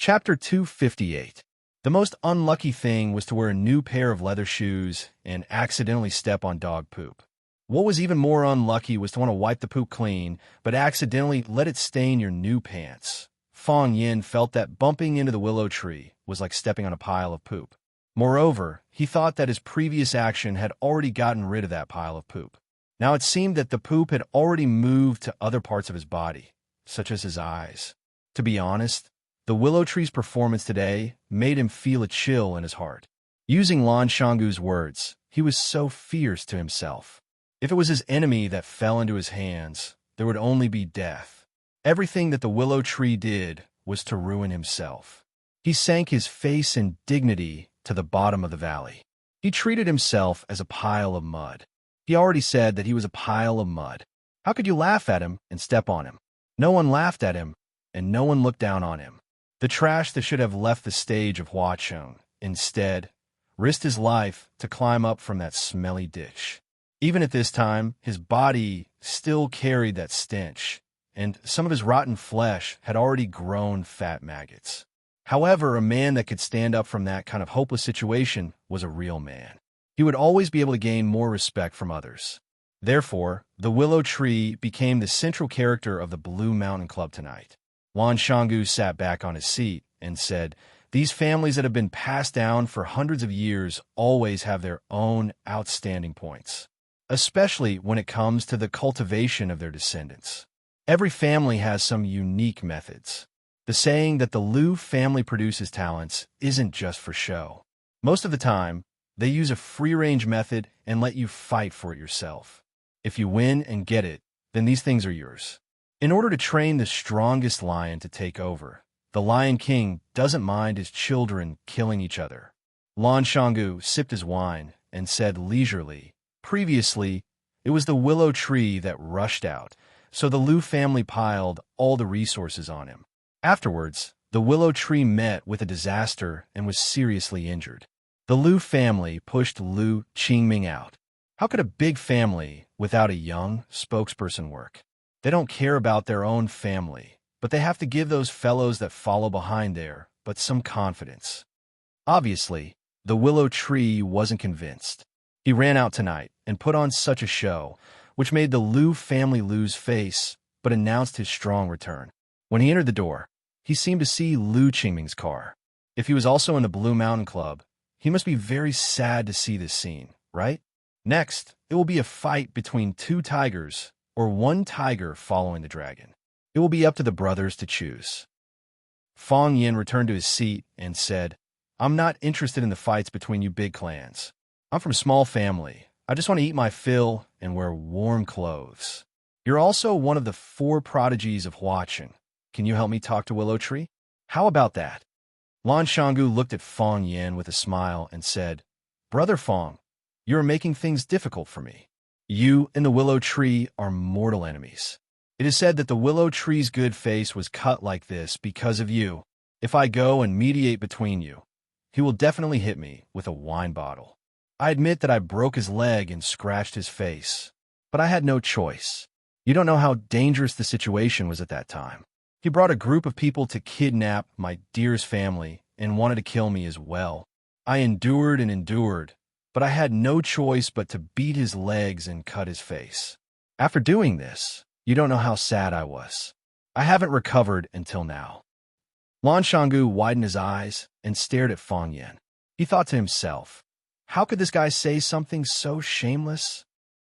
Chapter 258. The most unlucky thing was to wear a new pair of leather shoes and accidentally step on dog poop. What was even more unlucky was to want to wipe the poop clean, but accidentally let it stain your new pants. Fong Yin felt that bumping into the willow tree was like stepping on a pile of poop. Moreover, he thought that his previous action had already gotten rid of that pile of poop. Now it seemed that the poop had already moved to other parts of his body, such as his eyes. To be honest, the willow tree's performance today made him feel a chill in his heart. Using Lan Shanggu's words, he was so fierce to himself. If it was his enemy that fell into his hands, there would only be death. Everything that the willow tree did was to ruin himself. He sank his face in dignity to the bottom of the valley. He treated himself as a pile of mud. He already said that he was a pile of mud. How could you laugh at him and step on him? No one laughed at him, and no one looked down on him. The trash that should have left the stage of Huacheng, instead, risked his life to climb up from that smelly ditch. Even at this time, his body still carried that stench, and some of his rotten flesh had already grown fat maggots. However, a man that could stand up from that kind of hopeless situation was a real man. He would always be able to gain more respect from others. Therefore, the willow tree became the central character of the Blue Mountain Club tonight. Lan Shanggu sat back on his seat and said, "These families that have been passed down for hundreds of years always have their own outstanding points, especially when it comes to the cultivation of their descendants. Every family has some unique methods. The saying that the Liu family produces talents isn't just for show. Most of the time, they use a free-range method and let you fight for it yourself. If you win and get it, then these things are yours. In order to train the strongest lion to take over, the Lion King doesn't mind his children killing each other." Lan Shanggu sipped his wine and said leisurely, "Previously, it was the willow tree that rushed out, so the Liu family piled all the resources on him. Afterwards, the willow tree met with a disaster and was seriously injured. The Liu family pushed Liu Qingming out. How could a big family without a young spokesperson work? They don't care about their own family, but they have to give those fellows that follow behind there but some confidence." Obviously, the willow tree wasn't convinced. He ran out tonight and put on such a show, which made the Liu family lose face, but announced his strong return. When he entered the door, he seemed to see Liu Qingming's car. If he was also in the Blue Mountain Club, he must be very sad to see this scene, right? Next, it will be a fight between two tigers, or one tiger following the dragon. It will be up to the brothers to choose. Fong Yin returned to his seat and said, "I'm not interested in the fights between you big clans. I'm from a small family. I just want to eat my fill and wear warm clothes. You're also one of the 4 prodigies of Huacheng. Can you help me talk to Willow Tree? How about that?" Lan Shanggu looked at Fong Yin with a smile and said, "Brother Fong, you are making things difficult for me. You and the willow tree are mortal enemies. It is said that the willow tree's good face was cut like this because of you. If I go and mediate between you, he will definitely hit me with a wine bottle. I admit that I broke his leg and scratched his face, but I had no choice. You don't know how dangerous the situation was at that time. He brought a group of people to kidnap my dearest family and wanted to kill me as well. I endured and endured, but I had no choice but to beat his legs and cut his face. After doing this, you don't know how sad I was. I haven't recovered until now." Lan Shanggu widened his eyes and stared at Fong Yin. He thought to himself, how could this guy say something so shameless?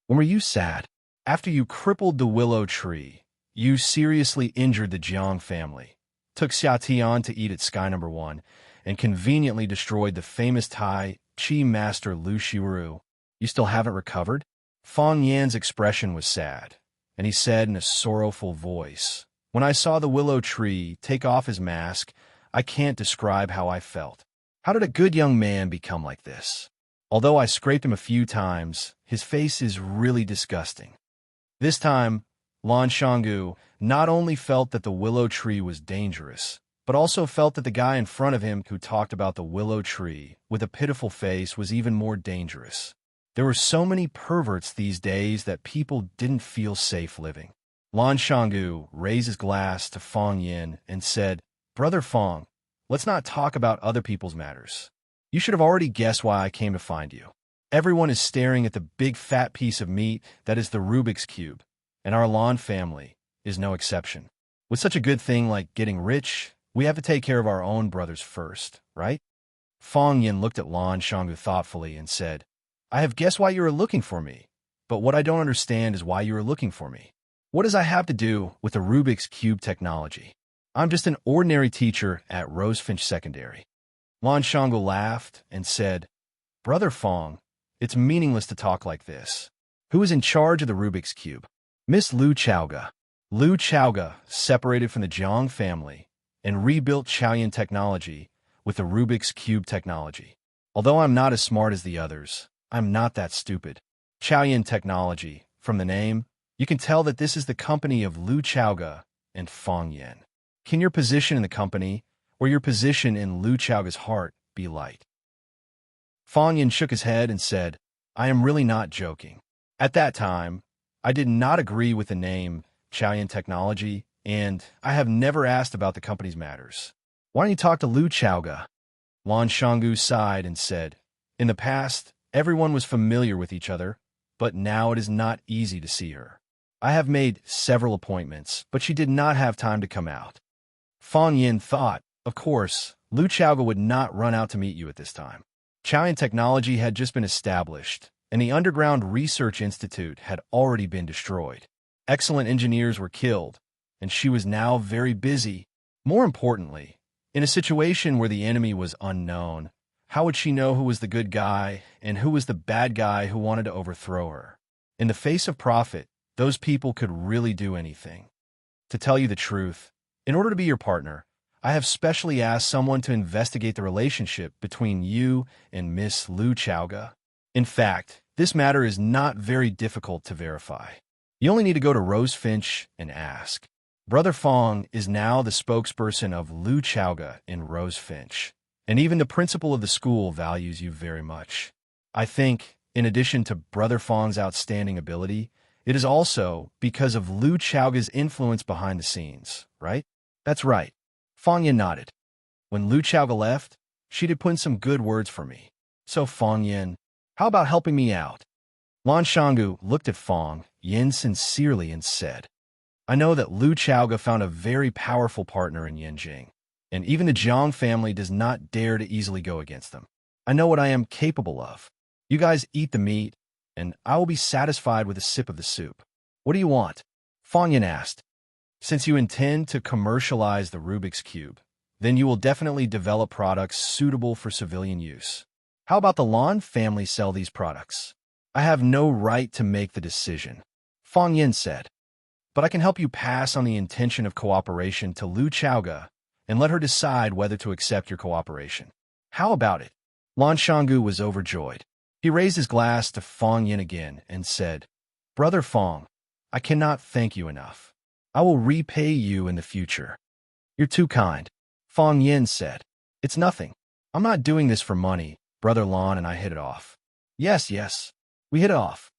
When were you sad? After you crippled the willow tree, you seriously injured the Jiang family, took Xia Tian to eat at Sky Number 1, and conveniently destroyed the famous Tai Chi master Lu Shiru. You still haven't recovered? Fong Yan's expression was sad, and he said in a sorrowful voice, "When I saw the willow tree take off his mask, I can't describe how I felt. How did a good young man become like this? Although I scraped him a few times, his face is really disgusting." This time, Lan Shanggu not only felt that the willow tree was dangerous, but also felt that the guy in front of him who talked about the willow tree with a pitiful face was even more dangerous. There were so many perverts these days that people didn't feel safe living. Lan Shanggu raised his glass to Fong Yin and said, "Brother Fong, let's not talk about other people's matters. You should have already guessed why I came to find you. Everyone is staring at the big fat piece of meat that is the Rubik's Cube, and our Lan family is no exception. With such a good thing like getting rich, we have to take care of our own brothers first, right? Fong Yin looked at Lan Shanggu thoughtfully and said, I have guessed why you are looking for me, but what I don't understand is why you are looking for me. What does I have to do with the Rubik's Cube technology? I'm just an ordinary teacher at Rosefinch Secondary. Lan Shanggu laughed and said, Brother Fong, it's meaningless to talk like this. Who is in charge of the Rubik's Cube? Miss Lu Chaoga. Lu Chaoga separated from the Jiang family and rebuilt Chaoyan technology with the Rubik's Cube technology. Although I'm not as smart as the others, I'm not that stupid. Chaoyan technology, from the name, you can tell that this is the company of Lu Chaoga and Fong Yin. Can your position in the company, or your position in Lu Chaoga's heart, be light? Fong Yin shook his head and said, I am really not joking. At that time, I did not agree with the name Chaoyan Technology, and I have never asked about the company's matters. Why don't you talk to Lu Chaoga? Lan Shanggu sighed and said, In the past, everyone was familiar with each other, but now it is not easy to see her. I have made several appointments, but she did not have time to come out. Fong Yin thought, of course, Lu Chaoga would not run out to meet you at this time. Chaoyan Technology had just been established, and the Underground Research Institute had already been destroyed. Excellent engineers were killed, and she was now very busy. More importantly, in a situation where the enemy was unknown, how would she know who was the good guy and who was the bad guy who wanted to overthrow her? In the face of profit, those people could really do anything. To tell you the truth, in order to be your partner, I have specially asked someone to investigate the relationship between you and Miss Lu Chaoga. In fact, this matter is not very difficult to verify. You only need to go to Rosefinch and ask. Brother Fong is now the spokesperson of Lu Chaoga in Rosefinch, and even the principal of the school values you very much. I think, in addition to Brother Fong's outstanding ability, it is also because of Lu Chaoga's influence behind the scenes, right? That's right. Fong Yin nodded. When Lu Chaoga left, she did put in some good words for me. So Fong Yin, how about helping me out? Lan Shanggu looked at Fong Yin sincerely and said, I know that Lu Chaoga found a very powerful partner in Yanjing, and even the Jiang family does not dare to easily go against them. I know what I am capable of. You guys eat the meat, and I will be satisfied with a sip of the soup. What do you want? Fong Yin asked. Since you intend to commercialize the Rubik's Cube, then you will definitely develop products suitable for civilian use. How about the Lan family sell these products? I have no right to make the decision, Fong Yin said. But I can help you pass on the intention of cooperation to Lu Chaoga and let her decide whether to accept your cooperation. How about it? Lan Shanggu was overjoyed. He raised his glass to Fong Yin again and said, Brother Fong, I cannot thank you enough. I will repay you in the future. You're too kind, Fong Yin said. It's nothing. I'm not doing this for money. Brother Lan and I hit it off. Yes, we hit it off.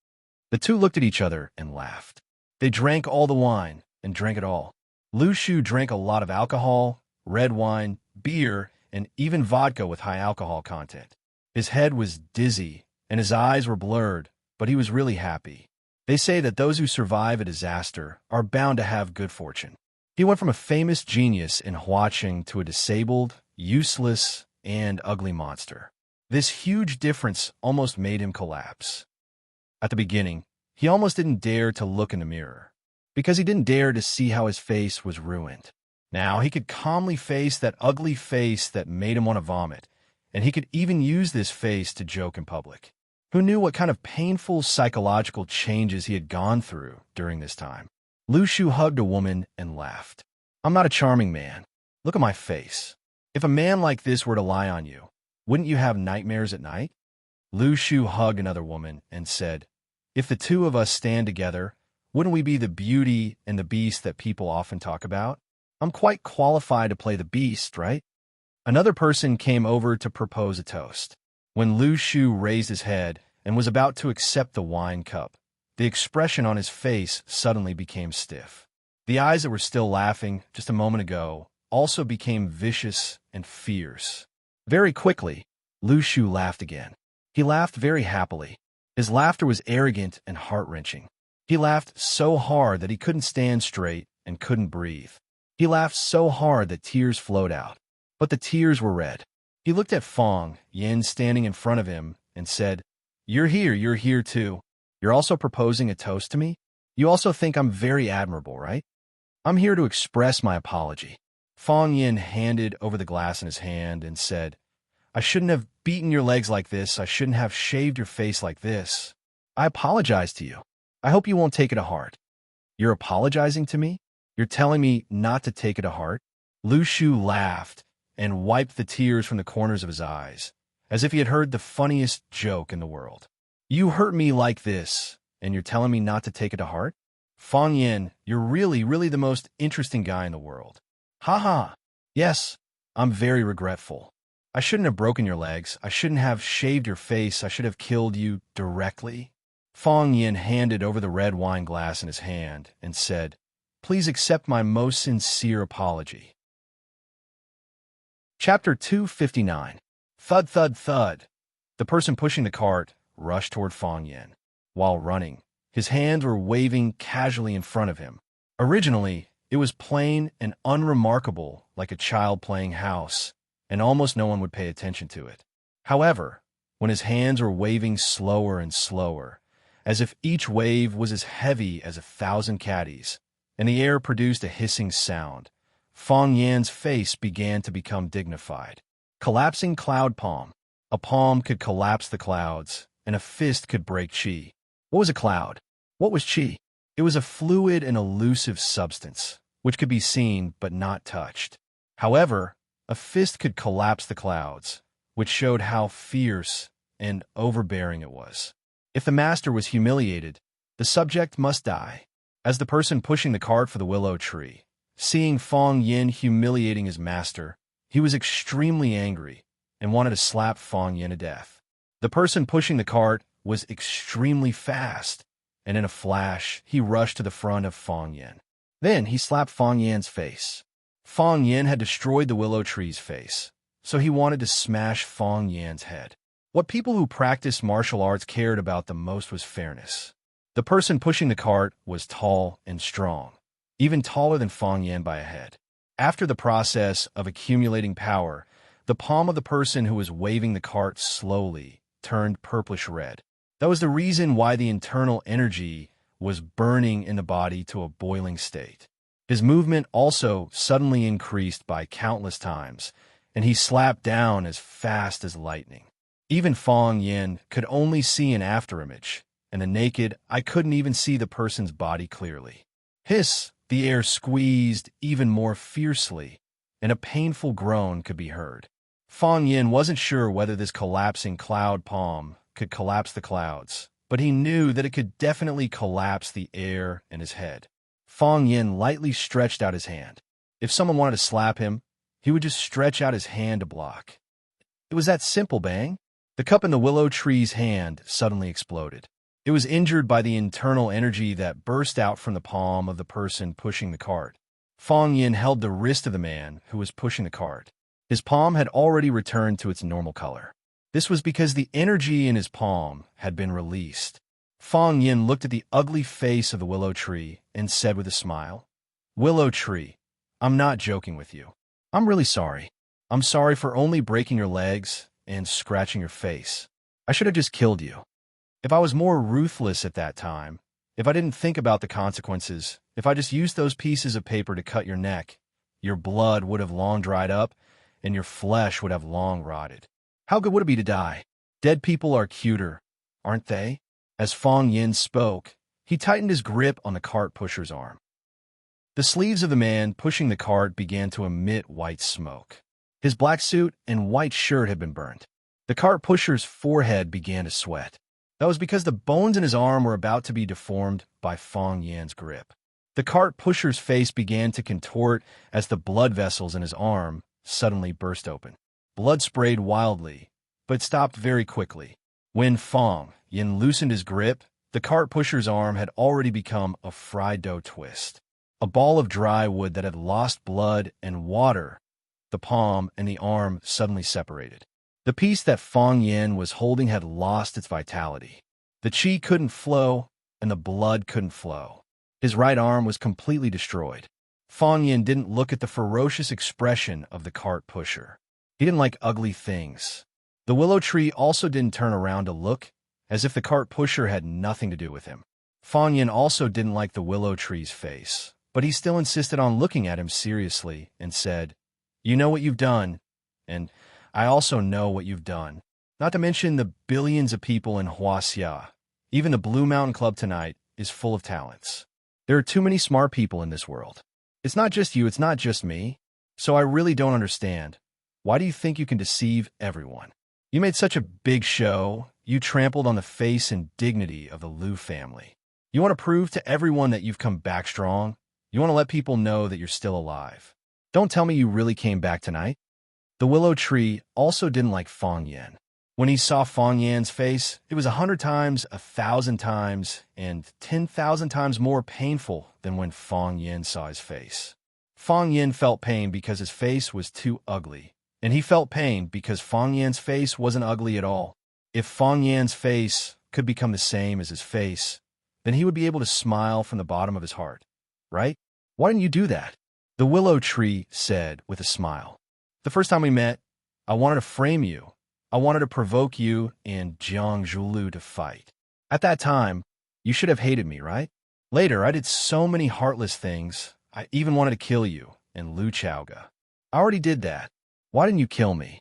The two looked at each other and laughed. They drank all the wine and drank it all. Lu Shu drank a lot of alcohol, red wine, beer, and even vodka with high alcohol content. His head was dizzy and his eyes were blurred, but he was really happy. They say that those who survive a disaster are bound to have good fortune. He went from a famous genius in Huaqing to a disabled, useless, and ugly monster. This huge difference almost made him collapse. At the beginning, he almost didn't dare to look in the mirror, because he didn't dare to see how his face was ruined. Now he could calmly face that ugly face that made him want to vomit, and he could even use this face to joke in public. Who knew what kind of painful psychological changes he had gone through during this time? Lu Shu hugged a woman and laughed. I'm not a charming man. Look at my face. If a man like this were to lie on you, wouldn't you have nightmares at night? Lu Shu hugged another woman and said, If the two of us stand together, wouldn't we be the beauty and the beast that people often talk about? I'm quite qualified to play the beast, right? Another person came over to propose a toast. When Lu Shu raised his head and was about to accept the wine cup, the expression on his face suddenly became stiff. The eyes that were still laughing just a moment ago also became vicious and fierce. Very quickly, Lu Shu laughed again. He laughed very happily. His laughter was arrogant and heart-wrenching. He laughed so hard that he couldn't stand straight and couldn't breathe. He laughed so hard that tears flowed out. But the tears were red. He looked at Fang Yin standing in front of him and said, you're here too. You're also proposing a toast to me? You also think I'm very admirable, right? I'm here to express my apology. Fang Yin handed over the glass in his hand and said, I shouldn't have beaten your legs like this. I shouldn't have shaved your face like this. I apologize to you. I hope you won't take it to heart. You're apologizing to me? You're telling me not to take it to heart? Lu Shu laughed and wiped the tears from the corners of his eyes, as if he had heard the funniest joke in the world. You hurt me like this, and you're telling me not to take it to heart? Fang Yin, you're really the most interesting guy in the world. Ha ha. Yes, I'm very regretful. I shouldn't have broken your legs. I shouldn't have shaved your face. I should have killed you directly. Fang Yin handed over the red wine glass in his hand and said, please accept my most sincere apology. Chapter 259. Thud, thud, thud. The person pushing the cart rushed toward Fang Yin. While running, his hands were waving casually in front of him. Originally, it was plain and unremarkable, like a child playing house, and almost no one would pay attention to it. However, when his hands were waving slower and slower, as if each wave was as heavy as 1,000 caddies, and the air produced a hissing sound, Fang Yan's face began to become dignified. Collapsing cloud palm. A palm could collapse the clouds, and a fist could break chi. What was a cloud? What was chi? It was a fluid and elusive substance, which could be seen but not touched. However, a fist could collapse the clouds, which showed how fierce and overbearing it was. If the master was humiliated, the subject must die. As the person pushing the cart for the willow tree, seeing Fang Yin humiliating his master, he was extremely angry and wanted to slap Fang Yin to death. The person pushing the cart was extremely fast, and in a flash, he rushed to the front of Fang Yin. Then he slapped Fang Yan's face. Fang Yin had destroyed the willow tree's face, so he wanted to smash Fang Yan's head. What people who practiced martial arts cared about the most was fairness. The person pushing the cart was tall and strong, even taller than Fang Yin by a head. After the process of accumulating power, the palm of the person who was waving the cart slowly turned purplish red. That was the reason why the internal energy was burning in the body to a boiling state. His movement also suddenly increased by countless times, and he slapped down as fast as lightning. Even Fang Yin could only see an afterimage, and the naked eye couldn't even see the person's body clearly. Hiss! The air squeezed even more fiercely, and a painful groan could be heard. Fang Yin wasn't sure whether this collapsing cloud palm could collapse the clouds, but he knew that it could definitely collapse the air and his head. Fang Yin lightly stretched out his hand. If someone wanted to slap him, he would just stretch out his hand to block. It was that simple, bang. The cup in the willow tree's hand suddenly exploded. It was injured by the internal energy that burst out from the palm of the person pushing the cart. Fang Yin held the wrist of the man who was pushing the cart. His palm had already returned to its normal color. This was because the energy in his palm had been released. Fang Yin looked at the ugly face of the willow tree and said with a smile, Willow tree, I'm not joking with you. I'm really sorry. I'm sorry for only breaking your legs and scratching your face. I should have just killed you. If I was more ruthless at that time, if I didn't think about the consequences, if I just used those pieces of paper to cut your neck, your blood would have long dried up, and your flesh would have long rotted. How good would it be to die? Dead people are cuter, aren't they? As Fang Yin spoke, he tightened his grip on the cart pusher's arm. The sleeves of the man pushing the cart began to emit white smoke. His black suit and white shirt had been burned. The cart pusher's forehead began to sweat. That was because the bones in his arm were about to be deformed by Fang Yan's grip. The cart pusher's face began to contort as the blood vessels in his arm suddenly burst open. Blood sprayed wildly, but stopped very quickly. When Fang Yin loosened his grip, the cart pusher's arm had already become a fried dough twist. a ball of dry wood that had lost blood and water. The palm and the arm suddenly separated. The piece that Fong Yin was holding had lost its vitality. The qi couldn't flow, and the blood couldn't flow. His right arm was completely destroyed. Fong Yin didn't look at the ferocious expression of the cart pusher. He didn't like ugly things. The willow tree also didn't turn around to look, as if the cart pusher had nothing to do with him. Fong Yin also didn't like the willow tree's face, but he still insisted on looking at him seriously and said, "You know what you've done, and I also know what you've done. Not to mention the billions of people in Huaxia. Even the Blue Mountain Club tonight is full of talents. There are too many smart people in this world. It's not just you, it's not just me. So I really don't understand. Why do you think you can deceive everyone? You made such a big show. You trampled on the face and dignity of the Liu family. You want to prove to everyone that you've come back strong. You want to let people know that you're still alive. Don't tell me you really came back tonight." The willow tree also didn't like Fong Yin. When he saw Fong Yan's face, it was 100 times, 1,000 times, and 10,000 times more painful than when Fong Yin saw his face. Fong Yin felt pain because his face was too ugly, and he felt pain because Fong Yan's face wasn't ugly at all. If Fong Yan's face could become the same as his face, then he would be able to smile from the bottom of his heart, right? Why didn't you do that? The willow tree said with a smile. The first time we met, I wanted to frame you. I wanted to provoke you and Jiang Zhulu to fight. At that time, you should have hated me, right? Later, I did so many heartless things. I even wanted to kill you and Lu Chaoga. I already did that. Why didn't you kill me?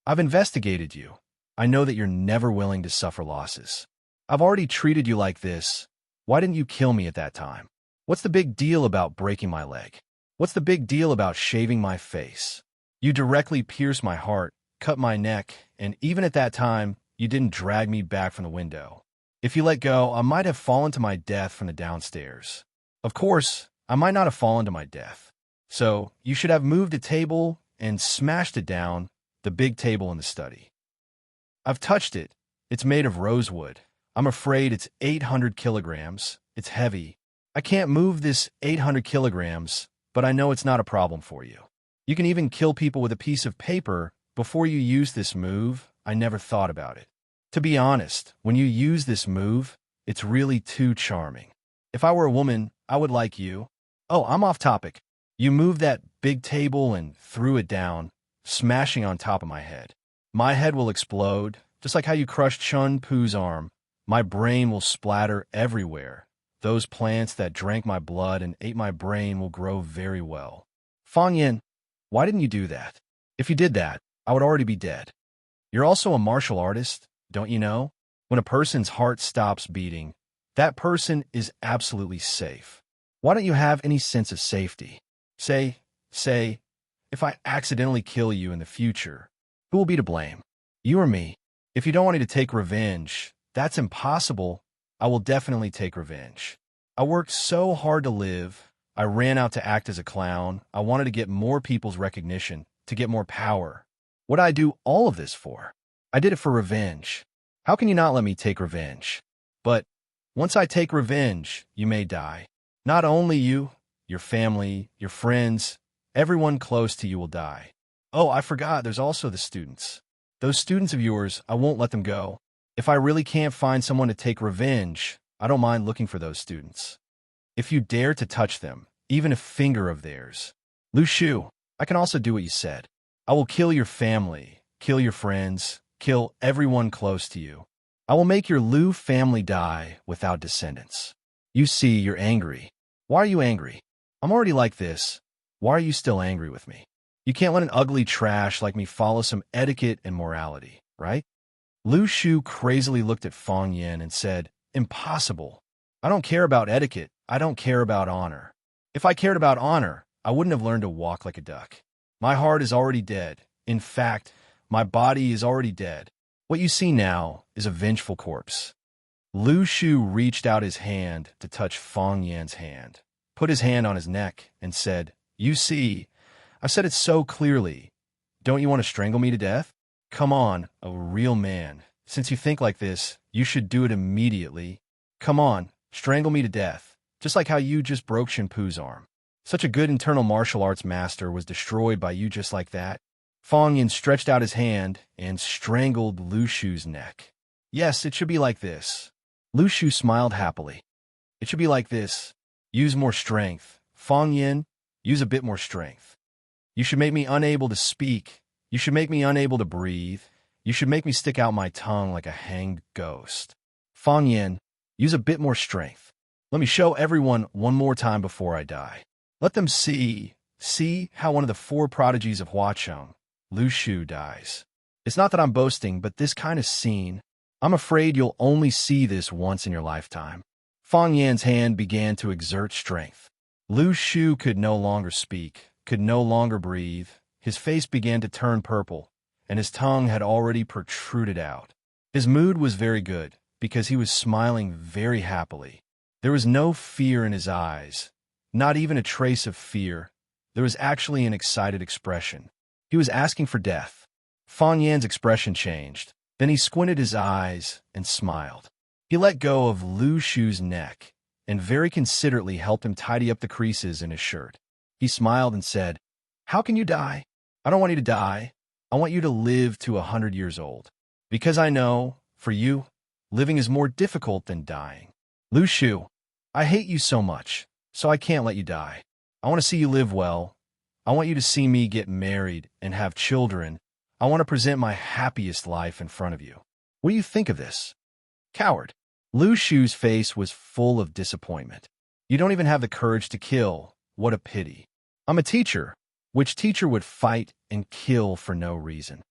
I've investigated you. I know that you're never willing to suffer losses. I've already treated you like this. Why didn't you kill me at that time? What's the big deal about breaking my leg? What's the big deal about shaving my face? You directly pierced my heart, cut my neck, and even at that time, you didn't drag me back from the window. If you let go, I might have fallen to my death from the downstairs. Of course, I might not have fallen to my death. So, you should have moved a table and smashed it down, the big table in the study. I've touched it. It's made of rosewood. I'm afraid it's 800 kilograms. It's heavy. I can't move this 800 kilograms, but I know it's not a problem for you. You can even kill people with a piece of paper. Before you use this move, I never thought about it. To be honest, when you use this move, it's really too charming. If I were a woman, I would like you. Oh, I'm off topic. You moved that big table and threw it down, smashing on top of my head. My head will explode, just like how you crushed Chun Pu's arm. My brain will splatter everywhere. Those plants that drank my blood and ate my brain will grow very well. Fong Yin, why didn't you do that? If you did that, I would already be dead. You're also a martial artist, don't you know? When a person's heart stops beating, that person is absolutely safe. Why don't you have any sense of safety? Say, if I accidentally kill you in the future, who will be to blame? You or me? If you don't want me to take revenge, that's impossible. I will definitely take revenge. I worked so hard to live. I ran out to act as a clown. I wanted to get more people's recognition, to get more power. What did I do all of this for? I did it for revenge. How can you not let me take revenge? But once I take revenge, you may die. Not only you, your family, your friends, everyone close to you will die. Oh, I forgot, there's also the students. Those students of yours, I won't let them go. If I really can't find someone to take revenge, I don't mind looking for those students. If you dare to touch them, even a finger of theirs. Lu Shu, I can also do what you said. I will kill your family, kill your friends, kill everyone close to you. I will make your Liu family die without descendants. You see, you're angry. Why are you angry? I'm already like this. Why are you still angry with me? You can't let an ugly trash like me follow some etiquette and morality, right? Lu Shu crazily looked at Fong Yin and said, "Impossible. I don't care about etiquette. I don't care about honor. If I cared about honor, I wouldn't have learned to walk like a duck. My heart is already dead. In fact, my body is already dead. What you see now is a vengeful corpse." Lu Shu reached out his hand to touch Fong Yan's hand, put his hand on his neck, and said, "You see, I've said it so clearly. Don't you want to strangle me to death? Come on, a real man. Since you think like this, you should do it immediately. Come on, strangle me to death, just like how you just broke Shinpu's arm." Such a good internal martial arts master was destroyed by you just like that. Fang Yin stretched out his hand and strangled Lu Shu's neck. Yes, it should be like this. Lu Shu smiled happily. It should be like this. Use more strength. Fang Yin, use a bit more strength. You should make me unable to speak. You should make me unable to breathe. You should make me stick out my tongue like a hanged ghost. Fang Yin, use a bit more strength. Let me show everyone one more time before I die. Let them see how one of the four prodigies of Huacheng, Lu Shu, dies. It's not that I'm boasting, but this kind of scene, I'm afraid you'll only see this once in your lifetime. Fang Yan's hand began to exert strength. Lu Shu could no longer speak, could no longer breathe. His face began to turn purple, and his tongue had already protruded out. His mood was very good, because he was smiling very happily. There was no fear in his eyes, not even a trace of fear. There was actually an excited expression. He was asking for death. Fang Yan's expression changed. Then he squinted his eyes and smiled. He let go of Lu Shu's neck and very considerately helped him tidy up the creases in his shirt. He smiled and said, "How can you die? I don't want you to die. I want you to live to 100 years old. Because I know, for you, living is more difficult than dying. Lu Shu, I hate you so much, so I can't let you die. I want to see you live well. I want you to see me get married and have children. I want to present my happiest life in front of you. What do you think of this?" Coward. Lu Shu's face was full of disappointment. You don't even have the courage to kill. What a pity. I'm a teacher. Which teacher would fight and kill for no reason?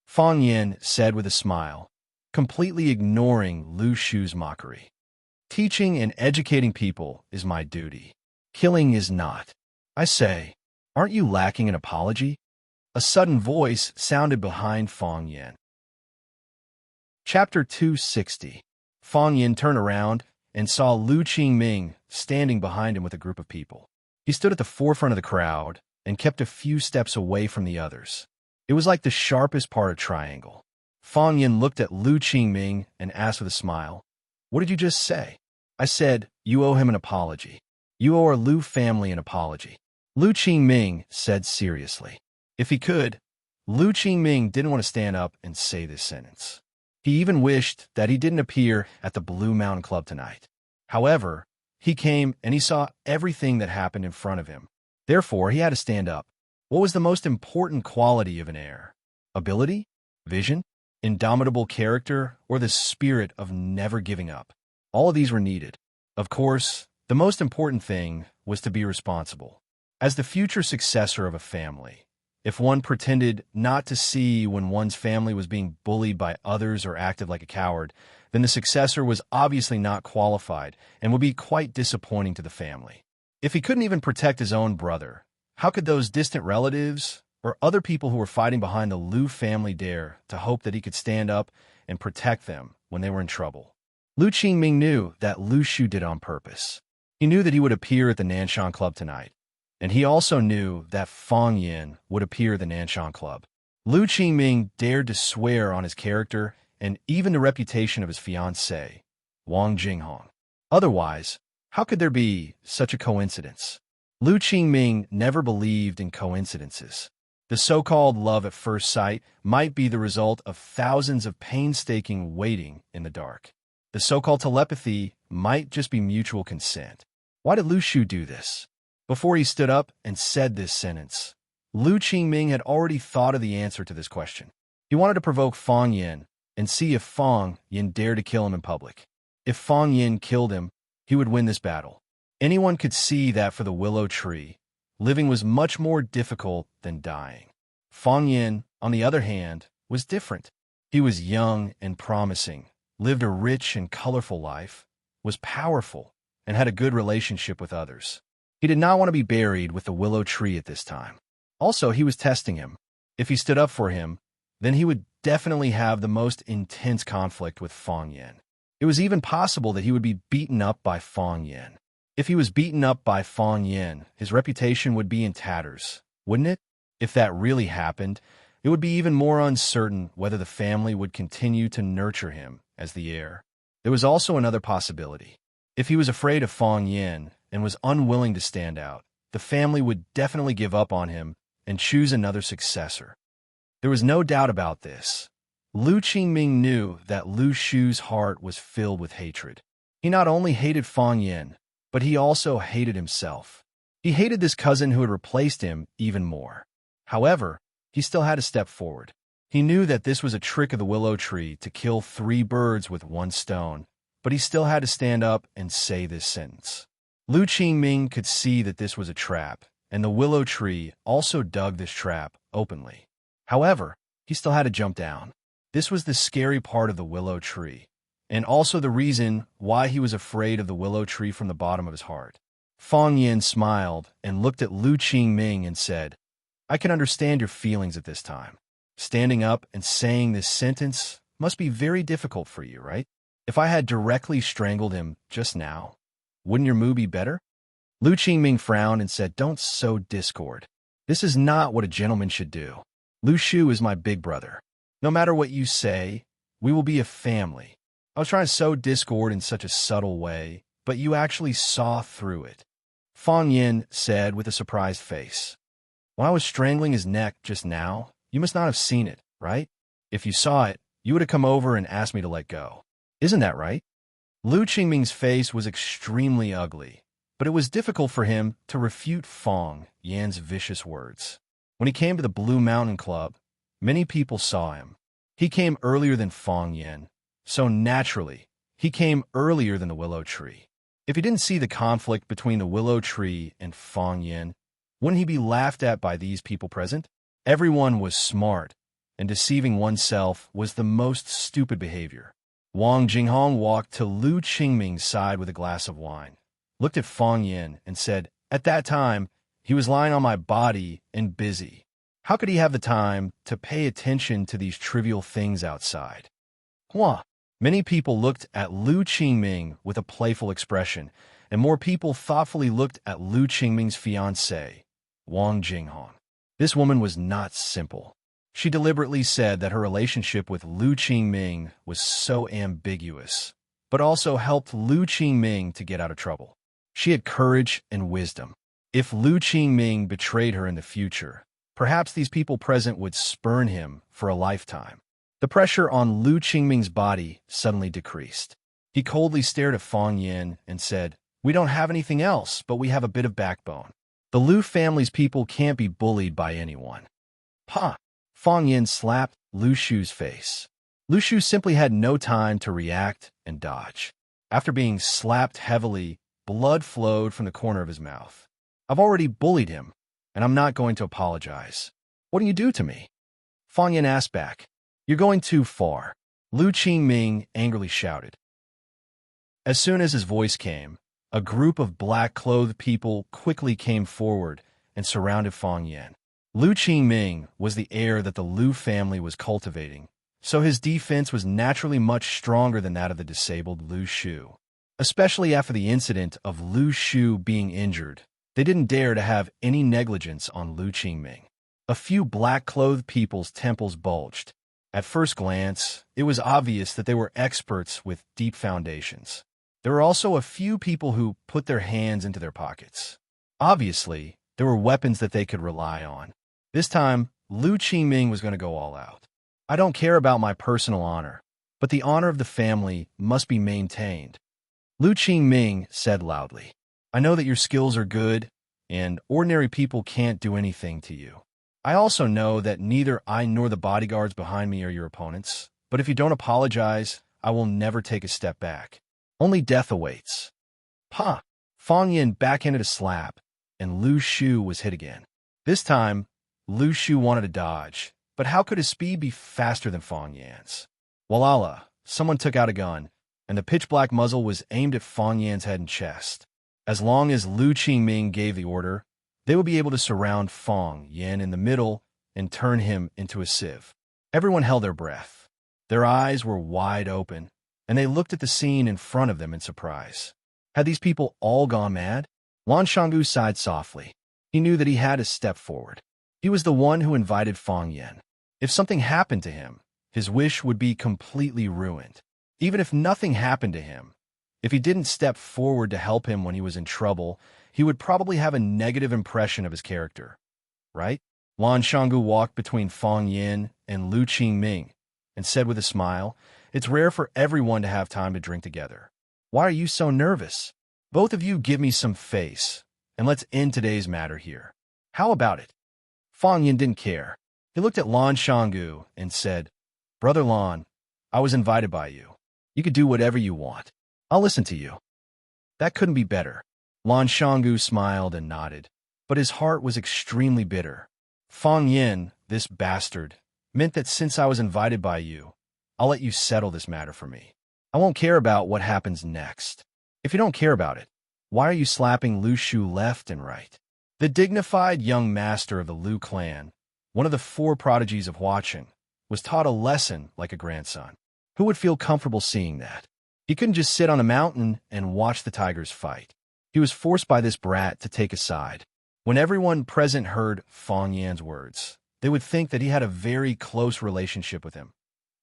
Fang Yin said with a smile, completely ignoring Lu Shu's mockery. Teaching and educating people is my duty. Killing is not. I say, aren't you lacking an apology? A sudden voice sounded behind Fang Yin. Chapter 260. Fang Yin turned around and saw Lu Qingming standing behind him with a group of people. He stood at the forefront of the crowd and kept a few steps away from the others. It was like the sharpest part of triangle. Fang Yin looked at Lu Qingming and asked with a smile, "What did you just say?" "I said, you owe him an apology. You owe our Lu family an apology." Lu Qingming said seriously. If he could, Lu Qingming didn't want to stand up and say this sentence. He even wished that he didn't appear at the Blue Mountain Club tonight. However, he came and he saw everything that happened in front of him. Therefore, he had to stand up. What was the most important quality of an heir? Ability? Vision? Indomitable character? Or the spirit of never giving up? All of these were needed. Of course, the most important thing was to be responsible. As the future successor of a family, if one pretended not to see when one's family was being bullied by others or acted like a coward, then the successor was obviously not qualified and would be quite disappointing to the family. If he couldn't even protect his own brother, how could those distant relatives or other people who were fighting behind the Lu family dare to hope that he could stand up and protect them when they were in trouble? Lu Qingming knew that Lu Shu did on purpose. He knew that he would appear at the Nanshan Club tonight. And he also knew that Fang Yin would appear at the Nanshan Club. Lu Qingming dared to swear on his character and even the reputation of his fiancée, Wang Jinghong. Otherwise, how could there be such a coincidence? Lu Qingming never believed in coincidences. The so-called love at first sight might be the result of thousands of painstaking waiting in the dark. The so-called telepathy might just be mutual consent. Why did Lu Shu do this? Before he stood up and said this sentence, Lu Qingming had already thought of the answer to this question. He wanted to provoke Fang Yin and see if Fang Yin dared to kill him in public. If Fang Yin killed him, he would win this battle. Anyone could see that for the willow tree, living was much more difficult than dying. Fang Yin, on the other hand, was different. He was young and promising, lived a rich and colorful life, was powerful, and had a good relationship with others. He did not want to be buried with the willow tree at this time. Also, he was testing him. If he stood up for him, then he would definitely have the most intense conflict with Fang Yin. It was even possible that he would be beaten up by Fang Yin. If he was beaten up by Fang Yin, his reputation would be in tatters, wouldn't it? If that really happened, it would be even more uncertain whether the family would continue to nurture him as the heir. There was also another possibility. If he was afraid of Fang Yin and was unwilling to stand out, the family would definitely give up on him and choose another successor. There was no doubt about this. Lu Qingming knew that Lu Shu's heart was filled with hatred. He not only hated Fang Yin, but he also hated himself. He hated this cousin who had replaced him even more. However, he still had to step forward. He knew that this was a trick of the willow tree to kill 3 birds with 1 stone, but he still had to stand up and say this sentence. Lu Qingming could see that this was a trap, and the willow tree also dug this trap openly. However, he still had to jump down. This was the scary part of the willow tree, and also the reason why he was afraid of the willow tree from the bottom of his heart. Fang Yin smiled and looked at Lu Qingming and said, "I can understand your feelings at this time. Standing up and saying this sentence must be very difficult for you, right? If I had directly strangled him just now, wouldn't your mood be better?" Lu Qingming frowned and said, "Don't sow discord. This is not what a gentleman should do. Lu Shu is my big brother. No matter what you say, we will be a family. I was trying to sow discord in such a subtle way, but you actually saw through it." Fang Yin said with a surprised face, "When I was strangling his neck just now, you must not have seen it, right? If you saw it, you would have come over and asked me to let go. Isn't that right?" Lu Qingming's face was extremely ugly, but it was difficult for him to refute Fang Yin's vicious words. When he came to the Blue Mountain Club, many people saw him. He came earlier than Fang Yin, so naturally, he came earlier than the willow tree. If he didn't see the conflict between the willow tree and Fang Yin, wouldn't he be laughed at by these people present? Everyone was smart, and deceiving oneself was the most stupid behavior. Wang Jinghong walked to Lu Qingming's side with a glass of wine, looked at Fang Yin, and said, "At that time, he was lying on my body and busy. How could he have the time to pay attention to these trivial things outside?" Hua! Many people looked at Lu Qingming with a playful expression, and more people thoughtfully looked at Lu Qingming's fiancée, Wang Jinghong. This woman was not simple. She deliberately said that her relationship with Lu Qingming was so ambiguous, but also helped Lu Qingming to get out of trouble. She had courage and wisdom. If Lu Qingming betrayed her in the future, perhaps these people present would spurn him for a lifetime. The pressure on Lu Qingming's body suddenly decreased. He coldly stared at Fang Yin and said, "We don't have anything else, but we have a bit of backbone. The Lu family's people can't be bullied by anyone." "Ha!" Fang Yin slapped Lu Shu's face. Lu Shu simply had no time to react and dodge. After being slapped heavily, blood flowed from the corner of his mouth. "I've already bullied him, and I'm not going to apologize. What do you do to me?" Fang Yin asked back. "You're going too far," Lu Qingming angrily shouted. As soon as his voice came, a group of black-clothed people quickly came forward and surrounded Fang Yin. Lu Qingming was the heir that the Lu family was cultivating, so his defense was naturally much stronger than that of the disabled Lu Shu. Especially after the incident of Lu Shu being injured, they didn't dare to have any negligence on Lu Qingming. A few black-clothed people's temples bulged. At first glance, it was obvious that they were experts with deep foundations. There were also a few people who put their hands into their pockets. Obviously, there were weapons that they could rely on. This time, Lu Qingming was going to go all out. "I don't care about my personal honor, but the honor of the family must be maintained," Lu Qingming said loudly. "I know that your skills are good, and ordinary people can't do anything to you. I also know that neither I nor the bodyguards behind me are your opponents, but if you don't apologize, I will never take a step back. Only death awaits." "Pa!" Fang Yin backhanded a slap, and Lu Shu was hit again. This time, Lu Shu wanted to dodge, but how could his speed be faster than Fang Yin's? Walala, someone took out a gun, and the pitch-black muzzle was aimed at Fang Yin's head and chest. As long as Lu Qingming gave the order, they would be able to surround Fang Yin in the middle and turn him into a sieve. Everyone held their breath. Their eyes were wide open, and they looked at the scene in front of them in surprise. Had these people all gone mad? Wan Shanggu sighed softly. He knew that he had to step forward. He was the one who invited Fang Yin. If something happened to him, his wish would be completely ruined. Even if nothing happened to him, if he didn't step forward to help him when he was in trouble, he would probably have a negative impression of his character, right? Lan Shanggu walked between Fang Yin and Lu Qingming and said with a smile, "It's rare for everyone to have time to drink together. Why are you so nervous? Both of you give me some face, and let's end today's matter here. How about it?" Fang Yin didn't care. He looked at Lan Shanggu and said, "Brother Lan, I was invited by you. You could do whatever you want. I'll listen to you." That couldn't be better. Lan Shanggu smiled and nodded, but his heart was extremely bitter. Fang Yin, this bastard, meant that since I was invited by you, I'll let you settle this matter for me. I won't care about what happens next. If you don't care about it, why are you slapping Lu Shu left and right? The dignified young master of the Lu clan, one of the 4 prodigies of Huaqin, was taught a lesson like a grandson. Who would feel comfortable seeing that? He couldn't just sit on a mountain and watch the tigers fight. He was forced by this brat to take a side. When everyone present heard Fang Yan's words, they would think that he had a very close relationship with him,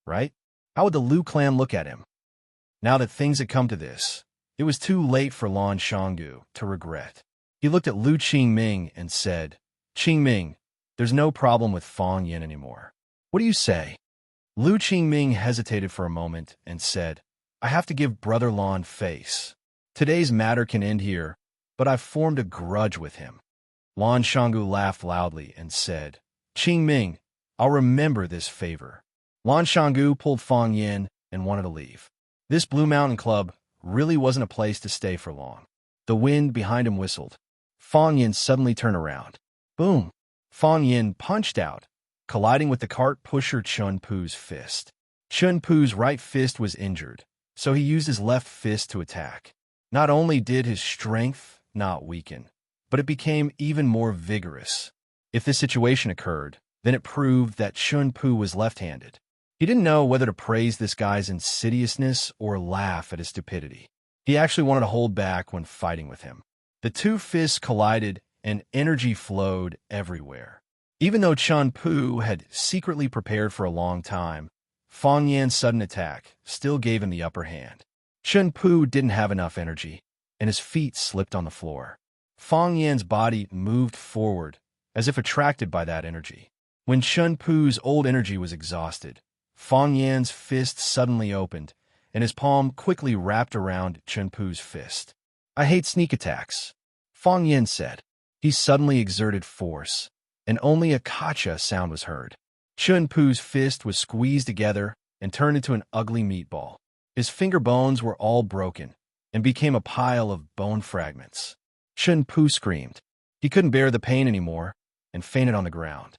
right? How would the Lu clan look at him? Now that things had come to this, it was too late for Lan Shanggu to regret. He looked at Lu Qingming and said, "Qingming, there's no problem with Fang Yin anymore. What do you say?" Lu Qingming hesitated for a moment and said, "I have to give Brother Lan face. Today's matter can end here, but I've formed a grudge with him." Lan Shanggu laughed loudly and said, "Qingming, I'll remember this favor." Lan Shanggu pulled Fang Yin and wanted to leave. This Blue Mountain Club really wasn't a place to stay for long. The wind behind him whistled. Fang Yin suddenly turned around. Boom! Fang Yin punched out, colliding with the cart pusher Chun Pu's fist. Chun Pu's right fist was injured, so he used his left fist to attack. Not only did his strength not weaken, but it became even more vigorous. If this situation occurred, then it proved that Chun Pu was left-handed. He didn't know whether to praise this guy's insidiousness or laugh at his stupidity. He actually wanted to hold back when fighting with him. The 2 fists collided and energy flowed everywhere. Even though Chun Pu had secretly prepared for a long time, Fang Yan's sudden attack still gave him the upper hand. Chun Pu didn't have enough energy, and his feet slipped on the floor. Fang Yan's body moved forward, as if attracted by that energy. When Chun Pu's old energy was exhausted, Fang Yan's fist suddenly opened, and his palm quickly wrapped around Chun Pu's fist. "I hate sneak attacks," Fang Yan said. He suddenly exerted force, and only a kacha sound was heard. Chun Pu's fist was squeezed together and turned into an ugly meatball. His finger bones were all broken and became a pile of bone fragments. Chun Pu screamed. He couldn't bear the pain anymore and fainted on the ground.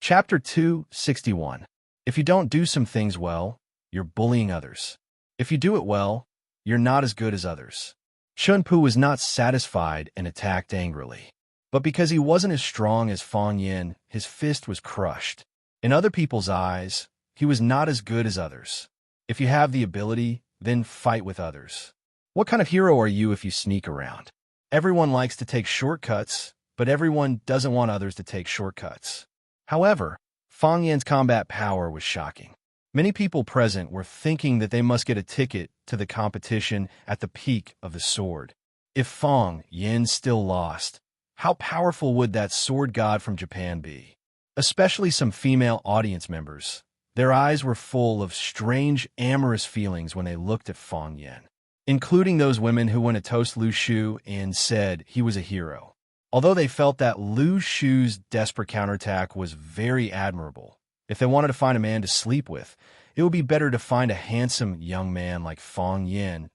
Chapter 261. If you don't do some things well, you're bullying others. If you do it well, you're not as good as others. Chun Pu was not satisfied and attacked angrily. But because he wasn't as strong as Fang Yin, his fist was crushed. In other people's eyes, he was not as good as others. If you have the ability, then fight with others. What kind of hero are you if you sneak around? Everyone likes to take shortcuts, but everyone doesn't want others to take shortcuts. However, Fang Yan's combat power was shocking. Many people present were thinking that they must get a ticket to the competition at the peak of the sword. If Fang Yin still lost, how powerful would that sword god from Japan be? Especially some female audience members. Their eyes were full of strange, amorous feelings when they looked at Fang Yin, including those women who went to toast Lu Shu and said he was a hero. Although they felt that Lu Shu's desperate counterattack was very admirable, if they wanted to find a man to sleep with, it would be better to find a handsome young man like Fang Yin.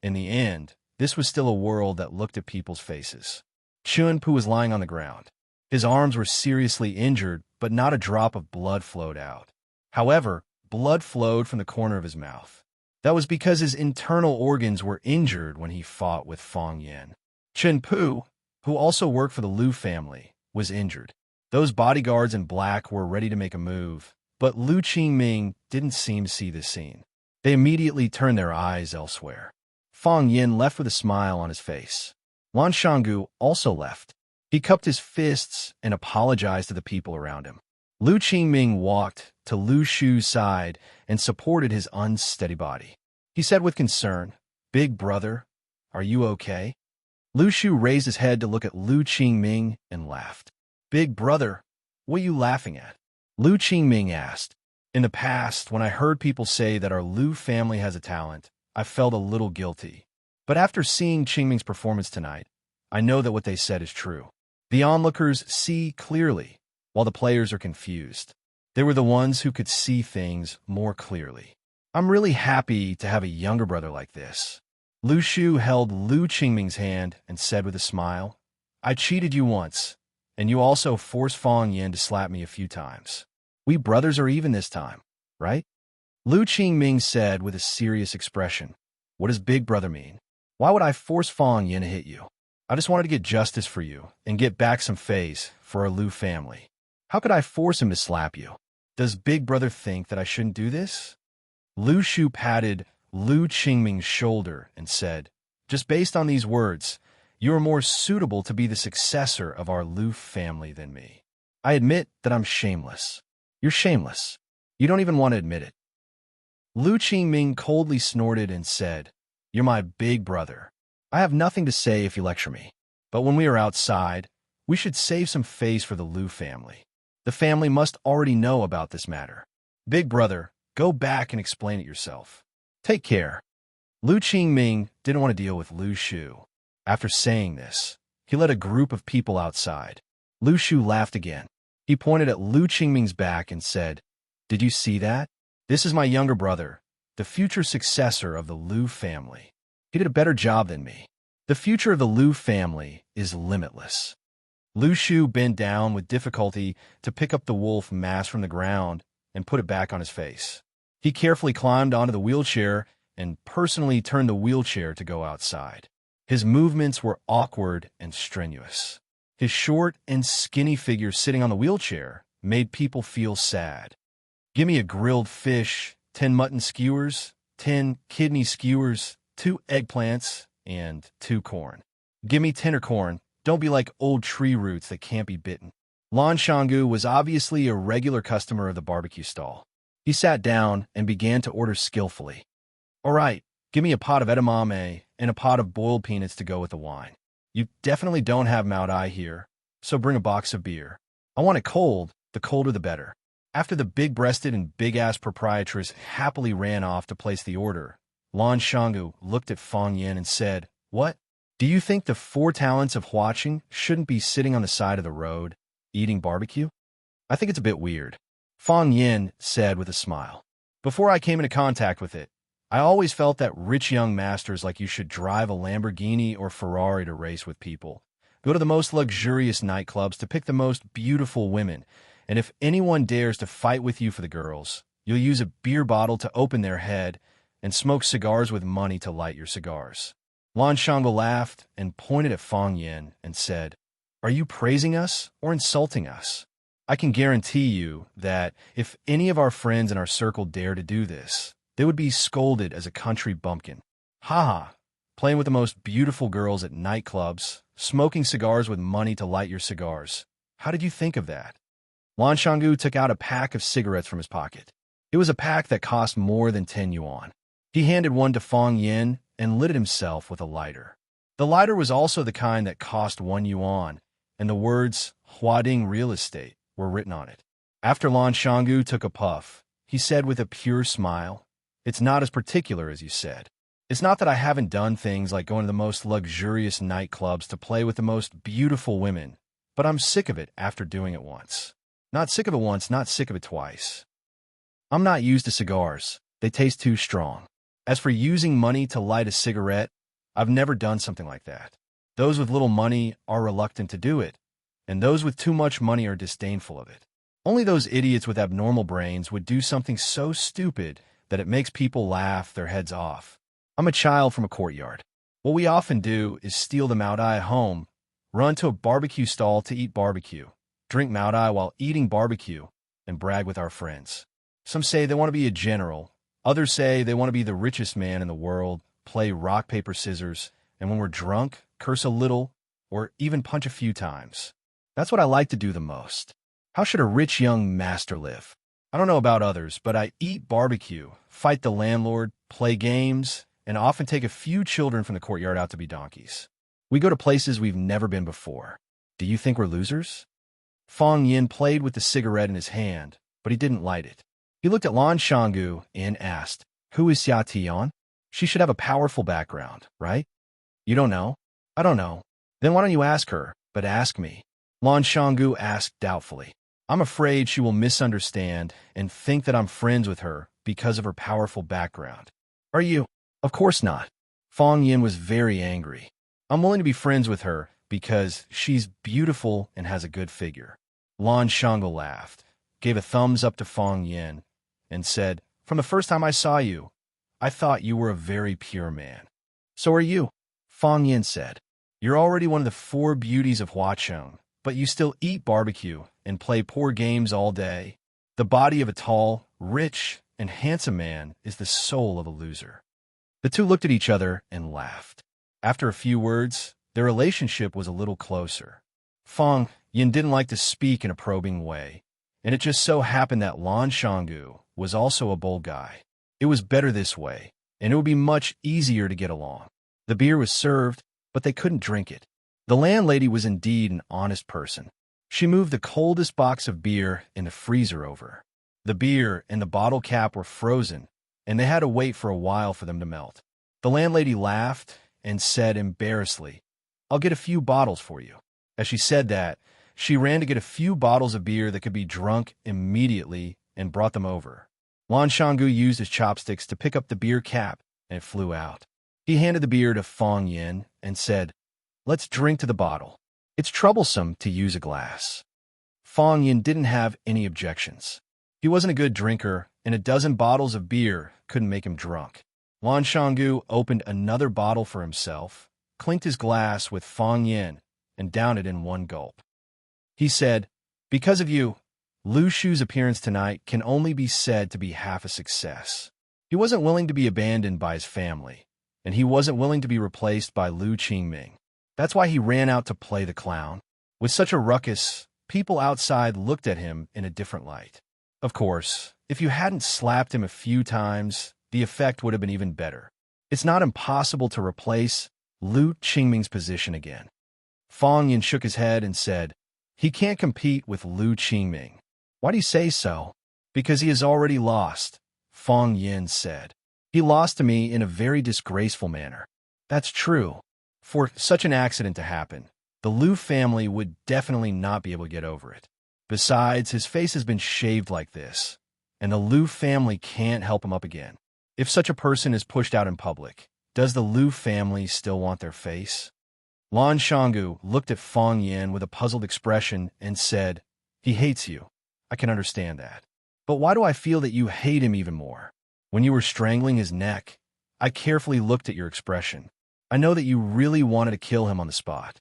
In the end, this was still a world that looked at people's faces. Chun Pu was lying on the ground. His arms were seriously injured, but not a drop of blood flowed out. However, blood flowed from the corner of his mouth. That was because his internal organs were injured when he fought with Fang Yin. Chun Pu, who also worked for the Lu family, was injured. Those bodyguards in black were ready to make a move, but Lu Qingming didn't seem to see this scene. They immediately turned their eyes elsewhere. Fang Yin left with a smile on his face. Lan Shanggu also left. He cupped his fists and apologized to the people around him. Lu Qingming walked to Lu Shu's side and supported his unsteady body. He said with concern, "Big brother, are you okay?" Lu Shu raised his head to look at Lu Qingming and laughed. Big brother, what are you laughing at? Lu Qingming asked. In the past, when I heard people say that our Lu family has a talent, I felt a little guilty. But after seeing Qingming's performance tonight, I know that what they said is true. The onlookers see clearly, while the players are confused. They were the ones who could see things more clearly. I'm really happy to have a younger brother like this. Lu Shu held Lu Qingming's hand and said with a smile, I cheated you once, and you also forced Fang Yin to slap me a few times. We brothers are even this time, right? Lu Qingming said with a serious expression. What does big brother mean? Why would I force Fang Yin to hit you? I just wanted to get justice for you and get back some phase for our Lu family. How could I force him to slap you? Does big brother think that I shouldn't do this? Lu Shu patted Lu Qingming's shoulder and said, just based on these words, you are more suitable to be the successor of our Lu family than me. I admit that I'm shameless. You're shameless. You don't even want to admit it. Lu Qingming coldly snorted and said, You're my big brother. I have nothing to say if you lecture me. But when we are outside, we should save some face for the Lu family. The family must already know about this matter. Big brother, go back and explain it yourself. Take care. Lu Qingming didn't want to deal with Lu Shu. After saying this, he led a group of people outside. Lu Shu laughed again. He pointed at Lu Qingming's back and said, Did you see that? This is my younger brother, the future successor of the Lu family. He did a better job than me. The future of the Lu family is limitless. Lu Shu bent down with difficulty to pick up the wolf mask from the ground and put it back on his face. He carefully climbed onto the wheelchair and personally turned the wheelchair to go outside. His movements were awkward and strenuous. His short and skinny figure sitting on the wheelchair made people feel sad. Give me a grilled fish, 10 mutton skewers, 10 kidney skewers, 2 eggplants, and 2 corn. Give me tender corn. Don't be like old tree roots that can't be bitten. Lan Shanggu was obviously a regular customer of the barbecue stall. He sat down and began to order skillfully. All right, give me a pot of edamame and a pot of boiled peanuts to go with the wine. You definitely don't have Mount Ai here, so bring a box of beer. I want it cold, the colder the better. After the big-breasted and big-ass proprietress happily ran off to place the order, Lan Shanggu looked at Fang Yin and said, What? Do you think the 4 talents of Huaqing shouldn't be sitting on the side of the road, eating barbecue? I think it's a bit weird. Fang Yin said with a smile. Before I came into contact with it, I always felt that rich young masters like you should drive a Lamborghini or Ferrari to race with people, go to the most luxurious nightclubs to pick the most beautiful women, and if anyone dares to fight with you for the girls, you'll use a beer bottle to open their head and smoke cigars with money to light your cigars. Lan Shanggu laughed and pointed at Fang Yin and said, Are you praising us or insulting us? I can guarantee you that if any of our friends in our circle dare to do this, they would be scolded as a country bumpkin. Ha ha, playing with the most beautiful girls at nightclubs, smoking cigars with money to light your cigars. How did you think of that? Lan Shanggu took out a pack of cigarettes from his pocket. It was a pack that cost more than 10 yuan. He handed one to Fang Yin and lit it himself with a lighter. The lighter was also the kind that cost 1 yuan, and the words Huading Real Estate were written on it. After Lan Shanggu took a puff, he said with a pure smile, It's not as particular as you said. It's not that I haven't done things like going to the most luxurious nightclubs to play with the most beautiful women, but I'm sick of it after doing it once. Not sick of it once, not sick of it twice. I'm not used to cigars. They taste too strong. As for using money to light a cigarette, I've never done something like that. Those with little money are reluctant to do it, and those with too much money are disdainful of it. Only those idiots with abnormal brains would do something so stupid that it makes people laugh their heads off. I'm a child from a courtyard. What we often do is steal the Mount Ai home, run to a barbecue stall to eat barbecue, drink Mount Ai while eating barbecue, and brag with our friends. Some say they want to be a general. Others say they want to be the richest man in the world, play rock, paper, scissors, and when we're drunk, curse a little, or even punch a few times. That's what I like to do the most. How should a rich young master live? I don't know about others, but I eat barbecue, fight the landlord, play games, and often take a few children from the courtyard out to be donkeys. We go to places we've never been before. Do you think we're losers? Fong Yin played with the cigarette in his hand, but he didn't light it. He looked at Lan Shanggu and asked, "Who is Xia Tian? She should have a powerful background, right?" "You don't know?" "I don't know." "Then why don't you ask her, but ask me?" Lan Shanggu asked doubtfully. "I'm afraid she will misunderstand and think that I'm friends with her because of her powerful background." "Are you?" "Of course not." Fong Yin was very angry. "I'm willing to be friends with her because she's beautiful and has a good figure." Lan Shanggu laughed, gave a thumbs up to Fong Yin, and said, "From the first time I saw you, I thought you were a very pure man." "So are you," Fong Yin said. "You're already one of the 4 beauties of Huacheng, but you still eat barbecue and play poor games all day. The body of a tall, rich, and handsome man is the soul of a loser." The two looked at each other and laughed. After a few words, their relationship was a little closer. Fong Yin didn't like to speak in a probing way, and it just so happened that Lan Shanggu was also a bold guy. It was better this way, and it would be much easier to get along. The beer was served, but they couldn't drink it. The landlady was indeed an honest person. She moved the coldest box of beer in the freezer over. The beer and the bottle cap were frozen, and they had to wait for a while for them to melt. The landlady laughed and said embarrassedly, "I'll get a few bottles for you." As she said that, she ran to get a few bottles of beer that could be drunk immediately and brought them over. Lan Shanggu used his chopsticks to pick up the beer cap, and it flew out. He handed the beer to Fong Yin and said, "Let's drink to the bottle. It's troublesome to use a glass." Fong Yin didn't have any objections. He wasn't a good drinker, and a dozen bottles of beer couldn't make him drunk. Lan Shanggu opened another bottle for himself, clinked his glass with Fong Yin, and downed it in one gulp. He said, "Because of you, Lu Shu's appearance tonight can only be said to be half a success." He wasn't willing to be abandoned by his family, and he wasn't willing to be replaced by Lu Qingming. That's why he ran out to play the clown. With such a ruckus, people outside looked at him in a different light. Of course, if you hadn't slapped him a few times, the effect would have been even better. It's not impossible to replace Lu Qingming's position again. Fong Yin shook his head and said, "He can't compete with Lu Qingming." "Why do you say so?" "Because he has already lost," Fong Yin said. "He lost to me in a very disgraceful manner." "That's true. For such an accident to happen, the Lu family would definitely not be able to get over it. Besides, his face has been shaved like this, and the Lu family can't help him up again. If such a person is pushed out in public, does the Lu family still want their face?" Lan Shanggu looked at Fong Yin with a puzzled expression and said, "He hates you. I can understand that. But why do I feel that you hate him even more? When you were strangling his neck, I carefully looked at your expression. I know that you really wanted to kill him on the spot.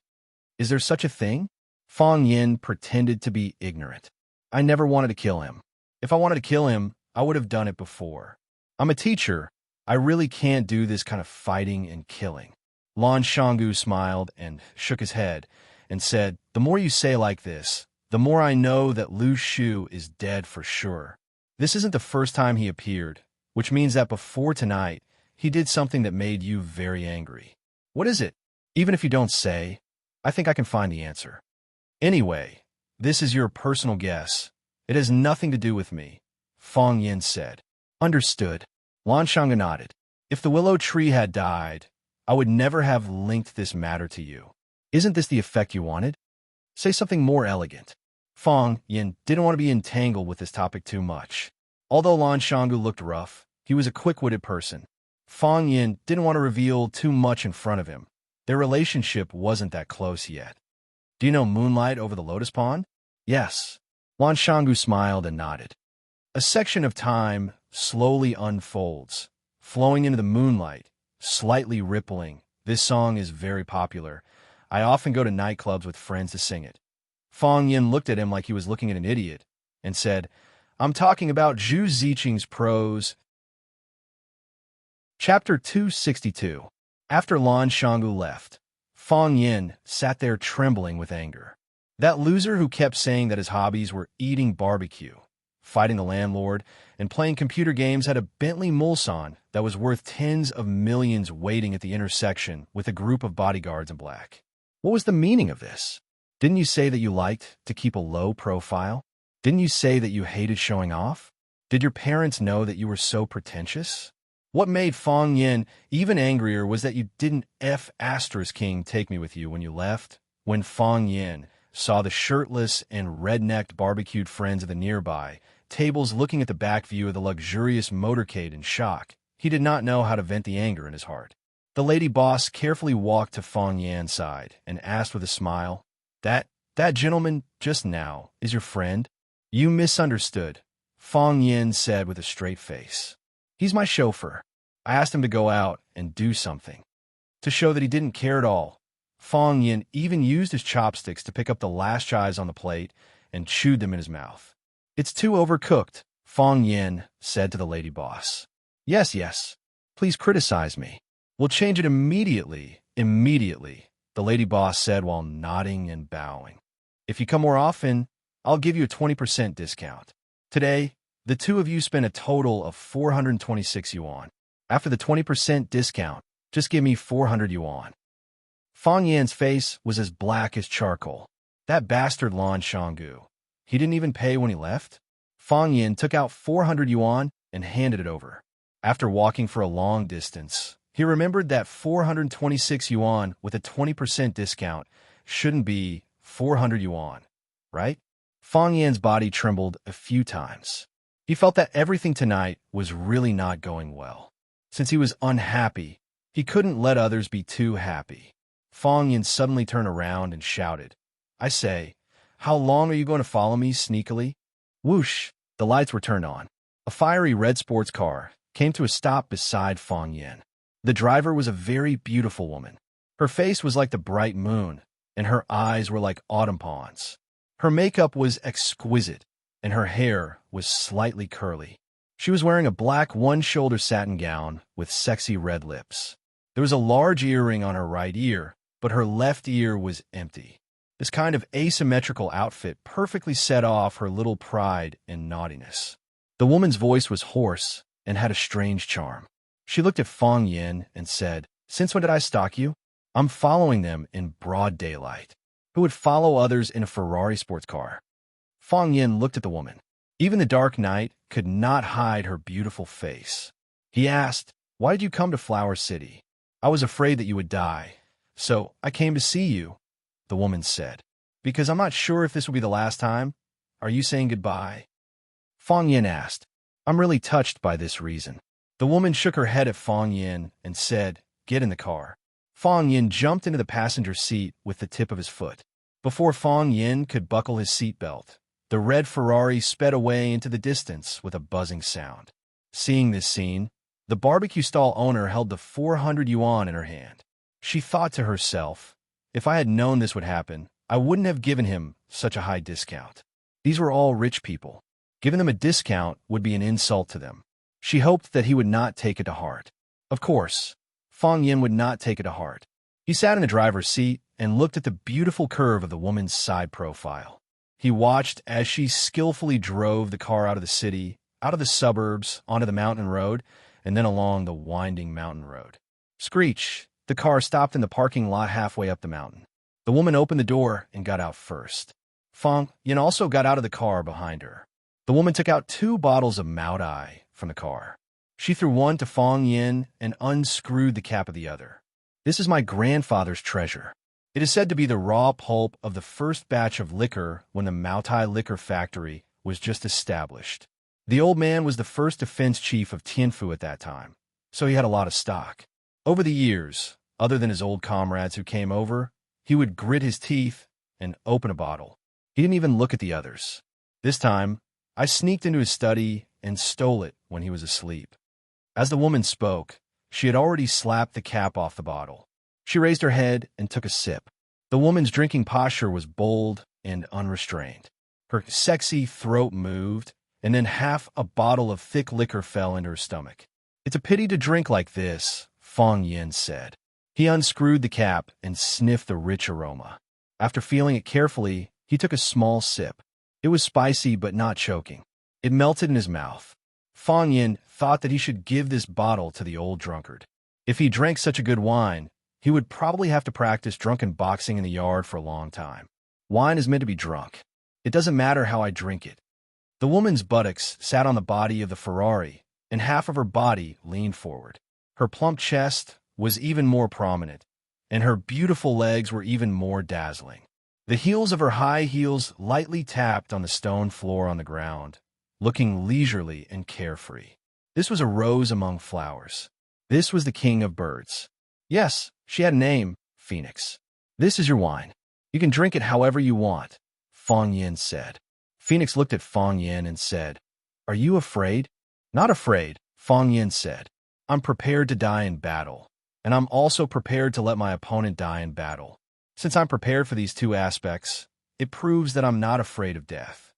Is there such a thing?" Fong Yin pretended to be ignorant. "I never wanted to kill him. If I wanted to kill him, I would have done it before. I'm a teacher. I really can't do this kind of fighting and killing." Lan Shanggu smiled and shook his head and said, "The more you say like this, the more I know that Lu Shu is dead for sure. This isn't the first time he appeared, which means that before tonight, he did something that made you very angry. What is it? Even if you don't say, I think I can find the answer. Anyway, this is your personal guess. It has nothing to do with me," Fong Yin said. "Understood." Lan Shanggu nodded. "If the willow tree had died, I would never have linked this matter to you. Isn't this the effect you wanted? Say something more elegant." Fong Yin didn't want to be entangled with this topic too much. Although Lan Shanggu looked rough, he was a quick-witted person. Fong Yin didn't want to reveal too much in front of him. Their relationship wasn't that close yet. "Do you know Moonlight over the Lotus Pond?" "Yes." Lan Shanggu smiled and nodded. A section of time slowly unfolds, flowing into the moonlight, slightly rippling. This song is very popular. I often go to nightclubs with friends to sing it. Fong Yin looked at him like he was looking at an idiot and said, "I'm talking about Zhu Ziqing's prose." Chapter 262. After Lan Shanggu left, Fong Yin sat there trembling with anger. That loser who kept saying that his hobbies were eating barbecue, fighting the landlord, and playing computer games at a Bentley Mulsanne that was worth tens of millions waiting at the intersection with a group of bodyguards in black. What was the meaning of this? Didn't you say that you liked to keep a low profile? Didn't you say that you hated showing off? Did your parents know that you were so pretentious? What made Fong Yin even angrier was that you didn't King take me with you when you left. When Fong Yin saw the shirtless and red-necked barbecued friends of the nearby tables looking at the back view of the luxurious motorcade in shock, he did not know how to vent the anger in his heart. The lady boss carefully walked to Fong Yan's side and asked with a smile, That gentleman just now is your friend? You misunderstood, Fong Yin said with a straight face. He's my chauffeur. I asked him to go out and do something. To show that he didn't care at all, Fong Yin even used his chopsticks to pick up the last chives on the plate and chewed them in his mouth. It's too overcooked, Fong Yin said to the lady boss. Yes. Please criticize me. We'll change it immediately, the lady boss said while nodding and bowing. If you come more often, I'll give you a 20% discount. Today, the two of you spent a total of 426 yuan. After the 20% discount, just give me 400 yuan. Fong Yan's face was as black as charcoal. That bastard Lan Shanggu. He didn't even pay when he left? Fong Yan took out 400 yuan and handed it over. After walking for a long distance, he remembered that 426 yuan with a 20% discount shouldn't be 400 yuan, right? Fong Yan's body trembled a few times. He felt that everything tonight was really not going well. Since he was unhappy, he couldn't let others be too happy. Fong Yan suddenly turned around and shouted, I say, how long are you going to follow me sneakily? Whoosh, the lights were turned on. A fiery red sports car came to a stop beside Fong Yan. The driver was a very beautiful woman. Her face was like the bright moon, and her eyes were like autumn ponds. Her makeup was exquisite, and her hair was slightly curly. She was wearing a black one-shoulder satin gown with sexy red lips. There was a large earring on her right ear, but her left ear was empty. This kind of asymmetrical outfit perfectly set off her little pride and naughtiness. The woman's voice was hoarse and had a strange charm. She looked at Fong Yin and said, Since when did I stalk you? I'm following them in broad daylight. Who would follow others in a Ferrari sports car? Fong Yin looked at the woman. Even the dark night could not hide her beautiful face. He asked, Why did you come to Flower City? I was afraid that you would die, so I came to see you, the woman said. Because I'm not sure if this will be the last time. Are you saying goodbye? Fong Yin asked. I'm really touched by this reason. The woman shook her head at Fong Yin and said, Get in the car. Fong Yin jumped into the passenger seat with the tip of his foot. Before Fong Yin could buckle his seatbelt, the red Ferrari sped away into the distance with a buzzing sound. Seeing this scene, the barbecue stall owner held the 400 yuan in her hand. She thought to herself, if I had known this would happen, I wouldn't have given him such a high discount. These were all rich people. Giving them a discount would be an insult to them. She hoped that he would not take it to heart. Of course, Fong Yin would not take it to heart. He sat in the driver's seat and looked at the beautiful curve of the woman's side profile. He watched as she skillfully drove the car out of the city, out of the suburbs, onto the mountain road, and then along the winding mountain road. Screech! The car stopped in the parking lot halfway up the mountain. The woman opened the door and got out first. Fong Yin also got out of the car behind her. The woman took out 2 bottles of Mao Tai from the car. She threw one to Fong Yin and unscrewed the cap of the other. This is my grandfather's treasure. It is said to be the raw pulp of the first batch of liquor when the Mao Tai liquor factory was just established. The old man was the first defense chief of Tianfu at that time, so he had a lot of stock. Over the years, other than his old comrades who came over, he would grit his teeth and open a bottle. He didn't even look at the others. This time, I sneaked into his study and stole it when he was asleep. As the woman spoke, she had already slapped the cap off the bottle. She raised her head and took a sip. The woman's drinking posture was bold and unrestrained. Her sexy throat moved, and then half a bottle of thick liquor fell into her stomach. It's a pity to drink like this, Fong Yin said. He unscrewed the cap and sniffed the rich aroma. After feeling it carefully, he took a small sip. It was spicy but not choking. It melted in his mouth. Fong Yin thought that he should give this bottle to the old drunkard. If he drank such a good wine, he would probably have to practice drunken boxing in the yard for a long time. Wine is meant to be drunk. It doesn't matter how I drink it. The woman's buttocks sat on the body of the Ferrari, and half of her body leaned forward. Her plump chest was even more prominent, and her beautiful legs were even more dazzling. The heels of her high heels lightly tapped on the stone floor on the ground, looking leisurely and carefree. This was a rose among flowers. This was the king of birds. Yes, she had a name, Phoenix. This is your wine. You can drink it however you want, Fong Yin said. Phoenix looked at Fong Yin and said, "Are you afraid?" "Not afraid," Fong Yin said. "I'm prepared to die in battle, and I'm also prepared to let my opponent die in battle. Since I'm prepared for these two aspects, it proves that I'm not afraid of death."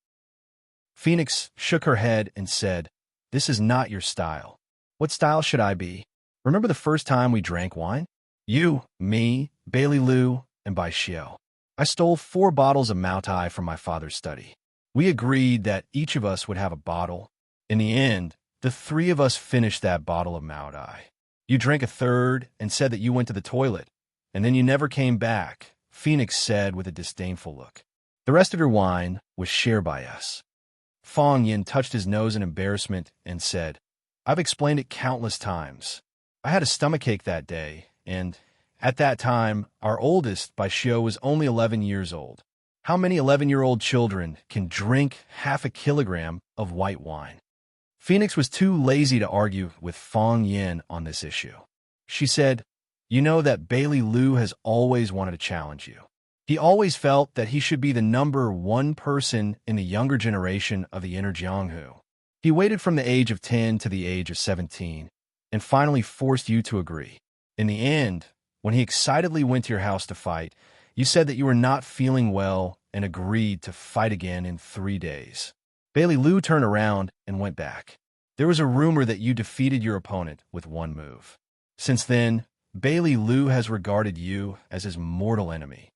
Phoenix shook her head and said, "This is not your style. What style should I be? Remember the first time we drank wine? You, me, Bailey Liu, and Bai Xiao. I stole 4 bottles of Mao Tai from my father's study. We agreed that each of us would have a bottle. In the end, the 3 of us finished that bottle of Mao Tai. You drank a third and said that you went to the toilet, and then you never came back," Phoenix said with a disdainful look. "The rest of your wine was shared by us." Fong Yin touched his nose in embarrassment and said, "I've explained it countless times. I had a stomachache that day, and at that time, our oldest, Bai Xiao, was only 11 years old. How many 11-year-old children can drink half a kilogram of white wine?" Phoenix was too lazy to argue with Fong Yin on this issue. She said, "You know that Bailey Liu has always wanted to challenge you. He always felt that he should be the number 1 person in the younger generation of the inner Jianghu. He waited from the age of 10 to the age of 17 and finally forced you to agree. In the end, when he excitedly went to your house to fight, you said that you were not feeling well and agreed to fight again in 3 days. Bailey Liu turned around and went back. There was a rumor that you defeated your opponent with 1 move. Since then, Bailey Liu has regarded you as his mortal enemy."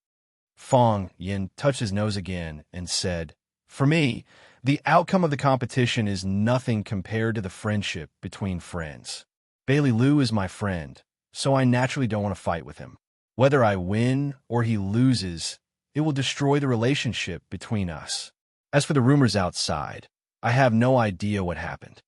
Fong Yin touched his nose again and said, "For me, the outcome of the competition is nothing compared to the friendship between friends. Bailey Liu is my friend, so I naturally don't want to fight with him. Whether I win or he loses, it will destroy the relationship between us. As for the rumors outside, I have no idea what happened."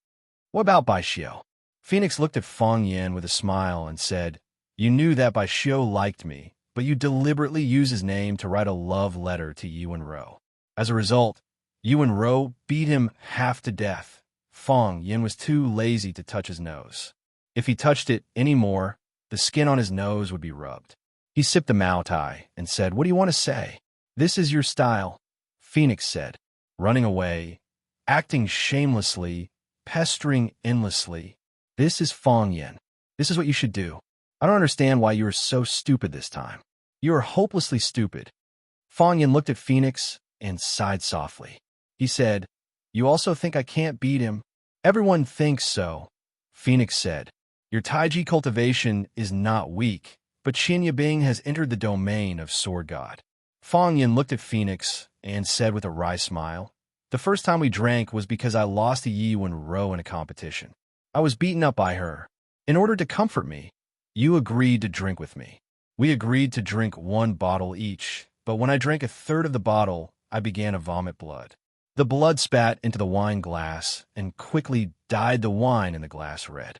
"What about Bai Xiao?" Phoenix looked at Fong Yin with a smile and said, "You knew that Bai Xiao liked me, but you deliberately used his name to write a love letter to Yuan Ro. As a result, Yuan Ro beat him half to death. Fong Yin was too lazy to touch his nose. If he touched it any more, the skin on his nose would be rubbed. He sipped the Mao Tai and said, "What do you want to say?" "This is your style," Phoenix said, running away, acting shamelessly, pestering endlessly. "This is Fong Yin. This is what you should do. I don't understand why you are so stupid this time. You are hopelessly stupid." Fong Yin looked at Phoenix and sighed softly. He said, "You also think I can't beat him?" "Everyone thinks so," Phoenix said. "Your Taiji cultivation is not weak, but Xin Yibing has entered the domain of Sword God." Fong Yin looked at Phoenix and said with a wry smile, "The first time we drank was because I lost to Yuan Ro in a competition. I was beaten up by her. In order to comfort me, you agreed to drink with me. We agreed to drink 1 bottle each, but when I drank a third of the bottle, I began to vomit blood. The blood spat into the wine glass and quickly dyed the wine in the glass red.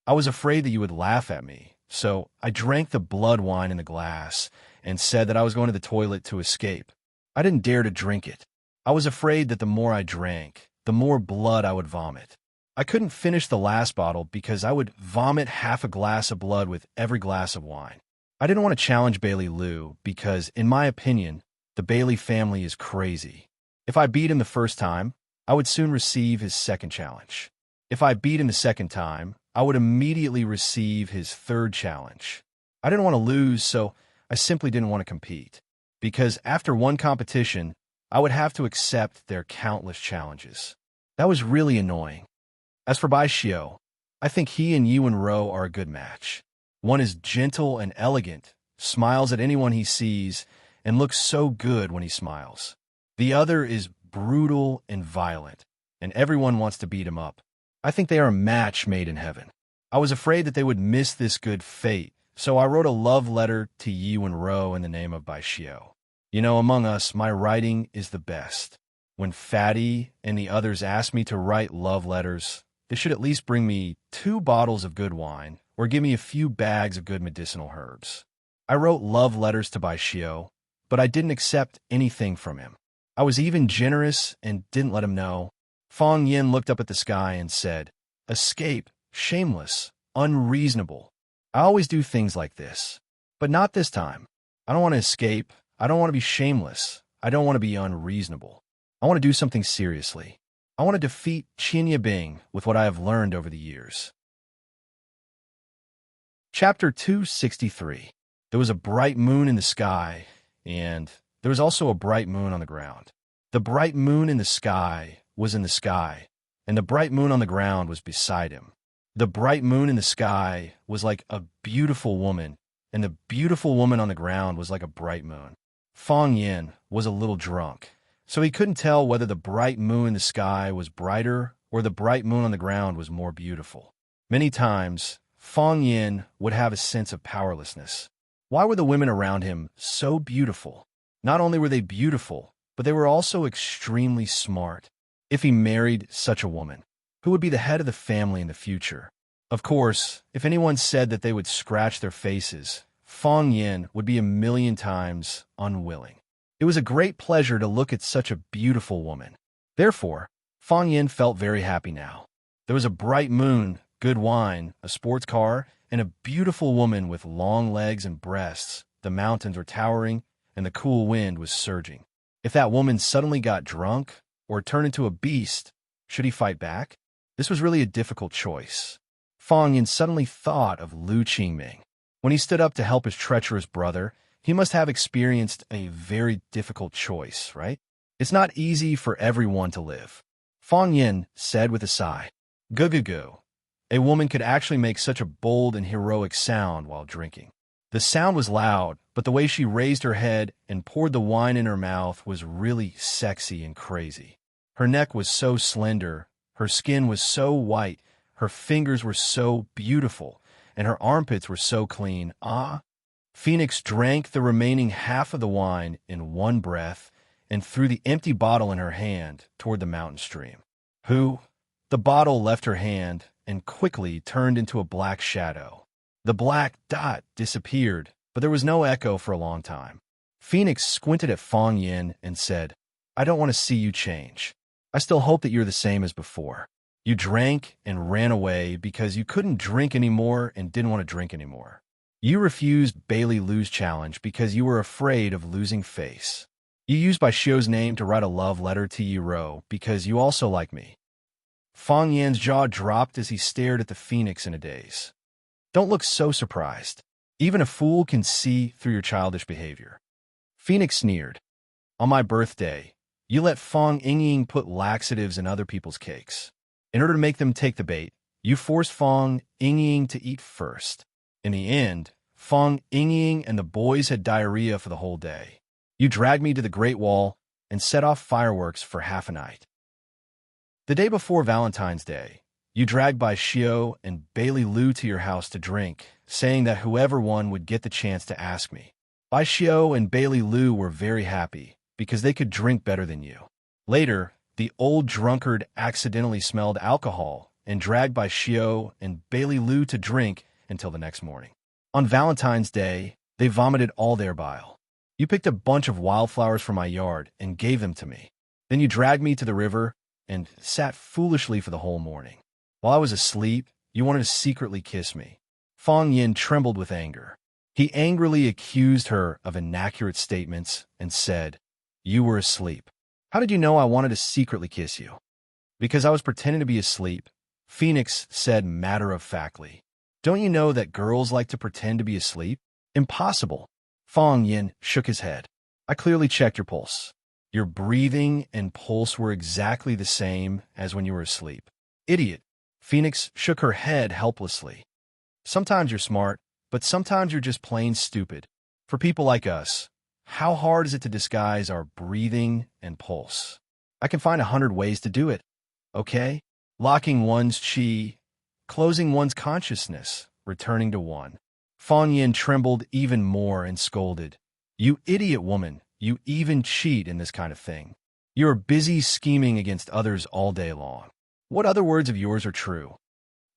I was afraid that you would laugh at me, so I drank the blood wine in the glass and said that I was going to the toilet to escape. I didn't dare to drink it. I was afraid that the more I drank, the more blood I would vomit. I couldn't finish the last bottle because I would vomit half a glass of blood with every glass of wine. I didn't want to challenge Bailey Liu because, in my opinion, the Bailey family is crazy. If I beat him the first time, I would soon receive his second challenge. If I beat him the second time, I would immediately receive his third challenge. I didn't want to lose, so I simply didn't want to compete. Because after one competition, I would have to accept their countless challenges. That was really annoying. As for Bai Xiao, I think he and Yuan Ro are a good match. One is gentle and elegant, smiles at anyone he sees, and looks so good when he smiles. The other is brutal and violent, and everyone wants to beat him up. I think they are a match made in heaven. I was afraid that they would miss this good fate, so I wrote a love letter to you and Ro in the name of Baishio. You know, among us, my writing is the best. When Fatty and the others ask me to write love letters, they should at least bring me 2 bottles of good wine or give me a few bags of good medicinal herbs. I wrote love letters to Baishio, but I didn't accept anything from him. I was even generous and didn't let him know. Fong Yin looked up at the sky and said, "Escape, shameless, unreasonable. I always do things like this, but not this time. I don't want to escape. I don't want to be shameless. I don't want to be unreasonable. I want to do something seriously. I want to defeat Qin Yibing with what I have learned over the years." Chapter 263. There was a bright moon in the sky, and there was also a bright moon on the ground. The bright moon in the sky was in the sky, and the bright moon on the ground was beside him. The bright moon in the sky was like a beautiful woman, and the beautiful woman on the ground was like a bright moon. Fong Yin was a little drunk, so he couldn't tell whether the bright moon in the sky was brighter or the bright moon on the ground was more beautiful. Many times, Fong Yin would have a sense of powerlessness. Why were the women around him so beautiful? Not only were they beautiful, but they were also extremely smart. If he married such a woman, who would be the head of the family in the future? Of course, if anyone said that they would scratch their faces, Fong Yin would be a million times unwilling. It was a great pleasure to look at such a beautiful woman. Therefore, Fong Yin felt very happy now. There was a bright moon, good wine, a sports car, and a beautiful woman with long legs and breasts. The mountains were towering, and the cool wind was surging. If that woman suddenly got drunk or turned into a beast, should he fight back? This was really a difficult choice. Fong Yin suddenly thought of Lu Qingming. When he stood up to help his treacherous brother, he must have experienced a very difficult choice, right? It's not easy for everyone to live. Fong Yin said with a sigh, "Gu-gu-gu." A woman could actually make such a bold and heroic sound while drinking. The sound was loud, but the way she raised her head and poured the wine in her mouth was really sexy and crazy. Her neck was so slender, her skin was so white, her fingers were so beautiful, and her armpits were so clean. Phoenix drank the remaining half of the wine in one breath and threw the empty bottle in her hand toward the mountain stream. The bottle left her hand and quickly turned into a black shadow. The black dot disappeared, but there was no echo for a long time. Phoenix squinted at Fong Yin and said, "I don't want to see you change. I still hope that you're the same as before. You drank and ran away because you couldn't drink anymore and didn't want to drink anymore. You refused Bailey Lu's challenge because you were afraid of losing face. You used Baishio's name to write a love letter to Yiro because you also like me." Fong Yan's jaw dropped as he stared at the phoenix in a daze. "Don't look so surprised. Even a fool can see through your childish behavior." Phoenix sneered. "On my birthday, you let Fong Yingying put laxatives in other people's cakes. In order to make them take the bait, you forced Fong Yingying to eat first. In the end, Fong Yingying and the boys had diarrhea for the whole day. You dragged me to the Great Wall and set off fireworks for half a night. The day before Valentine's Day, you dragged Baishio and Bailey Lu to your house to drink, saying that whoever won would get the chance to ask me. Baishio and Bailey Lu were very happy because they could drink better than you. Later, the old drunkard accidentally smelled alcohol and dragged Baishio and Bailey Lu to drink until the next morning. On Valentine's Day, they vomited all their bile. You picked a bunch of wildflowers from my yard and gave them to me. Then you dragged me to the river and sat foolishly for the whole morning. While I was asleep, you wanted to secretly kiss me." Fong Yin trembled with anger. He angrily accused her of inaccurate statements and said, "You were asleep. How did you know I wanted to secretly kiss you?" "Because I was pretending to be asleep," Phoenix said matter-of-factly. "Don't you know that girls like to pretend to be asleep?" "Impossible." Fong Yin shook his head. "I clearly checked your pulse. Your breathing and pulse were exactly the same as when you were asleep." "Idiot." Phoenix shook her head helplessly. "Sometimes you're smart, but sometimes you're just plain stupid. For people like us, how hard is it to disguise our breathing and pulse?" I can find 100 ways to do it, okay? Locking one's chi, closing one's consciousness, returning to one. Fang Yin trembled even more and scolded. You idiot woman, you even cheat in this kind of thing. You're busy scheming against others all day long. What other words of yours are true?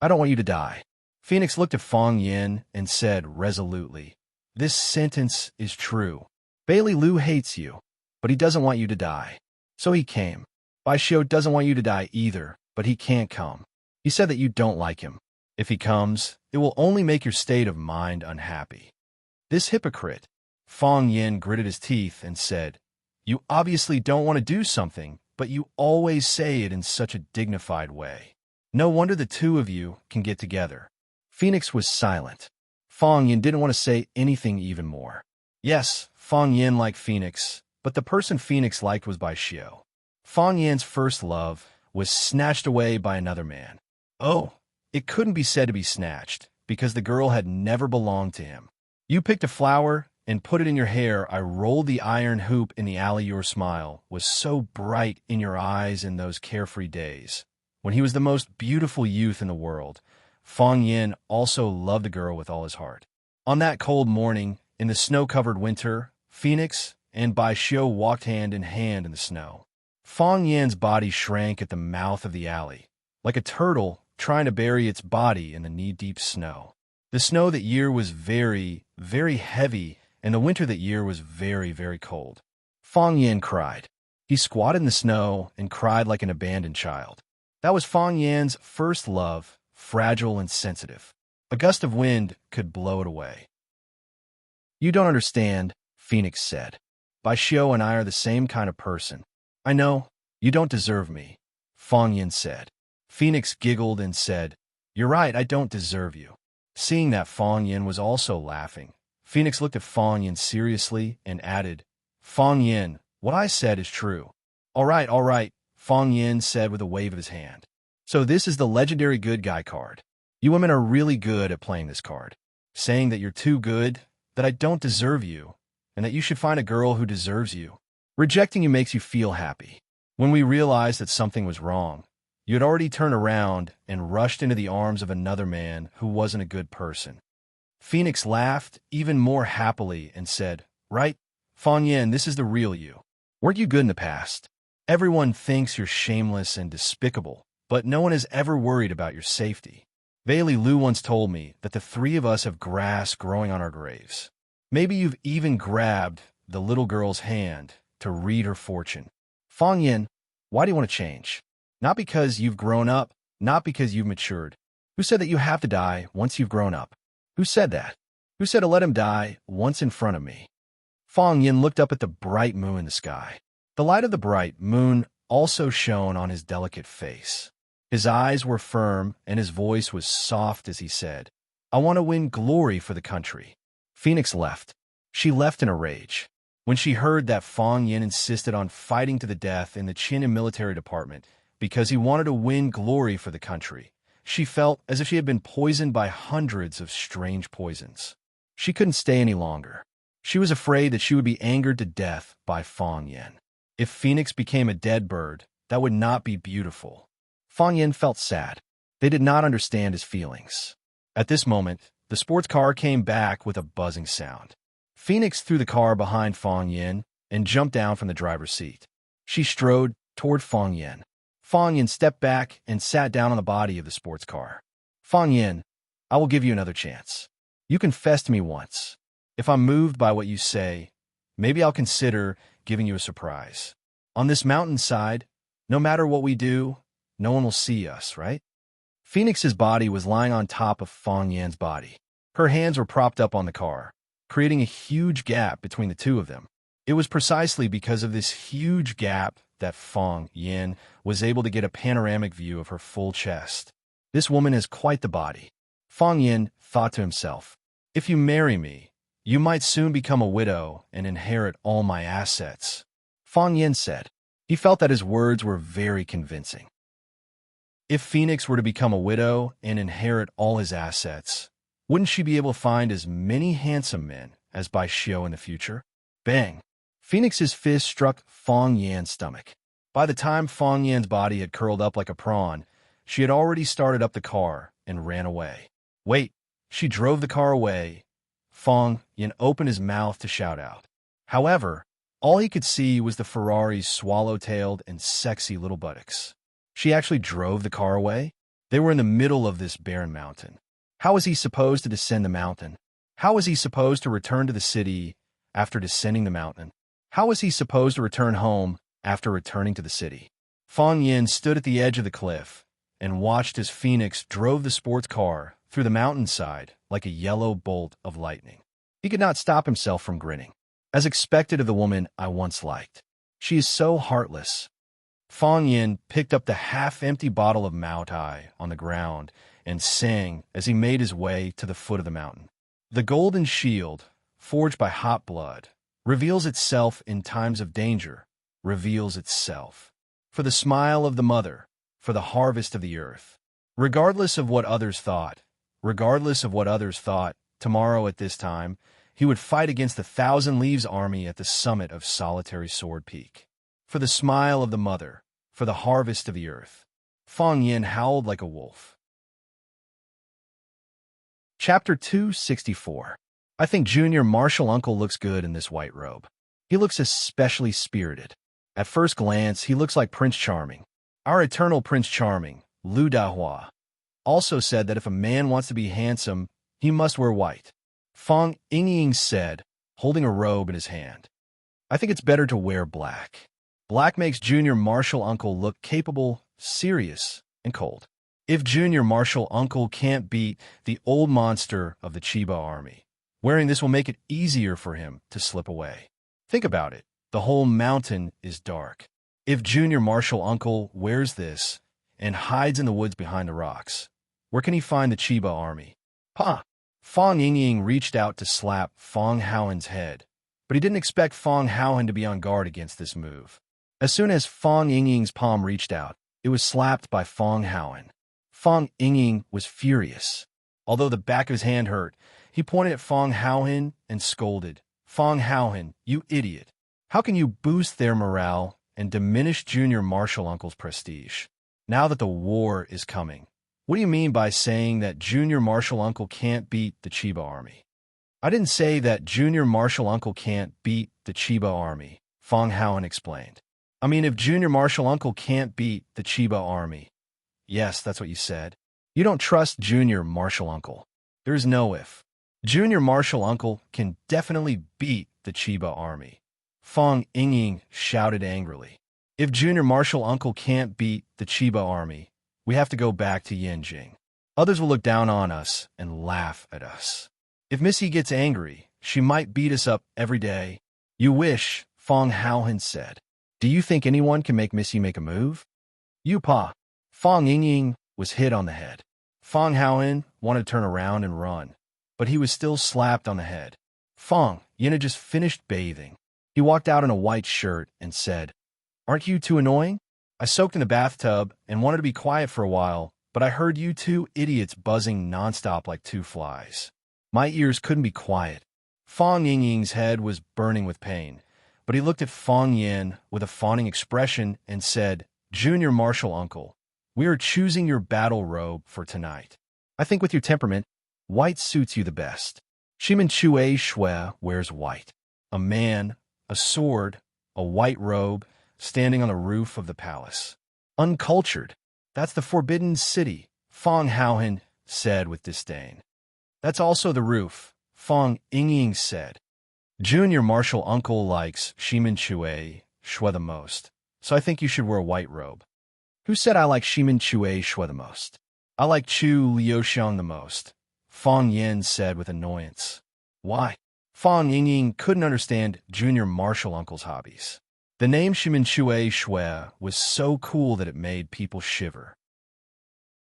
I don't want you to die. Phoenix looked at Fang Yin and said resolutely, this sentence is true. Bailey Liu hates you, but he doesn't want you to die. So he came. Bai Xiu doesn't want you to die either, but he can't come. He said that you don't like him. If he comes, it will only make your state of mind unhappy. This hypocrite. Fang Yin gritted his teeth and said, you obviously don't want to do something, but you always say it in such a dignified way. No wonder the two of you can get together. Phoenix was silent. Fang Yin didn't want to say anything even more. Yes, Fang Yin liked Phoenix, but the person Phoenix liked was Bai Xiu. Fang Yin's first love was snatched away by another man. Oh, it couldn't be said to be snatched, because the girl had never belonged to him. You picked a flower and put it in your hair. I rolled the iron hoop in the alley. Your smile was so bright in your eyes in those carefree days, when he was the most beautiful youth in the world. Fang Yin also loved the girl with all his heart. On that cold morning, in the snow-covered winter, Phoenix and Bai Xiu walked hand in hand in the snow. Fang Yin's body shrank at the mouth of the alley, like a turtle trying to bury its body in the knee-deep snow. The snow that year was very, very heavy, and the winter that year was very, very cold. Fang Yin cried. He squatted in the snow and cried like an abandoned child. That was Fang Yin's first love, fragile and sensitive. A gust of wind could blow it away. You don't understand, Phoenix said. Bai Xiu and I are the same kind of person. I know, you don't deserve me, Fang Yin said. Phoenix giggled and said, you're right, I don't deserve you. Seeing that Fang Yin was also laughing, Phoenix looked at Fang Yin seriously and added, Fang Yin, what I said is true. All right, Fang Yin said with a wave of his hand. So this is the legendary good guy card. You women are really good at playing this card, saying that you're too good, that I don't deserve you, and that you should find a girl who deserves you. Rejecting you makes you feel happy. When we realized that something was wrong, you had already turned around and rushed into the arms of another man who wasn't a good person. Phoenix laughed even more happily and said, right, Fang Yin, this is the real you. Weren't you good in the past? Everyone thinks you're shameless and despicable, but no one has ever worried about your safety. Bailey Liu once told me that the three of us have grass growing on our graves. Maybe you've even grabbed the little girl's hand to read her fortune. Fang Yin, why do you want to change? Not because you've grown up, not because you've matured. Who said that you have to die once you've grown up? Who said that? Who said to let him die once in front of me? Fang Yin looked up at the bright moon in the sky. The light of the bright moon also shone on his delicate face. His eyes were firm and his voice was soft as he said, I want to win glory for the country. Phoenix left. She left in a rage. When she heard that Fang Yin insisted on fighting to the death in the Qin military department because he wanted to win glory for the country, she felt as if she had been poisoned by hundreds of strange poisons. She couldn't stay any longer. She was afraid that she would be angered to death by Fang Yin. If Phoenix became a dead bird, that would not be beautiful. Fang Yin felt sad. They did not understand his feelings. At this moment, the sports car came back with a buzzing sound. Phoenix threw the car behind Fang Yin and jumped down from the driver's seat. She strode toward Fang Yin. Fang Yin stepped back and sat down on the body of the sports car. Fang Yin, I will give you another chance. You confessed to me once. If I'm moved by what you say, maybe I'll consider giving you a surprise. On this mountainside, no matter what we do, no one will see us, right? Phoenix's body was lying on top of Fang Yin's body. Her hands were propped up on the car, creating a huge gap between the two of them. It was precisely because of this huge gap that Fang Yin was able to get a panoramic view of her full chest. This woman has quite the body. Fang Yin thought to himself, if you marry me, you might soon become a widow and inherit all my assets. Fang Yin said. He felt that his words were very convincing. If Phoenix were to become a widow and inherit all his assets, wouldn't she be able to find as many handsome men as Bai Xiu in the future? Bang! Phoenix's fist struck Fang Yin's stomach. By the time Fong Yan's body had curled up like a prawn, she had already started up the car and ran away. Wait, she drove the car away. Fong Yan opened his mouth to shout out. However, all he could see was the Ferrari's swallow-tailed and sexy little buttocks. She actually drove the car away? They were in the middle of this barren mountain. How was he supposed to descend the mountain? How was he supposed to return to the city after descending the mountain? How was he supposed to return home after returning to the city? Fong Yin stood at the edge of the cliff and watched as Phoenix drove the sports car through the mountainside like a yellow bolt of lightning. He could not stop himself from grinning. As expected of the woman I once liked. She is so heartless. Fong Yin picked up the half-empty bottle of Mao Tai on the ground and sang as he made his way to the foot of the mountain. The golden shield, forged by hot blood, reveals itself in times of danger, reveals itself. For the smile of the mother, for the harvest of the earth. Regardless of what others thought, tomorrow at this time, he would fight against the Thousand Leaves army at the summit of Solitary Sword Peak. For the smile of the mother, for the harvest of the earth. Fong Yin howled like a wolf. Chapter 264. I think Junior Martial Uncle looks good in this white robe. He looks especially spirited. At first glance, he looks like Prince Charming. Our eternal Prince Charming, Lu Dahua, also said that if a man wants to be handsome, he must wear white. Fong Ying said, holding a robe in his hand. I think it's better to wear black. Black makes Junior Martial Uncle look capable, serious, and cold. If Junior Martial Uncle can't beat the old monster of the Chiba army, wearing this will make it easier for him to slip away. Think about it. The whole mountain is dark. If Junior Martial Uncle wears this and hides in the woods behind the rocks, where can he find the Chiba army? Pa! Fong Ying reached out to slap Fong Haoen's head, but he didn't expect Fong Haoen to be on guard against this move. As soon as Fong Ying's palm reached out, it was slapped by Fong Haoen. Fong Ying was furious. Although the back of his hand hurt, he pointed at Fong Haoen and scolded, Fong Haoen, you idiot. How can you boost their morale and diminish Junior Martial Uncle's prestige? Now that the war is coming, what do you mean by saying that Junior Martial Uncle can't beat the Chiba army? I didn't say that Junior Martial Uncle can't beat the Chiba army, Fong Haoen explained. I mean, if Junior Martial Uncle can't beat the Chiba army. Yes, that's what you said. You don't trust Junior Martial Uncle. There's no if. Junior Martial Uncle can definitely beat the Chiba army. Fong Ying shouted angrily. If Junior Martial Uncle can't beat the Chiba army, we have to go back to Yanjing. Others will look down on us and laugh at us. If Missy gets angry, she might beat us up every day. You wish, Fong Haoen said. Do you think anyone can make Missy make a move? You pa. Fong Ying was hit on the head. Fong Haoen wanted to turn around and run, but he was still slapped on the head. Fong Yin had just finished bathing. He walked out in a white shirt and said, Aren't you too annoying? I soaked in the bathtub and wanted to be quiet for a while, but I heard you two idiots buzzing nonstop like two flies. My ears couldn't be quiet. Fong Ying's head was burning with pain, but he looked at Fong Yin with a fawning expression and said, Junior Martial Uncle, we are choosing your battle robe for tonight. I think with your temperament, white suits you the best. Shimin Chue Shui wears white. A man, a sword, a white robe, standing on the roof of the palace. Uncultured. That's the Forbidden City, Fong Haoen said with disdain. That's also the roof, Fong Ying said. Junior Martial Uncle likes Shimin Chue Shui the most, so I think you should wear a white robe. Who said I like Shimin Chue Shui the most? I like Chu Liuxiang the most, Fong Yin said with annoyance. Why? Fong Ying couldn't understand Junior Martial Uncle's hobbies. The name Shimin Chue Shui was so cool that it made people shiver.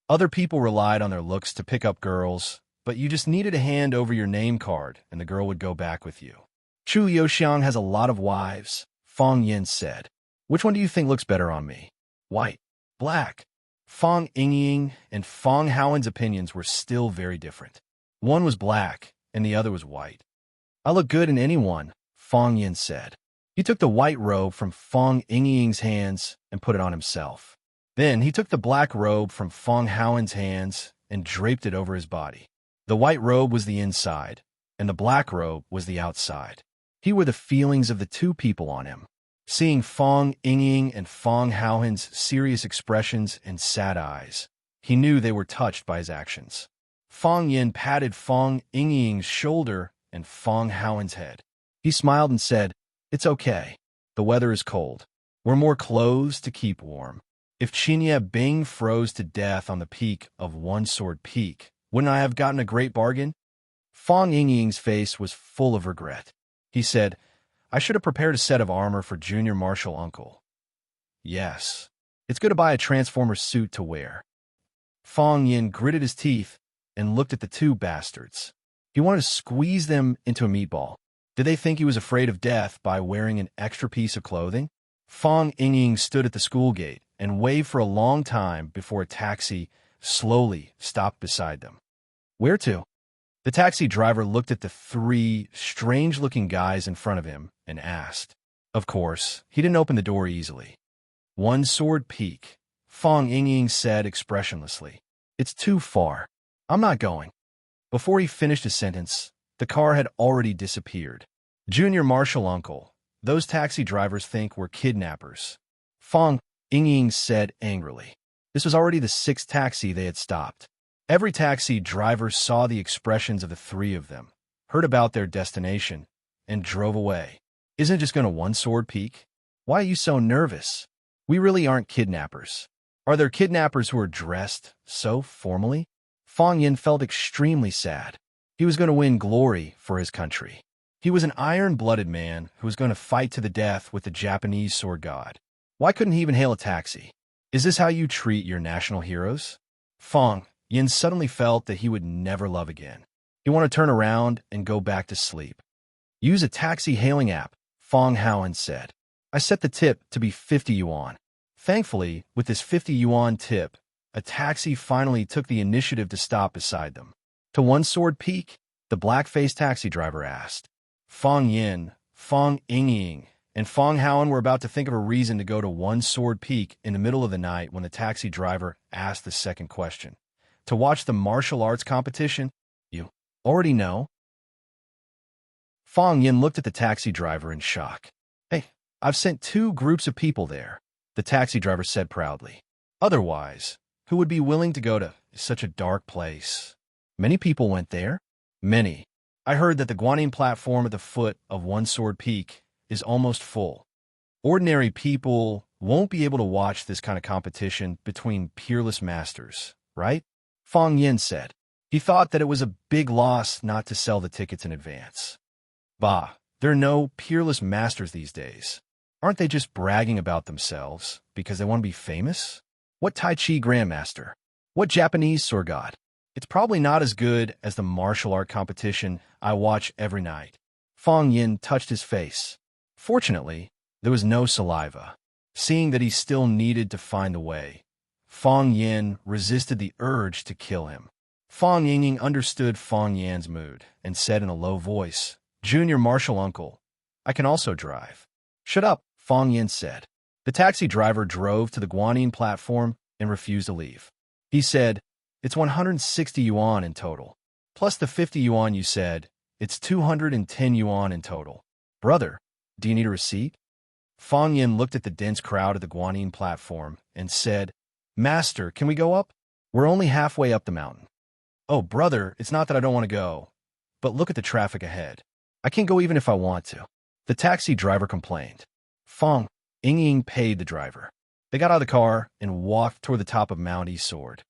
Other people relied on their looks to pick up girls, but you just needed to hand over your name card and the girl would go back with you. Chu Liuxiang has a lot of wives, Fong Yin said. Which one do you think looks better on me? White. Black. Fong Ying and Fong Haoen's opinions were still very different. One was black and the other was white. I look good in any one, Fong Yin said. He took the white robe from Fong Yingying's hands and put it on himself. Then he took the black robe from Fong Haoen's hands and draped it over his body. The white robe was the inside, and the black robe was the outside. Here were the feelings of the two people on him. Seeing Fong Yingying and Fong Haoen's serious expressions and sad eyes, he knew they were touched by his actions. Fong Yin patted Fong Yingying's shoulder and Fong Haoen's head. He smiled and said, "It's okay. The weather is cold. We're more clothes to keep warm. If Qinya Bing froze to death on the peak of One Sword Peak, wouldn't I have gotten a great bargain?" Fong Yingying's face was full of regret. He said, "I should have prepared a set of armor for Junior Marshal Uncle." "Yes. It's good to buy a Transformer suit to wear." Fong Yin gritted his teeth and looked at the two bastards. He wanted to squeeze them into a meatball. Did they think he was afraid of death by wearing an extra piece of clothing? Fong Yingying stood at the school gate and waved for a long time before a taxi slowly stopped beside them. "Where to?" The taxi driver looked at the three strange-looking guys in front of him and asked. Of course, he didn't open the door easily. "One Sword Peak," Fong Yingying said expressionlessly. "It's too far. I'm not going." Before he finished his sentence, the car had already disappeared. "Junior Marshal Uncle, those taxi drivers think we're kidnappers," Fong Yingying said angrily. This was already the sixth taxi they had stopped. Every taxi driver saw the expressions of the three of them, heard about their destination, and drove away. "Isn't it just going to One Sword Peak? Why are you so nervous? We really aren't kidnappers." "Are there kidnappers who are dressed so formally?" Fong Yin felt extremely sad. He was going to win glory for his country. He was an iron-blooded man who was going to fight to the death with the Japanese sword god. Why couldn't he even hail a taxi? Is this how you treat your national heroes? Fong Yin suddenly felt that he would never love again. He wanted to turn around and go back to sleep. "Use a taxi hailing app," Fong Haoen said. "I set the tip to be 50 yuan. Thankfully, with this 50 yuan tip, a taxi finally took the initiative to stop beside them. "To One Sword Peak?" the black-faced taxi driver asked. Fong Yin, Fong Yingying, and Fong Haoen were about to think of a reason to go to One Sword Peak in the middle of the night when the taxi driver asked the second question. "To watch the martial arts competition?" "You already know?" Fong Yin looked at the taxi driver in shock. "Hey, I've sent 2 groups of people there," the taxi driver said proudly. "Otherwise, who would be willing to go to such a dark place?" "Many people went there." "Many. I heard that the Guanyin platform at the foot of One Sword Peak is almost full. Ordinary people won't be able to watch this kind of competition between peerless masters, right?" Fong Yin said. He thought that it was a big loss not to sell the tickets in advance. "Bah, there are no peerless masters these days. Aren't they just bragging about themselves because they want to be famous? What Tai Chi Grandmaster? What Japanese sword god? It's probably not as good as the martial art competition I watch every night." Fong Yin touched his face. Fortunately, there was no saliva. Seeing that he still needed to find a way, Fong Yin resisted the urge to kill him. Fong Yingying understood Fong Yan's mood and said in a low voice, "Junior Marshal Uncle, I can also drive." "Shut up," Fong Yin said. The taxi driver drove to the Guanyin platform and refused to leave. He said, "It's 160 yuan in total. Plus the 50 yuan you said, it's 210 yuan in total. Brother, do you need a receipt?" Fong Yin looked at the dense crowd at the Guanyin platform and said, "Master, can we go up? We're only halfway up the mountain." "Oh, brother, it's not that I don't want to go. But look at the traffic ahead. I can't go even if I want to," the taxi driver complained. Fong Yingying paid the driver. They got out of the car and walked toward the top of Mount East Sword.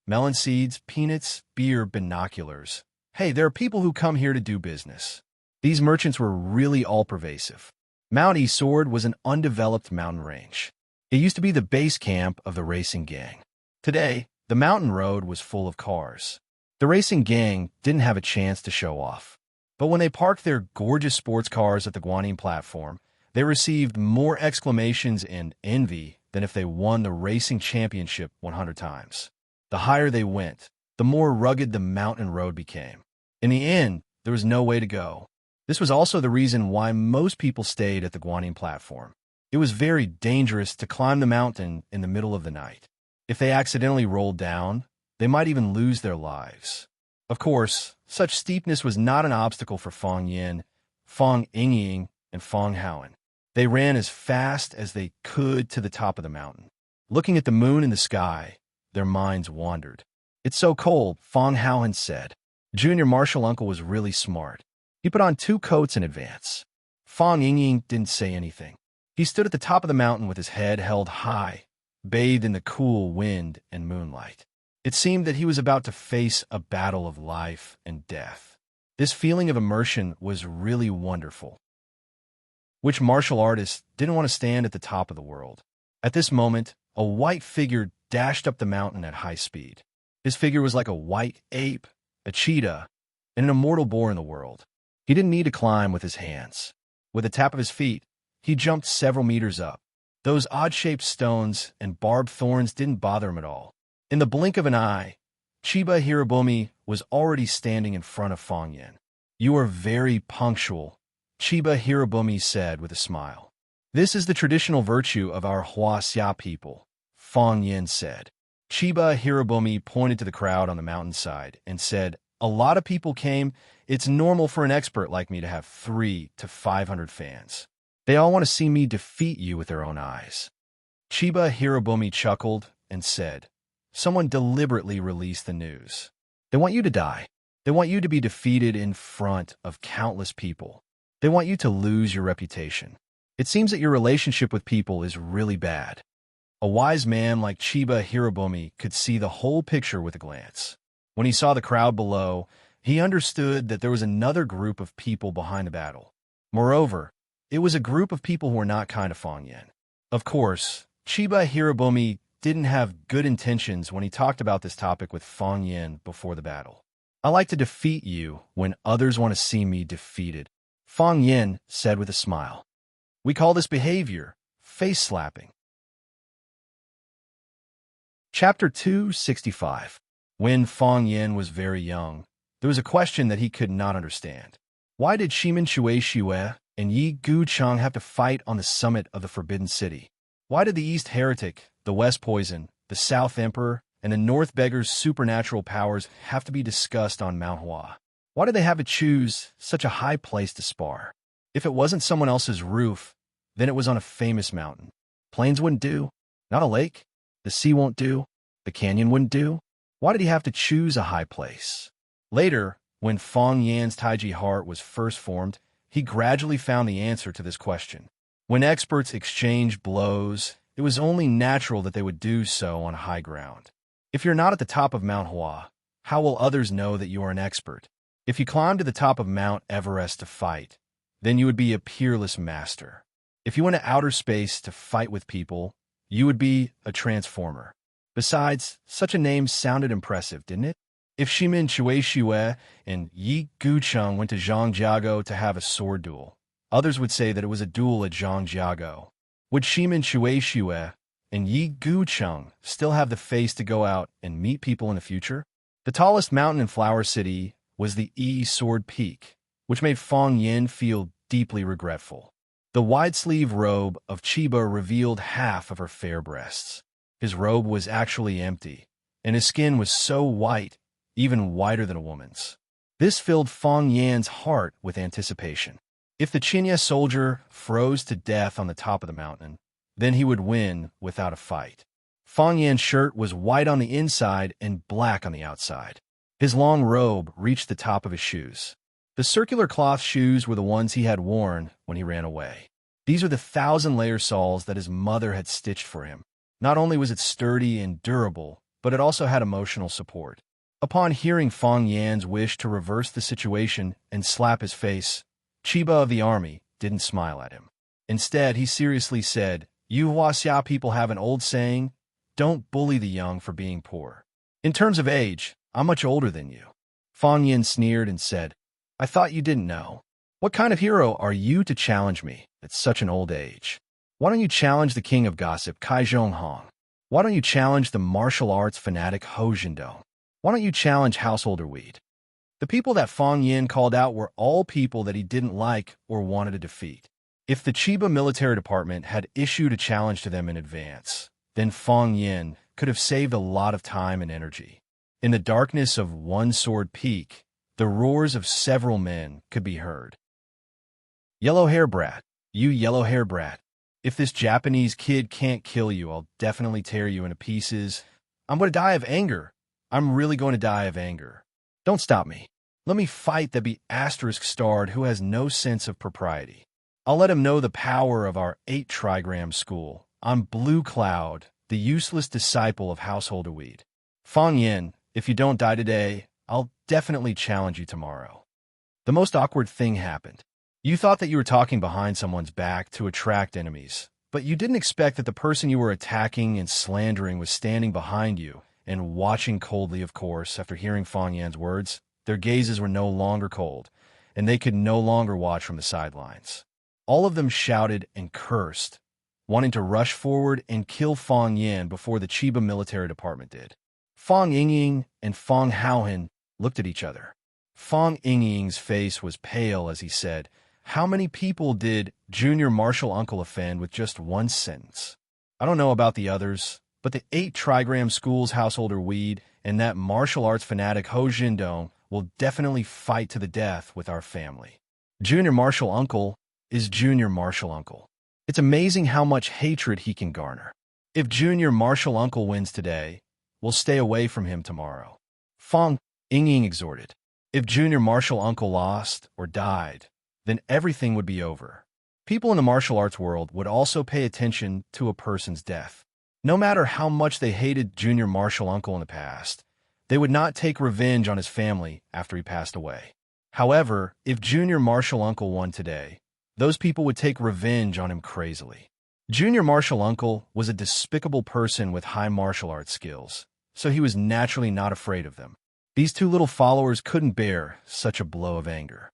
Melon seeds, peanuts, beer, binoculars. Hey, there are people who come here to do business. These merchants were really all-pervasive. Mount East Sword was an undeveloped mountain range. It used to be the base camp of the racing gang. Today, the mountain road was full of cars. The racing gang didn't have a chance to show off. But when they parked their gorgeous sports cars at the Guanyin platform, they received more exclamations and envy than if they won the racing championship 100 times. The higher they went, the more rugged the mountain road became. In the end, there was no way to go. This was also the reason why most people stayed at the Guanyin platform. It was very dangerous to climb the mountain in the middle of the night. If they accidentally rolled down, they might even lose their lives. Of course, such steepness was not an obstacle for Fang Yin, Fang Yingying, and Fang Haoan. They ran as fast as they could to the top of the mountain. Looking at the moon in the sky, their minds wandered. "It's so cold," Fang Haoan said. Junior martial uncle was really smart. He put on 2 coats in advance. Fang Yingying didn't say anything. He stood at the top of the mountain with his head held high, bathed in the cool wind and moonlight. It seemed that he was about to face a battle of life and death. This feeling of immersion was really wonderful. Which martial artist didn't want to stand at the top of the world? At this moment, a white figure dashed up the mountain at high speed. His figure was like a white ape, a cheetah, and an immortal boar in the world. He didn't need to climb with his hands. With a tap of his feet, he jumped several meters up. Those odd-shaped stones and barbed thorns didn't bother him at all. In the blink of an eye, Chiba Hirobumi was already standing in front of Fang Yin. "You are very punctual," Chiba Hirobumi said with a smile. "This is the traditional virtue of our Huaxia people," Fang Yin said. Chiba Hirobumi pointed to the crowd on the mountainside and said, "A lot of people came. It's normal for an expert like me to have 300 to 500 fans. They all want to see me defeat you with their own eyes." Chiba Hirobumi chuckled and said, "Someone deliberately released the news. They want you to die. They want you to be defeated in front of countless people. They want you to lose your reputation. It seems that your relationship with people is really bad." A wise man like Chiba Hirobumi could see the whole picture with a glance. When he saw the crowd below, he understood that there was another group of people behind the battle. Moreover, it was a group of people who were not kind to Fang Yin. Of course, Chiba Hirobumi didn't have good intentions when he talked about this topic with Fang Yin before the battle. "I like to defeat you when others want to see me defeated," Fang Yin said with a smile. "We call this behavior face-slapping." Chapter 265. When Fang Yin was very young, there was a question that he could not understand. Why did Shimin Shui Shue and Yi Gucheng have to fight on the summit of the Forbidden City? Why did the East Heretic, the West Poison, the South Emperor, and the North Beggar's supernatural powers have to be discussed on Mount Hua? Why did they have to choose such a high place to spar? If it wasn't someone else's roof, then it was on a famous mountain. Plains wouldn't do. Not a lake. The sea won't do. The canyon wouldn't do. Why did he have to choose a high place? Later, when Fang Yan's Taiji heart was first formed, he gradually found the answer to this question. When experts exchanged blows, it was only natural that they would do so on high ground. If you're not at the top of Mount Hua, how will others know that you are an expert? If you climb to the top of Mount Everest to fight, then you would be a peerless master. If you went to outer space to fight with people, you would be a transformer. Besides, such a name sounded impressive, didn't it? If Shimin Shui Shue and Yi Gucheng went to Zhangjiago to have a sword duel, others would say that it was a duel at Zhangjiago. Would Shimin Shui Shue and Yi Gucheng still have the face to go out and meet people in the future? The tallest mountain in Flower City was the Yi Sword Peak, which made Fang Yin feel deeply regretful. The wide-sleeve robe of Chiba revealed half of her fair breasts. His robe was actually empty, and his skin was so white, even whiter than a woman's. This filled Fang Yan's heart with anticipation. If the Qinya soldier froze to death on the top of the mountain, then he would win without a fight. Fang Yan's shirt was white on the inside and black on the outside. His long robe reached the top of his shoes. The circular cloth shoes were the ones he had worn when he ran away. These are the 1,000-layer soles that his mother had stitched for him. Not only was it sturdy and durable, but it also had emotional support. Upon hearing Fang Yan's wish to reverse the situation and slap his face, Chiba of the army didn't smile at him. Instead, he seriously said, "You Huaxia people have an old saying, don't bully the young for being poor. In terms of age, I'm much older than you." Fang Yin sneered and said, "I thought you didn't know. What kind of hero are you to challenge me at such an old age? Why don't you challenge the king of gossip, Kai Zhonghong? Why don't you challenge the martial arts fanatic Ho Jindong? Why don't you challenge householder Weed?" The people that Fong Yin called out were all people that he didn't like or wanted to defeat. If the Chiba military department had issued a challenge to them in advance, then Fong Yin could have saved a lot of time and energy. In the darkness of One Sword Peak, the roars of several men could be heard. Yellow hair brat, you yellow hair brat. If this Japanese kid can't kill you, I'll definitely tear you into pieces. I'm going to die of anger. I'm really going to die of anger. Don't stop me. Let me fight the **starred who has no sense of propriety. I'll let him know the power of our 8-trigram school. I'm Blue Cloud, the useless disciple of householder weed. Fong Yin, if you don't die today, I'll definitely challenge you tomorrow. The most awkward thing happened. You thought that you were talking behind someone's back to attract enemies, but you didn't expect that the person you were attacking and slandering was standing behind you and watching coldly, of course, after hearing Fong Yan's words. Their gazes were no longer cold, and they could no longer watch from the sidelines. All of them shouted and cursed, wanting to rush forward and kill Fong Yin before the Chiba military department did. Fong Yingying and Fong Haohan looked at each other. Fong Yingying's face was pale as he said, "How many people did Junior Martial Uncle offend with just one sentence? I don't know about the others, but the 8-trigram school's householder weed and that martial arts fanatic Ho Jindong will definitely fight to the death with our family. Junior Martial Uncle is Junior Martial Uncle. It's amazing how much hatred he can garner. If Junior Martial Uncle wins today, we'll stay away from him tomorrow." Fong Yingying exhorted. If Junior Martial Uncle lost or died, then everything would be over. People in the martial arts world would also pay attention to a person's death. No matter how much they hated Junior Martial Uncle in the past, they would not take revenge on his family after he passed away. However, if Junior Martial Uncle won today, those people would take revenge on him crazily. Junior Martial Uncle was a despicable person with high martial arts skills, so he was naturally not afraid of them. These two little followers couldn't bear such a blow of anger.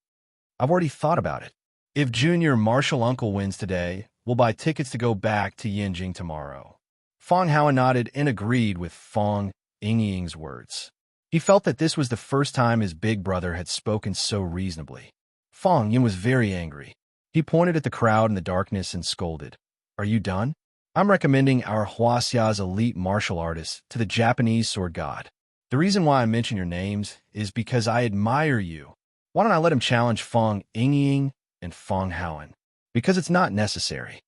I've already thought about it. If Junior Martial Uncle wins today, we'll buy tickets to go back to Yinjing tomorrow. Fong Hao nodded and agreed with Fong Yingying's words. He felt that this was the first time his big brother had spoken so reasonably. Fong Yin was very angry. He pointed at the crowd in the darkness and scolded, "Are you done? I'm recommending our Huasia's elite martial artists to the Japanese sword god. The reason why I mention your names is because I admire you. Why don't I let him challenge Fong Yingying and Fong Haohan? Because it's not necessary."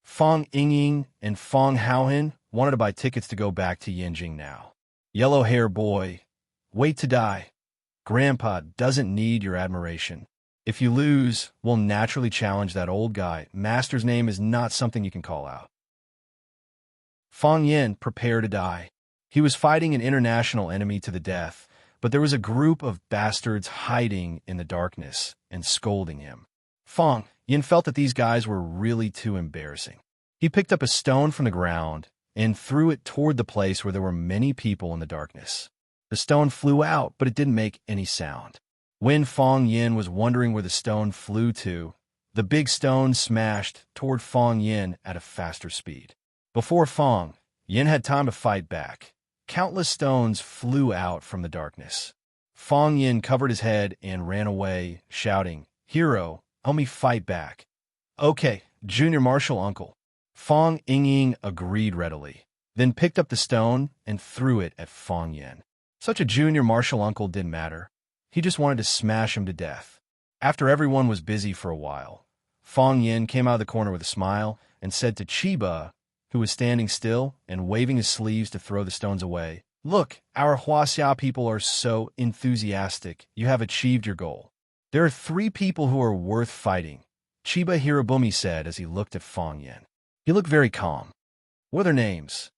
Fong Yingying and Fong Haohan wanted to buy tickets to go back to Yinjing now. "Yellow hair boy, wait to die. Grandpa doesn't need your admiration. If you lose, we'll naturally challenge that old guy. Master's name is not something you can call out." Fong Yin prepared to die. He was fighting an international enemy to the death, but there was a group of bastards hiding in the darkness and scolding him. Fong Yin felt that these guys were really too embarrassing. He picked up a stone from the ground and threw it toward the place where there were many people in the darkness. The stone flew out, but it didn't make any sound. When Fong Yin was wondering where the stone flew to, the big stone smashed toward Fong Yin at a faster speed. Before Fong Yin had time to fight back, countless stones flew out from the darkness. Fong Yin covered his head and ran away, shouting, "Hero, help me fight back." "Okay, Junior Martial Uncle." Fong Yingying agreed readily, then picked up the stone and threw it at Fong Yin. Such a Junior Martial Uncle didn't matter. He just wanted to smash him to death. After everyone was busy for a while, Fong Yin came out of the corner with a smile and said to Chiba, who was standing still and waving his sleeves to throw the stones away, "Look, our Huaxia people are so enthusiastic. You have achieved your goal. There are 3 people who are worth fighting," Chiba Hirobumi said as he looked at Fong Yin. He looked very calm. "What are their names?"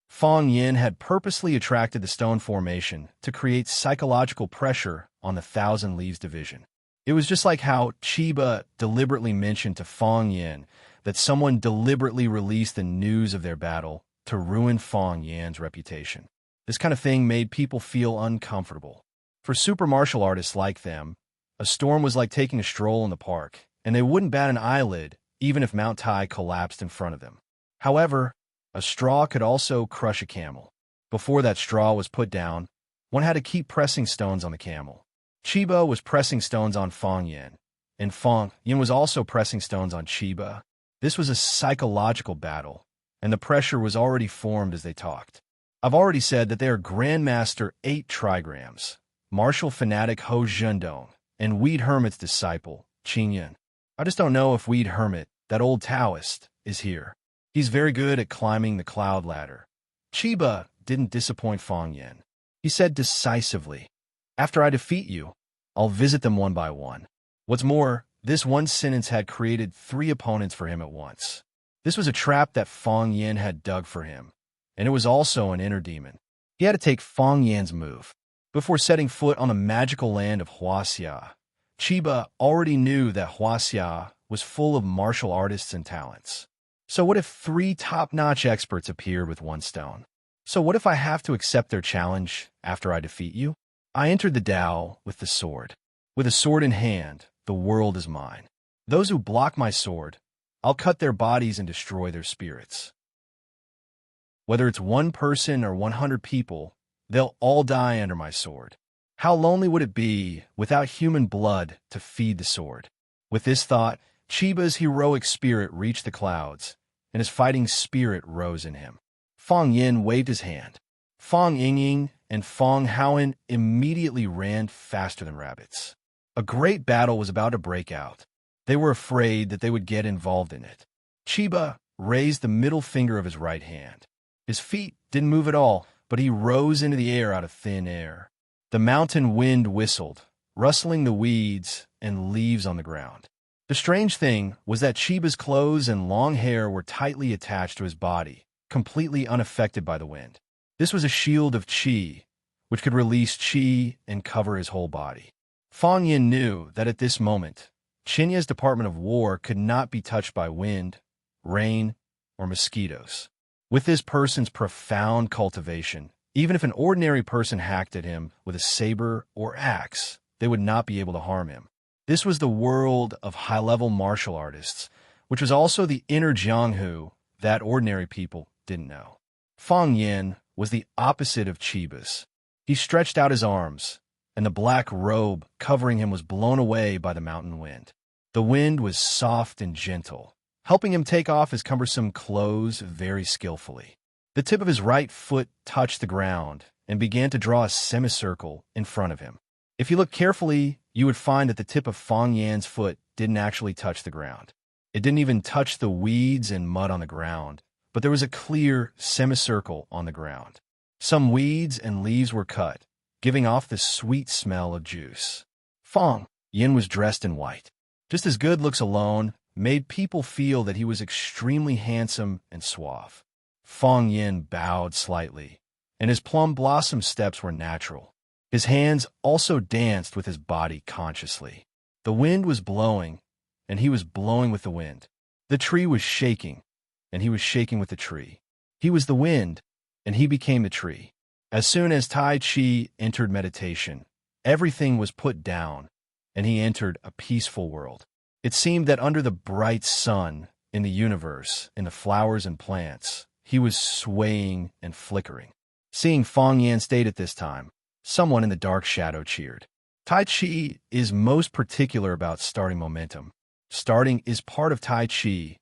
Fong Yin had purposely attracted the stone formation to create psychological pressure on the Thousand Leaves division. It was just like how Chiba deliberately mentioned to Fong Yin that someone deliberately released the news of their battle to ruin Fong Yin's reputation. This kind of thing made people feel uncomfortable. For super martial artists like them, a storm was like taking a stroll in the park, and they wouldn't bat an eyelid even if Mount Tai collapsed in front of them. However, a straw could also crush a camel. Before that straw was put down, one had to keep pressing stones on the camel. Chiba was pressing stones on Fang Yin, and Fang Yin was also pressing stones on Chiba. This was a psychological battle, and the pressure was already formed as they talked. I've already said that they are Grandmaster 8 trigrams, martial fanatic Ho Zhendong, and Weed Hermit's disciple, Qin Yin. I just don't know if Weed Hermit, that old Taoist, is here. He's very good at climbing the cloud ladder. Chiba didn't disappoint Fang Yin. He said decisively, "After I defeat you, I'll visit them one by one." What's more, this one sentence had created 3 opponents for him at once. This was a trap that Fang Yin had dug for him, and it was also an inner demon. He had to take Fang Yin's move. Before setting foot on the magical land of Huaxia, Chiba already knew that Huaxia was full of martial artists and talents. So what if 3 top-notch experts appeared with 1 stone? So what if I have to accept their challenge after I defeat you? I entered the Tao with the sword. With a sword in hand, the world is mine. Those who block my sword, I'll cut their bodies and destroy their spirits. Whether it's 1 person or 100 people, they'll all die under my sword. How lonely would it be without human blood to feed the sword? With this thought, Chiba's heroic spirit reached the clouds, and his fighting spirit rose in him. Fang Yin waved his hand. Fang Yingying and Fang Haoan immediately ran faster than rabbits. A great battle was about to break out. They were afraid that they would get involved in it. Chiba raised the middle finger of his right hand. His feet didn't move at all, but he rose into the air out of thin air. The mountain wind whistled, rustling the weeds and leaves on the ground. The strange thing was that Chiba's clothes and long hair were tightly attached to his body, completely unaffected by the wind. This was a shield of qi, which could release qi and cover his whole body. Fang Yin knew that at this moment, Qinya's Department of War could not be touched by wind, rain, or mosquitoes. With this person's profound cultivation, even if an ordinary person hacked at him with a saber or axe, they would not be able to harm him. This was the world of high-level martial artists, which was also the inner Jianghu that ordinary people didn't know. Fang Yin was the opposite of Chiba's. He stretched out his arms, and the black robe covering him was blown away by the mountain wind. The wind was soft and gentle, helping him take off his cumbersome clothes very skillfully. The tip of his right foot touched the ground and began to draw a semicircle in front of him. If you look carefully, you would find that the tip of Fang Yan's foot didn't actually touch the ground. It didn't even touch the weeds and mud on the ground, but there was a clear semicircle on the ground. Some weeds and leaves were cut, giving off the sweet smell of juice. Fang Yin was dressed in white. Just as good looks alone made people feel that he was extremely handsome and suave. Fang Yin bowed slightly, and his plum blossom steps were natural. His hands also danced with his body consciously. The wind was blowing, and he was blowing with the wind. The tree was shaking, and he was shaking with the tree. He was the wind, and he became the tree. As soon as Tai Chi entered meditation, everything was put down, and he entered a peaceful world. It seemed that under the bright sun, in the universe, in the flowers and plants, he was swaying and flickering. Seeing Fang Yan's state at this time, someone in the dark shadow cheered. Tai Chi is most particular about starting momentum. Starting is part of Tai Chi,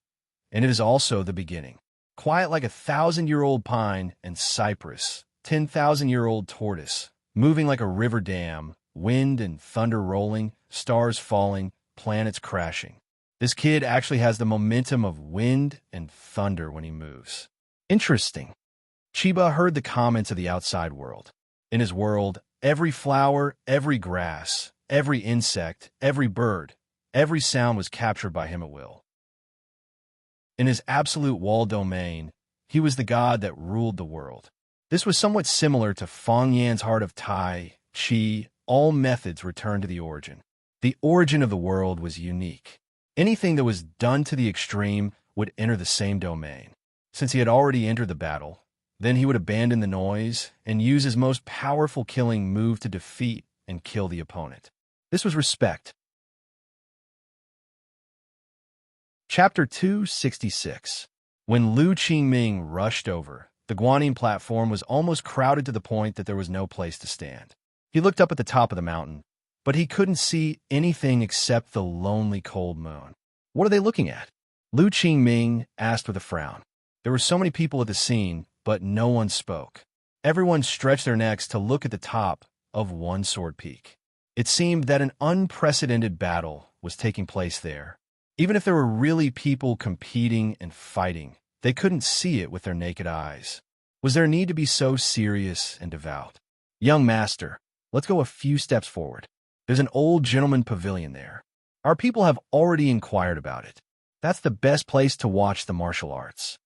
and it is also the beginning. Quiet like a 1,000-year-old pine and cypress, 10,000-year-old tortoise, moving like a river dam, wind and thunder rolling, stars falling, planets crashing. This kid actually has the momentum of wind and thunder when he moves. Interesting. Chiba heard the comments of the outside world. In his world, every flower, every grass, every insect, every bird, every sound was captured by him at will. In his absolute wall domain, he was the god that ruled the world. This was somewhat similar to Fang Yan's heart of Tai Chi. All methods returned to the origin. The origin of the world was unique. Anything that was done to the extreme would enter the same domain. Since he had already entered the battle, then he would abandon the noise and use his most powerful killing move to defeat and kill the opponent. This was respect. Chapter 266. When Lu Qingming rushed over, the Guanyin platform was almost crowded to the point that there was no place to stand. He looked up at the top of the mountain, but he couldn't see anything except the lonely cold moon. What are they looking at? Lu Qingming asked with a frown. There were so many people at the scene, but no one spoke. Everyone stretched their necks to look at the top of One Sword Peak. It seemed that an unprecedented battle was taking place there. Even if there were really people competing and fighting, they couldn't see it with their naked eyes. Was there a need to be so serious and devout? Young master, let's go a few steps forward. There's an old gentleman pavilion there. Our people have already inquired about it. That's the best place to watch the martial arts.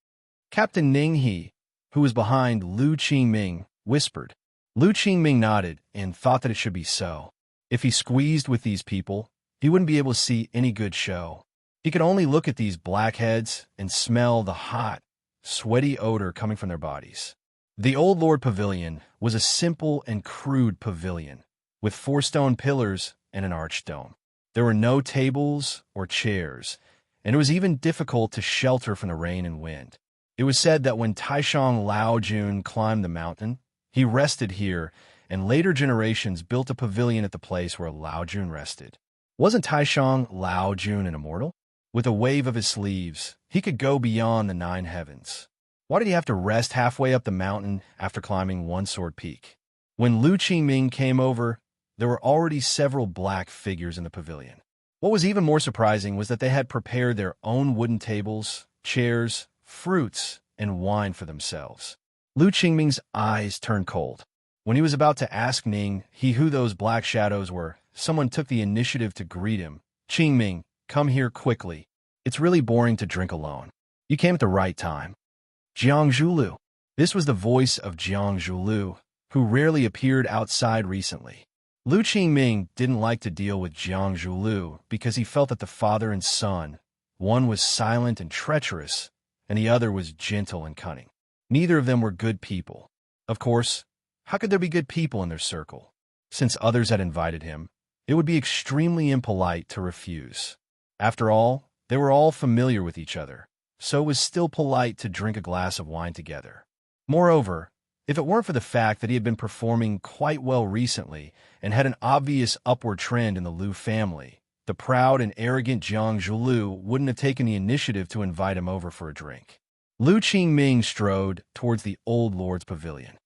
Captain Ning He, who was behind Lu Qingming, whispered. Lu Qingming nodded and thought that it should be so. If he squeezed with these people, he wouldn't be able to see any good show. He could only look at these blackheads and smell the hot, sweaty odor coming from their bodies. The Old Lord Pavilion was a simple and crude pavilion, with 4 stone pillars and an arched dome. There were no tables or chairs, and it was even difficult to shelter from the rain and wind. It was said that when Taishang Laojun climbed the mountain, he rested here, and later generations built a pavilion at the place where Laojun rested. Wasn't Taishang Laojun an immortal? With a wave of his sleeves, he could go beyond the 9 heavens. Why did he have to rest halfway up the mountain after climbing One Sword Peak? When Lu Qingming came over, there were already several black figures in the pavilion. What was even more surprising was that they had prepared their own wooden tables, chairs, fruits, and wine for themselves. Lu Qingming's eyes turned cold. When he was about to ask Ning He who those black shadows were, someone took the initiative to greet him. Qingming, come here quickly. It's really boring to drink alone. You came at the right time. Jiang Zhulu. This was the voice of Jiang Zhulu, who rarely appeared outside recently. Lu Qingming didn't like to deal with Jiang Zhulu because he felt that the father and son, one was silent and treacherous, and the other was gentle and cunning. Neither of them were good people. Of course, how could there be good people in their circle? Since others had invited him, it would be extremely impolite to refuse. After all, they were all familiar with each other, so it was still polite to drink a glass of wine together. Moreover, if it weren't for the fact that he had been performing quite well recently and had an obvious upward trend in the Lu family, the proud and arrogant Jiang Zhulu wouldn't have taken the initiative to invite him over for a drink. Lu Qingming strode towards the old lord's pavilion.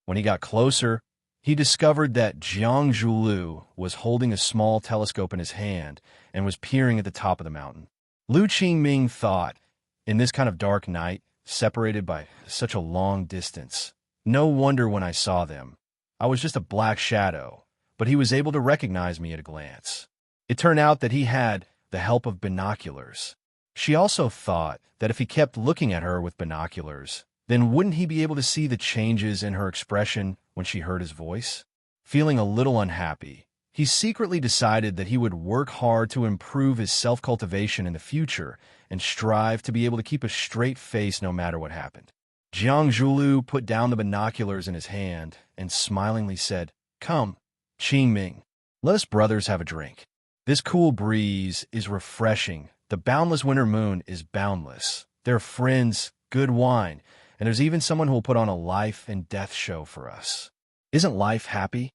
When he got closer, he discovered that Jiang Zhulu was holding a small telescope in his hand and was peering at the top of the mountain. Lu Qingming thought, in this kind of dark night, separated by such a long distance, no wonder when I saw them. I was just a black shadow, but he was able to recognize me at a glance. It turned out that he had the help of binoculars. She also thought that if he kept looking at her with binoculars, then wouldn't he be able to see the changes in her expression when she heard his voice? Feeling a little unhappy, he secretly decided that he would work hard to improve his self-cultivation in the future and strive to be able to keep a straight face no matter what happened. Jiang Zhulu put down the binoculars in his hand and smilingly said, "Come, Qingming, let us brothers have a drink. This cool breeze is refreshing. The boundless winter moon is boundless. There are friends, good wine, and there's even someone who will put on a life and death show for us. Isn't life happy?"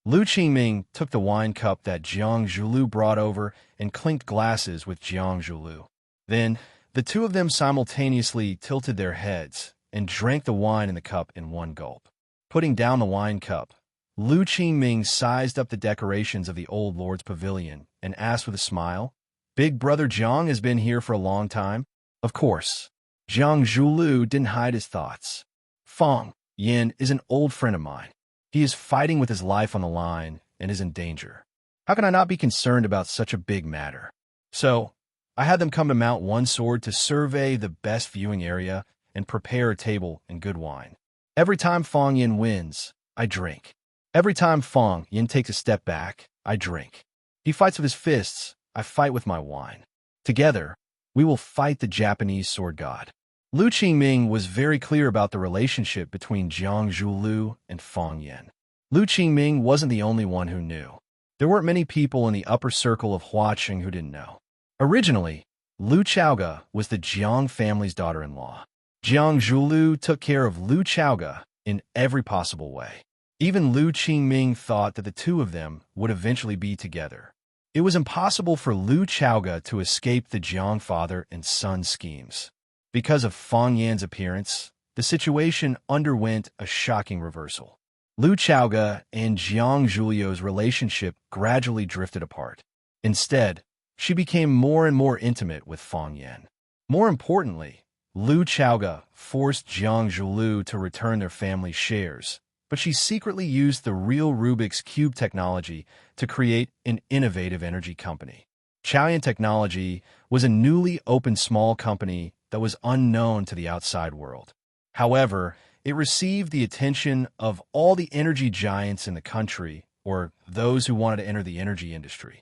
Lu Qingming took the wine cup that Jiang Zhulu brought over and clinked glasses with Jiang Zhulu. Then, the two of them simultaneously tilted their heads and drank the wine in the cup in one gulp. Putting down the wine cup, Lu Qingming sized up the decorations of the old lord's pavilion and asked with a smile, "Big brother Jiang has been here for a long time?" "Of course." Jiang Zhulu didn't hide his thoughts. "Fang Yin is an old friend of mine. He is fighting with his life on the line and is in danger. How can I not be concerned about such a big matter? So, I had them come to Mount One Sword to survey the best viewing area and prepare a table and good wine. Every time Fang Yin wins, I drink. Every time Fang Yin takes a step back, I drink. He fights with his fists, I fight with my wine. Together, we will fight the Japanese sword god." Lu Qingming was very clear about the relationship between Jiang Zhulu and Fang Yin. Lu Qingming wasn't the only one who knew. There weren't many people in the upper circle of Huaqing who didn't know. Originally, Lu Chaoga was the Jiang family's daughter-in-law. Jiang Zhulu took care of Lu Chaoga in every possible way. Even Lu Qingming thought that the two of them would eventually be together. It was impossible for Lu Chaoga to escape the Jiang father and son schemes. Because of Fang Yan's appearance, the situation underwent a shocking reversal. Lu Chaoga and Jiang Zhuliu's relationship gradually drifted apart. Instead, she became more and more intimate with Fang Yan. More importantly, Lu Chaoga forced Jiang Zhuliu to return their family shares, but she secretly used the real Rubik's Cube technology to create an innovative energy company. Chaoyan Technology was a newly opened small company that was unknown to the outside world. However, it received the attention of all the energy giants in the country, or those who wanted to enter the energy industry.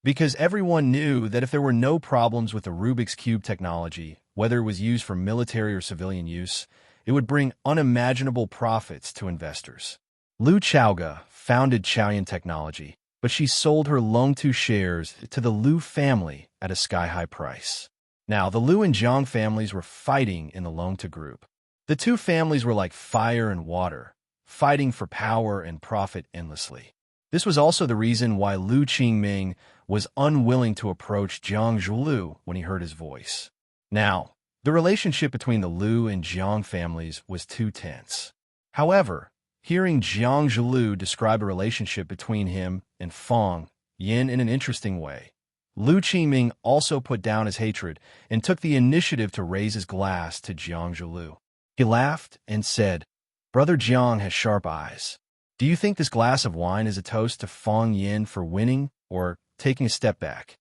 Because everyone knew that if there were no problems with the Rubik's Cube technology, whether it was used for military or civilian use, it would bring unimaginable profits to investors. Lu Chaoga founded Chaoyan Technology, but she sold her Longtu shares to the Lu family at a sky-high price. Now, the Lu and Jiang families were fighting in the Longtu group. The two families were like fire and water, fighting for power and profit endlessly. This was also the reason why Lu Qingming was unwilling to approach Jiang Zhuliu when he heard his voice. Now, the relationship between the Lu and Jiang families was too tense. However, hearing Jiang Zhuliu describe a relationship between him and Fang Yan in an interesting way, Lu Qingming also put down his hatred and took the initiative to raise his glass to Jiang Zhuliu. He laughed and said, "Brother Jiang has sharp eyes. Do you think this glass of wine is a toast to Fang Yan for winning or taking a step back?"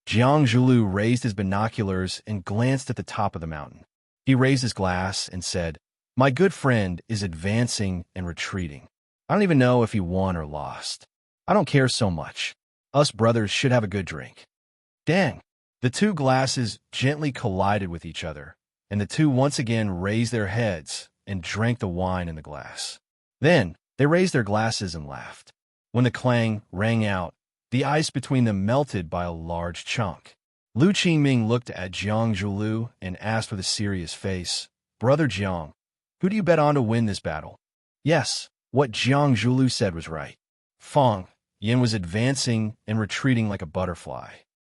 Jiang Zhuliu raised his binoculars and glanced at the top of the mountain. He raised his glass and said, "My good friend is advancing and retreating. I don't even know if he won or lost. I don't care so much. Us brothers should have a good drink." Dang! The two glasses gently collided with each other, and the two once again raised their heads and drank the wine in the glass. Then, they raised their glasses and laughed. When the clang rang out, the ice between them melted by a large chunk. Lu Qingming looked at Jiang Zhuliu and asked with a serious face, "Brother Jiang, who do you bet on to win this battle?" Yes, what Jiang Zhuliu said was right. Fang Yan was advancing and retreating like a butterfly.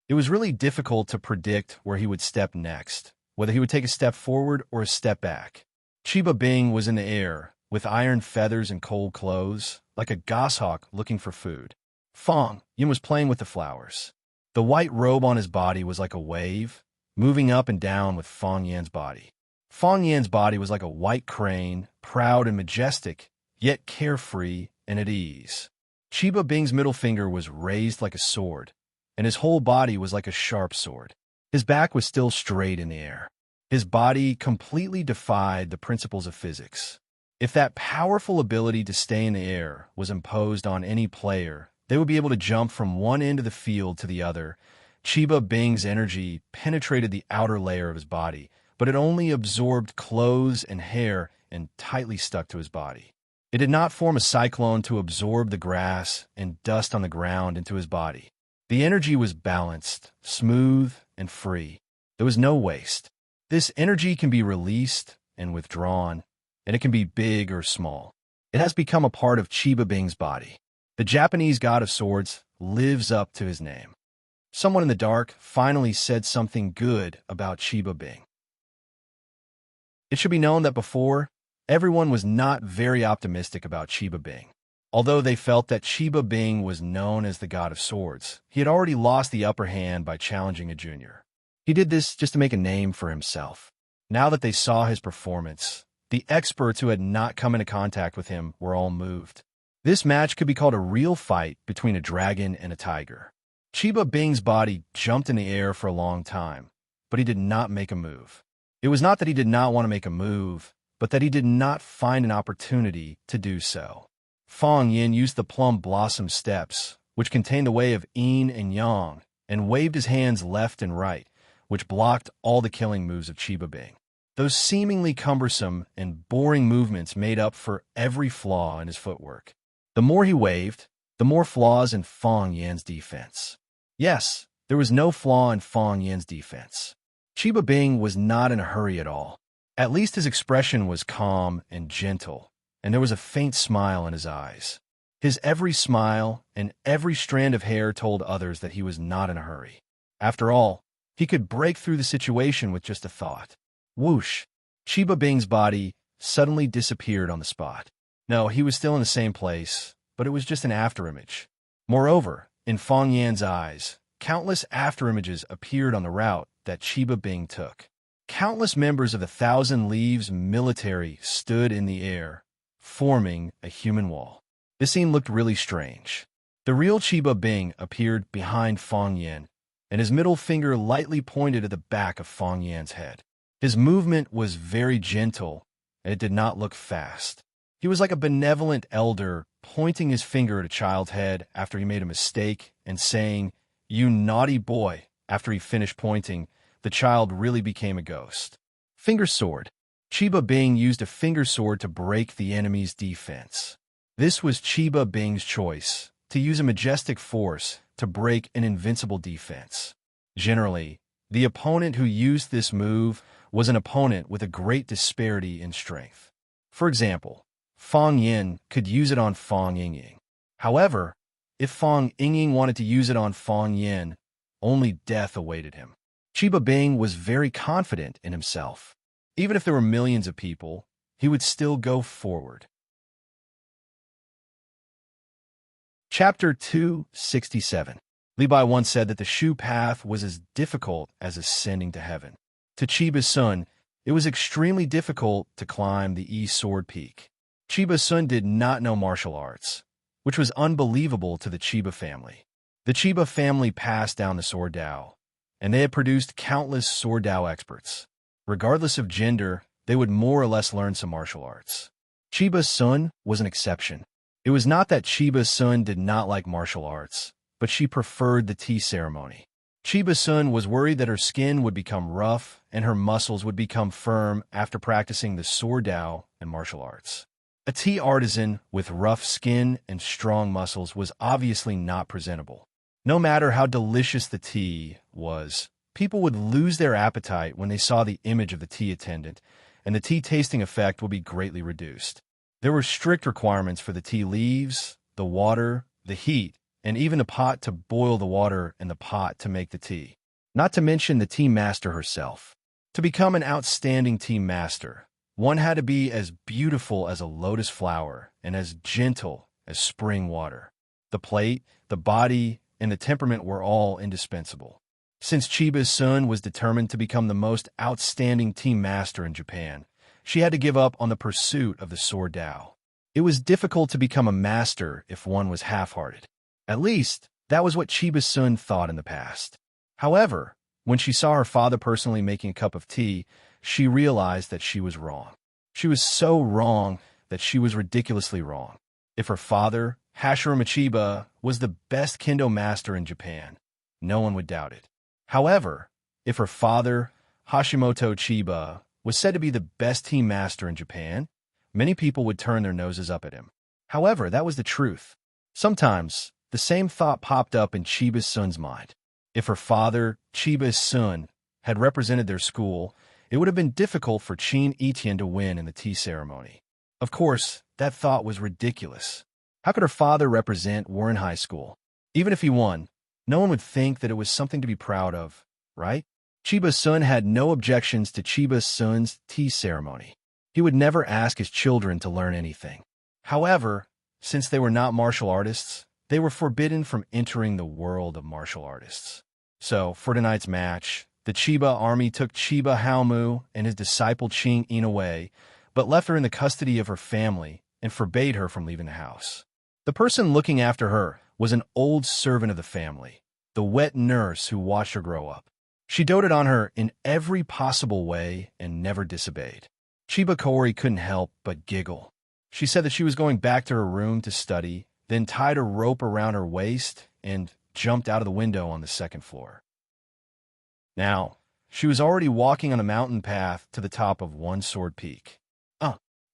It was really difficult to predict where he would step next, whether he would take a step forward or a step back. Chiba Bing was in the air, with iron feathers and cold clothes, like a goshawk looking for food. Fang Yan was playing with the flowers. The white robe on his body was like a wave, moving up and down with Fang Yan's body. Fang Yan's body was like a white crane, proud and majestic, yet carefree and at ease. Chiba Bing's middle finger was raised like a sword, and his whole body was like a sharp sword. His back was still straight in the air. His body completely defied the principles of physics. If that powerful ability to stay in the air was imposed on any player, they would be able to jump from one end of the field to the other. Chiba Bing's energy penetrated the outer layer of his body, but it only absorbed clothes and hair and tightly stuck to his body. It did not form a cyclone to absorb the grass and dust on the ground into his body. The energy was balanced, smooth, and free. There was no waste. This energy can be released and withdrawn, and it can be big or small. It has become a part of Chiba Bing's body. The Japanese god of swords lives up to his name. Someone in the dark finally said something good about Chiba Bing. It should be known that before, everyone was not very optimistic about Chiba Bing. Although they felt that Chiba Bing was known as the god of swords, he had already lost the upper hand by challenging a junior. He did this just to make a name for himself. Now that they saw his performance, the experts who had not come into contact with him were all moved. This match could be called a real fight between a dragon and a tiger. Chiba Bing's body jumped in the air for a long time, but he did not make a move. It was not that he did not want to make a move, but that he did not find an opportunity to do so. Fang Yan used the plum blossom steps, which contained the way of yin and yang, and waved his hands left and right, which blocked all the killing moves of Chiba Bing. Those seemingly cumbersome and boring movements made up for every flaw in his footwork. The more he waved, the more flaws in Fang Yan's defense. Yes, there was no flaw in Fang Yan's defense. Chiba Bing was not in a hurry at all. At least his expression was calm and gentle, and there was a faint smile in his eyes. His every smile and every strand of hair told others that he was not in a hurry. After all, he could break through the situation with just a thought. Whoosh! Chiba Bing's body suddenly disappeared on the spot. No, he was still in the same place, but it was just an afterimage. Moreover, in Fong Yan's eyes, countless afterimages appeared on the route that Chiba Bing took. Countless members of the Thousand Leaves military stood in the air, forming a human wall. This scene looked really strange. The real Chiba Bing appeared behind Fong Yan, and his middle finger lightly pointed at the back of Fong Yan's head. His movement was very gentle, and it did not look fast. He was like a benevolent elder pointing his finger at a child's head after he made a mistake and saying, "You naughty boy." After he finished pointing, the child really became a ghost. Finger sword. Chiba Bing used a finger sword to break the enemy's defense. This was Chiba Bing's choice, to use a majestic force to break an invincible defense. Generally, the opponent who used this move was an opponent with a great disparity in strength. For example, Fong Yin could use it on Fong Yingying. However, if Fong Yingying wanted to use it on Fong Yin, only death awaited him. Chiba Bing was very confident in himself. Even if there were millions of people, he would still go forward. Chapter 267. Li Bai once said that the Shu path was as difficult as ascending to heaven. To Chiba Sun, it was extremely difficult to climb the Yi Sword Peak. Chiba Sun did not know martial arts, which was unbelievable to the Chiba family. The Chiba family passed down the Sword Dao, and they had produced countless Sword Dao experts. Regardless of gender, they would more or less learn some martial arts. Chiba Sun was an exception. It was not that Chiba Sun did not like martial arts, but she preferred the tea ceremony. Chiba Sun was worried that her skin would become rough and her muscles would become firm after practicing the Sword Dao and martial arts. A tea artisan with rough skin and strong muscles was obviously not presentable. No matter how delicious the tea was, people would lose their appetite when they saw the image of the tea attendant, and the tea tasting effect would be greatly reduced. There were strict requirements for the tea leaves, the water, the heat, and even the pot to boil the water and the pot to make the tea. Not to mention the tea master herself. To become an outstanding tea master, one had to be as beautiful as a lotus flower and as gentle as spring water. The plate, the body, and the temperament were all indispensable. Since Chiba Sun was determined to become the most outstanding tea master in Japan, she had to give up on the pursuit of the Sword Dao. It was difficult to become a master if one was half-hearted. At least, that was what Chiba Sun thought in the past. However, when she saw her father personally making a cup of tea, she realized that she was wrong. She was so wrong that she was ridiculously wrong. If her father, Hashirama Chiba, was the best kendo master in Japan, no one would doubt it. However, if her father, Hashimoto Chiba, was said to be the best tea master in Japan, many people would turn their noses up at him. However, that was the truth. Sometimes, the same thought popped up in Chiba Sun's mind. If her father, Chiba Sun, had represented their school, it would have been difficult for Qin Etienne to win in the tea ceremony. Of course, that thought was ridiculous. How could her father represent Warren High School? Even if he won, no one would think that it was something to be proud of, right? Chiba Sun had no objections to Chiba Sun's tea ceremony. He would never ask his children to learn anything. However, since they were not martial artists, they were forbidden from entering the world of martial artists. So, for tonight's match, the Chiba army took Chiba Haomu and his disciple Qing Yin away, but left her in the custody of her family and forbade her from leaving the house. The person looking after her was an old servant of the family, the wet nurse who watched her grow up. She doted on her in every possible way and never disobeyed. Chiba Kaori couldn't help but giggle. She said that she was going back to her room to study, then tied a rope around her waist and jumped out of the window on the second floor. Now, she was already walking on a mountain path to the top of One Sword Peak.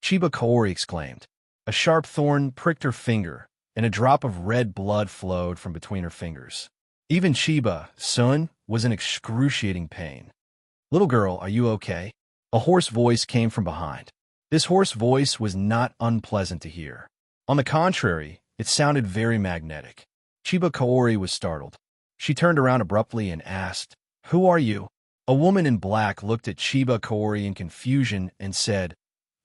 Chiba Kaori exclaimed. A sharp thorn pricked her finger, and a drop of red blood flowed from between her fingers. Even Chiba Sun was in excruciating pain. "Little girl, are you okay?" A hoarse voice came from behind. This hoarse voice was not unpleasant to hear. On the contrary, it sounded very magnetic. Chiba Kaori was startled. She turned around abruptly and asked, "Who are you?" A woman in black looked at Chiba Kaori in confusion and said,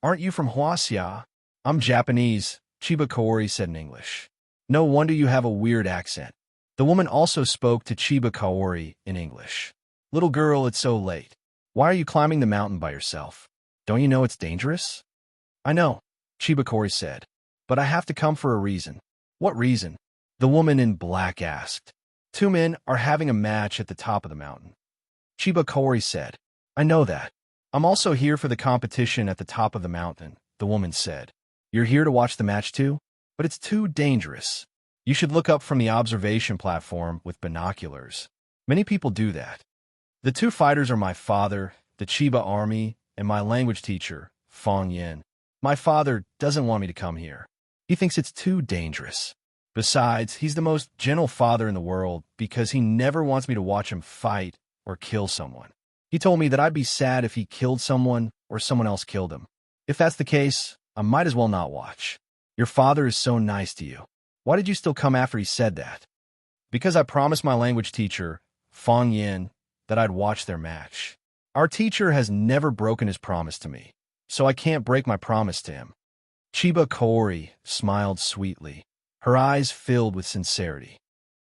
"Aren't you from Huaxia?" "I'm Japanese," Chiba Kaori said in English. "No wonder you have a weird accent." The woman also spoke to Chiba Kaori in English. "Little girl, it's so late. Why are you climbing the mountain by yourself? Don't you know it's dangerous?" "I know," Chiba Kaori said, "but I have to come for a reason." "What reason?" the woman in black asked. "Two men are having a match at the top of the mountain." Chiba Kaori said, "I know that. I'm also here for the competition at the top of the mountain," the woman said. "You're here to watch the match too? But it's too dangerous. You should look up from the observation platform with binoculars. Many people do that." "The two fighters are my father, the Chiba army, and my language teacher, Fong Yin. My father doesn't want me to come here. He thinks it's too dangerous. Besides, he's the most gentle father in the world because he never wants me to watch him fight or kill someone. He told me that I'd be sad if he killed someone or someone else killed him. If that's the case, I might as well not watch. Your father is so nice to you. Why did you still come after he said that?" "Because I promised my language teacher, Fong Yin, that I'd watch their match. Our teacher has never broken his promise to me, so I can't break my promise to him." Chiba Kaori smiled sweetly. Her eyes filled with sincerity.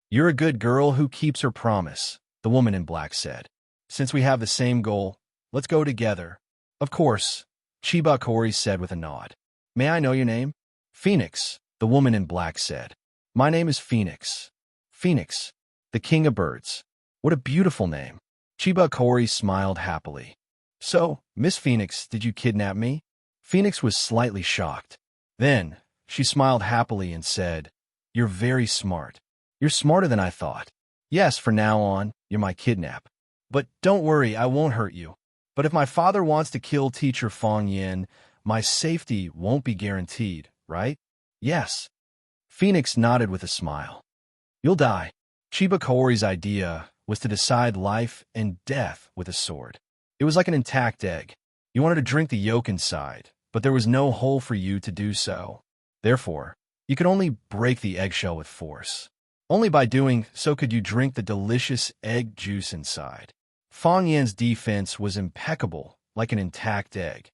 "You're a good girl who keeps her promise," the woman in black said. "Since we have the same goal, let's go together." "Of course," Chiba Kaori said with a nod. "May I know your name?" "Phoenix," the woman in black said. "My name is Phoenix." "Phoenix, the king of birds. What a beautiful name." Chiba Kaori smiled happily. "So, Miss Phoenix, did you kidnap me?" Phoenix was slightly shocked. Then, she smiled happily and said, "You're very smart. You're smarter than I thought. Yes, from now on, you're my kidnap. But don't worry, I won't hurt you. But if my father wants to kill teacher Fong Yin, my safety won't be guaranteed, right?" "Yes." Phoenix nodded with a smile. "You'll die." Chiba Kaori's idea was to decide life and death with a sword. It was like an intact egg. You wanted to drink the yolk inside, but there was no hole for you to do so. Therefore, you could only break the eggshell with force. Only by doing so could you drink the delicious egg juice inside. Fong Yan's defense was impeccable, like an intact egg.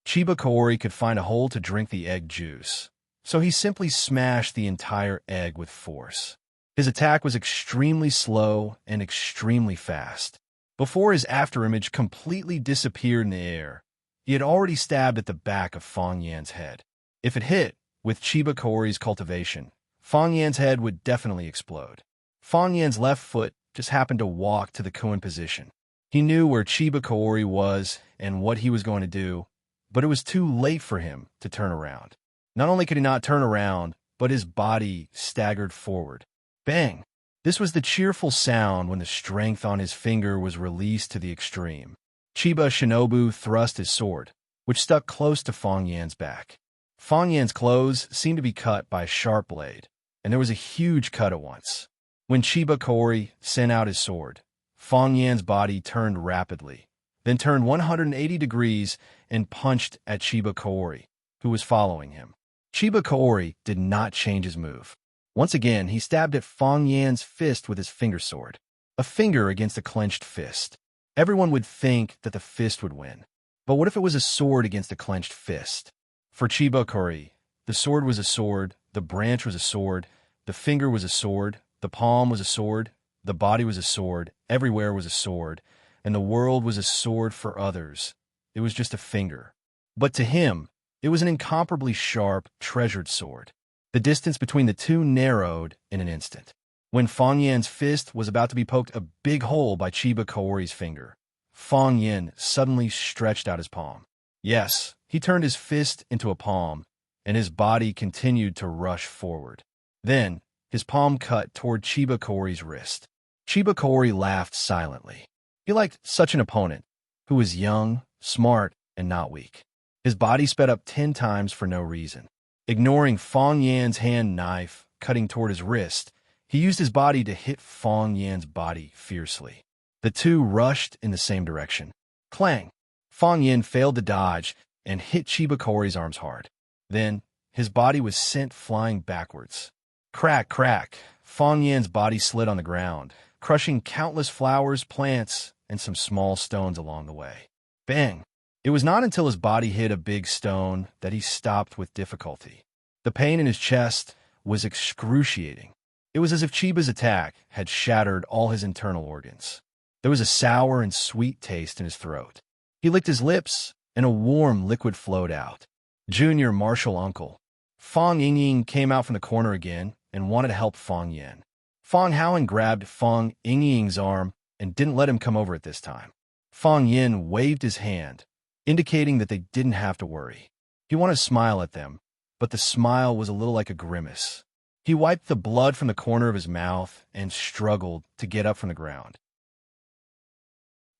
Chiba Kaori could find a hole to drink the egg juice, so he simply smashed the entire egg with force. His attack was extremely slow and extremely fast. Before his afterimage completely disappeared in the air, he had already stabbed at the back of Fong Yan's head. If it hit, with Chiba Kaori's cultivation, Fong Yan's head would definitely explode. Fong Yan's left foot just happened to walk to the koan position. He knew where Chiba Kaori was and what he was going to do, but it was too late for him to turn around. Not only could he not turn around, but his body staggered forward. Bang! This was the cheerful sound when the strength on his finger was released to the extreme. Chiba Shinobu thrust his sword, which stuck close to Fong Yan's back. Fong Yan's clothes seemed to be cut by a sharp blade, and there was a huge cut at once. When Chiba Kaori sent out his sword, Fong Yan's body turned rapidly, then turned 180 degrees and punched at Chiba Kaori, who was following him. Chiba Kaori did not change his move. Once again, he stabbed at Fong Yan's fist with his finger sword. A finger against a clenched fist. Everyone would think that the fist would win. But what if it was a sword against a clenched fist? For Chiba Kaori, the sword was a sword, the branch was a sword, the finger was a sword, the palm was a sword, the body was a sword, everywhere was a sword, and the world was a sword for others. It was just a finger. But to him, it was an incomparably sharp, treasured sword. The distance between the two narrowed in an instant. When Fong Yan's fist was about to be poked a big hole by Chiba Kaori's finger, Fong Yan suddenly stretched out his palm. Yes, he turned his fist into a palm, and his body continued to rush forward. Then, his palm cut toward Chiba Kaori's wrist. Chiba Kaori laughed silently. He liked such an opponent, who was young, smart, and not weak. His body sped up 10 times for no reason. Ignoring Fong Yan's hand knife cutting toward his wrist, he used his body to hit Fong Yan's body fiercely. The two rushed in the same direction. Clang! Fong Yan failed to dodge and hit Chibakori's arms hard. Then, his body was sent flying backwards. Crack, crack, Fong Yan's body slid on the ground, crushing countless flowers, plants, and some small stones along the way. Bang! It was not until his body hit a big stone that he stopped with difficulty. The pain in his chest was excruciating. It was as if Chiba's attack had shattered all his internal organs. There was a sour and sweet taste in his throat. He licked his lips, and a warm liquid flowed out. Junior Martial Uncle. Fong Yingying came out from the corner again and wanted to help Fong Yan. Fong Haoan grabbed Fong Yingying's arm and didn't let him come over at this time. Fong Yin waved his hand, indicating that they didn't have to worry. He wanted to smile at them, but the smile was a little like a grimace. He wiped the blood from the corner of his mouth and struggled to get up from the ground.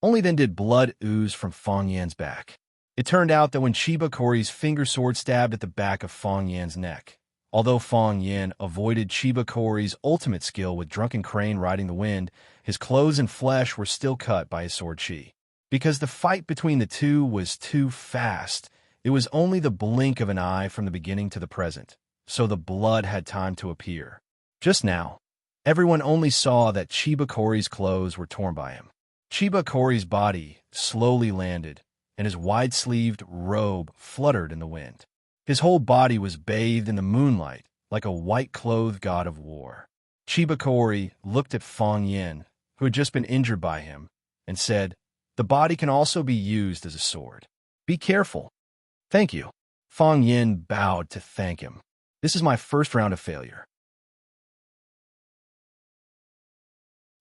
Only then did blood ooze from Fong Yan's back. It turned out that when Chibakori's finger sword stabbed at the back of Fong Yan's neck, although Fong Yan avoided Chibakori's ultimate skill with Drunken Crane riding the wind, his clothes and flesh were still cut by his sword chi. Because the fight between the two was too fast, it was only the blink of an eye from the beginning to the present, so the blood had time to appear. Just now, everyone only saw that Chibakori's clothes were torn by him. Chibakori's body slowly landed, and his wide-sleeved robe fluttered in the wind. His whole body was bathed in the moonlight like a white-clothed god of war. Chibakori looked at Fong Yin, who had just been injured by him, and said, "The body can also be used as a sword. Be careful." "Thank you." Fong Yin bowed to thank him. "This is my first round of failure."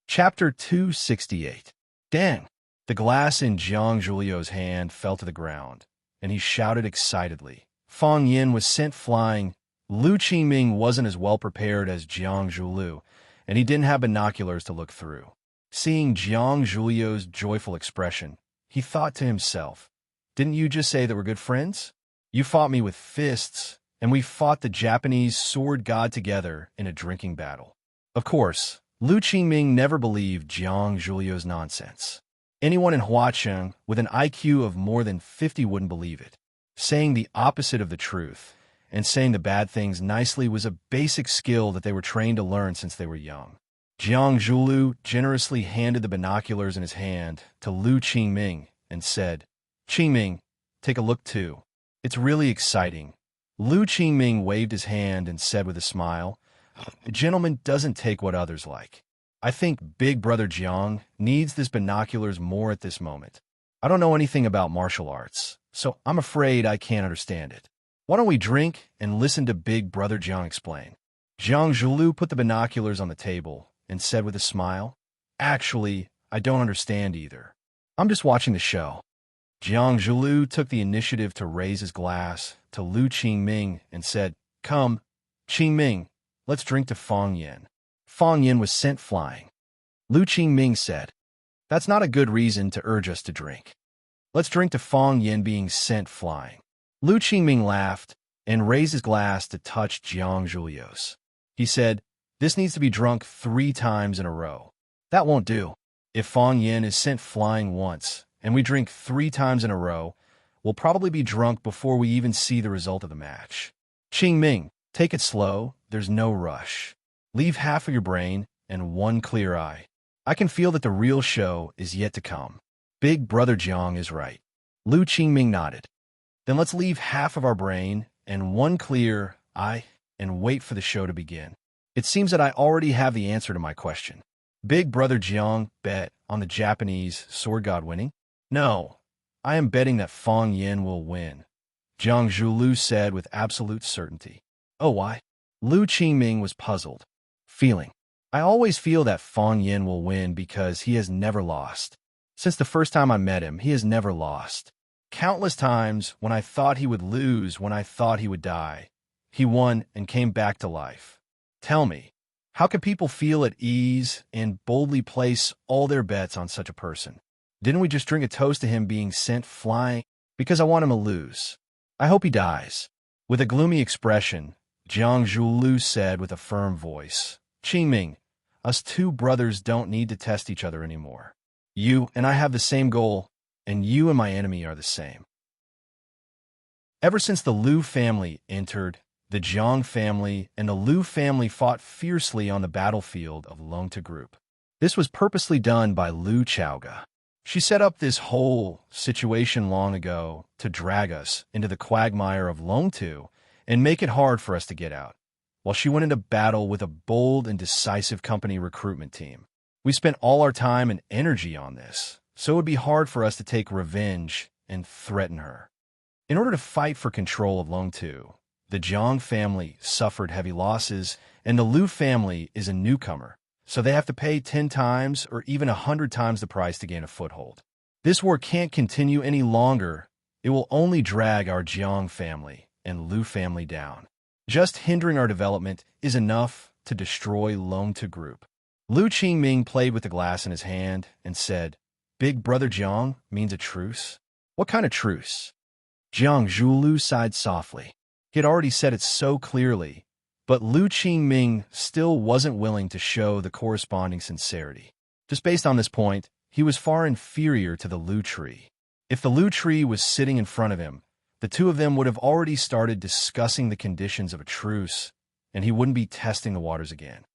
Chapter 268. Dang! The glass in Jiang Zhuliu's hand fell to the ground, and he shouted excitedly. Fong Yin was sent flying. Lu Qingming wasn't as well prepared as Jiang Zhuliu, and he didn't have binoculars to look through. Seeing Jiang Zhuliu's joyful expression, he thought to himself, "Didn't you just say that we're good friends? You fought me with fists, and we fought the Japanese sword god together in a drinking battle." Of course, Lu Qingming never believed Jiang Zhuliu's nonsense. Anyone in Huacheng with an IQ of more than 50 wouldn't believe it. Saying the opposite of the truth and saying the bad things nicely was a basic skill that they were trained to learn since they were young. Jiang Zhuliu generously handed the binoculars in his hand to Lu Qingming and said, "Qingming, take a look too. It's really exciting." Lu Qingming waved his hand and said with a smile, "A gentleman doesn't take what others like. I think Big Brother Jiang needs this binoculars more at this moment. I don't know anything about martial arts, so I'm afraid I can't understand it. Why don't we drink and listen to Big Brother Jiang explain?" Jiang Zhuliu put the binoculars on the table and said with a smile, "Actually, I don't understand either. I'm just watching the show." Jiang Zhuliu took the initiative to raise his glass to Lu Qingming and said, "Come, Qingming, let's drink to Fong Yin." Fong Yin was sent flying. Lu Qingming said, "That's not a good reason to urge us to drink. Let's drink to Fong Yin being sent flying." Lu Qingming laughed and raised his glass to touch Jiang Zhuliu's. He said, "This needs to be drunk 3 times in a row." "That won't do. If Fong Yin is sent flying once, and we drink 3 times in a row, we'll probably be drunk before we even see the result of the match. Qingming, take it slow, there's no rush. Leave half of your brain and 1 clear eye. I can feel that the real show is yet to come. Big Brother Jiang is right." Lu Qingming nodded. "Then let's leave half of our brain and 1 clear eye and wait for the show to begin. It seems that I already have the answer to my question. Big Brother Jiang bet on the Japanese sword god winning?" "No, I am betting that Fong Yin will win," Jiang Zhuliu said with absolute certainty. "Oh, why?" Lu Qingming was puzzled. "Feeling. I always feel that Fong Yin will win because he has never lost. Since the first time I met him, he has never lost. Countless times when I thought he would lose, when I thought he would die, he won and came back to life. Tell me, how can people feel at ease and boldly place all their bets on such a person? Didn't we just drink a toast to him being sent flying? Because I want him to lose. I hope he dies." With a gloomy expression, Jiang Zhuliu said with a firm voice, "Qingming, us 2 brothers don't need to test each other anymore. You and I have the same goal, and you and my enemy are the same." Ever since the Liu family entered, the Jiang family and the Liu family fought fiercely on the battlefield of Longtu Group. This was purposely done by Liu Chaoga. She set up this whole situation long ago to drag us into the quagmire of Longtu and make it hard for us to get out, while she went into battle with a bold and decisive company recruitment team. We spent all our time and energy on this, so it would be hard for us to take revenge and threaten her. In order to fight for control of Longtu, the Jiang family suffered heavy losses, and the Liu family is a newcomer, so they have to pay 10 times or even 100 times the price to gain a foothold. This war can't continue any longer. It will only drag our Jiang family and Liu family down. Just hindering our development is enough to destroy Longtu Group. Liu Qingming played with the glass in his hand and said, "Big Brother Jiang means a truce? What kind of truce?" Jiang Zhulu sighed softly. He had already said it so clearly, but Liu Qingming still wasn't willing to show the corresponding sincerity. Just based on this point, he was far inferior to the Liu tree. If the Liu tree was sitting in front of him, the two of them would have already started discussing the conditions of a truce, and he wouldn't be testing the waters again.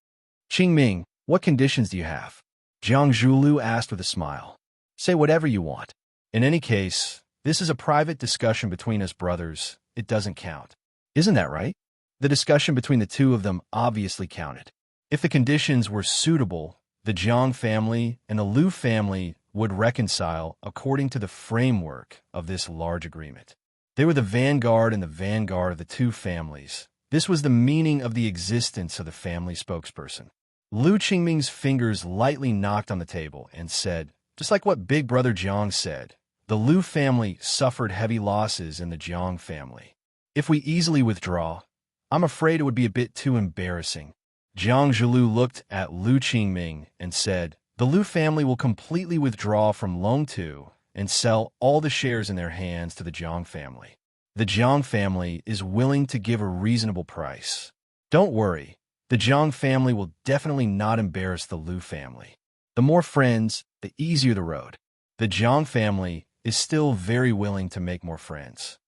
"Qingming, what conditions do you have?" Jiang Zhulu asked with a smile. "Say whatever you want. In any case, this is a private discussion between us brothers. It doesn't count." Isn't that right? The discussion between the two of them obviously counted. If the conditions were suitable, the Jiang family and the Liu family would reconcile according to the framework of this large agreement. They were the vanguard and the vanguard of the two families. This was the meaning of the existence of the family spokesperson. Liu Qingming's fingers lightly knocked on the table and said, just like what Big Brother Jiang said, the Liu family suffered heavy losses in the Jiang family. If we easily withdraw, I'm afraid it would be a bit too embarrassing. Jiang Zhilu looked at Liu Qingming and said, the Liu family will completely withdraw from Longtu and sell all the shares in their hands to the Jiang family. The Jiang family is willing to give a reasonable price. Don't worry, the Jiang family will definitely not embarrass the Liu family. The more friends, the easier the road. The Jiang family is still very willing to make more friends.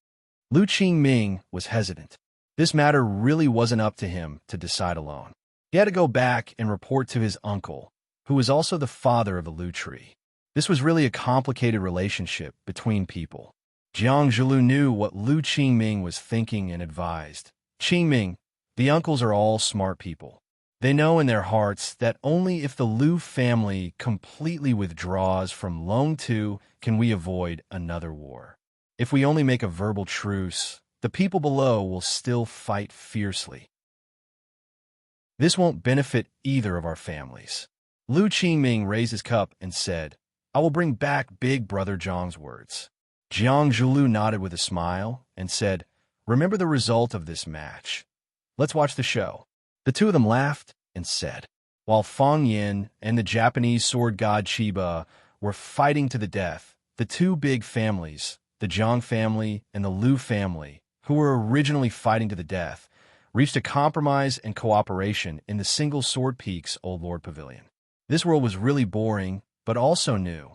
Liu Qingming was hesitant. This matter really wasn't up to him to decide alone. He had to go back and report to his uncle, who was also the father of the Liu tree. This was really a complicated relationship between people. Jiang Zhilu knew what Liu Qingming was thinking and advised. Qingming, the uncles are all smart people. They know in their hearts that only if the Liu family completely withdraws from Longtu can we avoid another war. If we only make a verbal truce, the people below will still fight fiercely. This won't benefit either of our families. Liu Qingming raised his cup and said, I will bring back Big Brother Jiang's words. Jiang Zhilu nodded with a smile and said, remember the result of this match. Let's watch the show. The two of them laughed and said, while Fang Yin and the Japanese sword god Chiba were fighting to the death, the two big families, the Jiang family and the Liu family, who were originally fighting to the death, reached a compromise and cooperation in the single Sword Peak's Old Lord Pavilion. This world was really boring, but also new.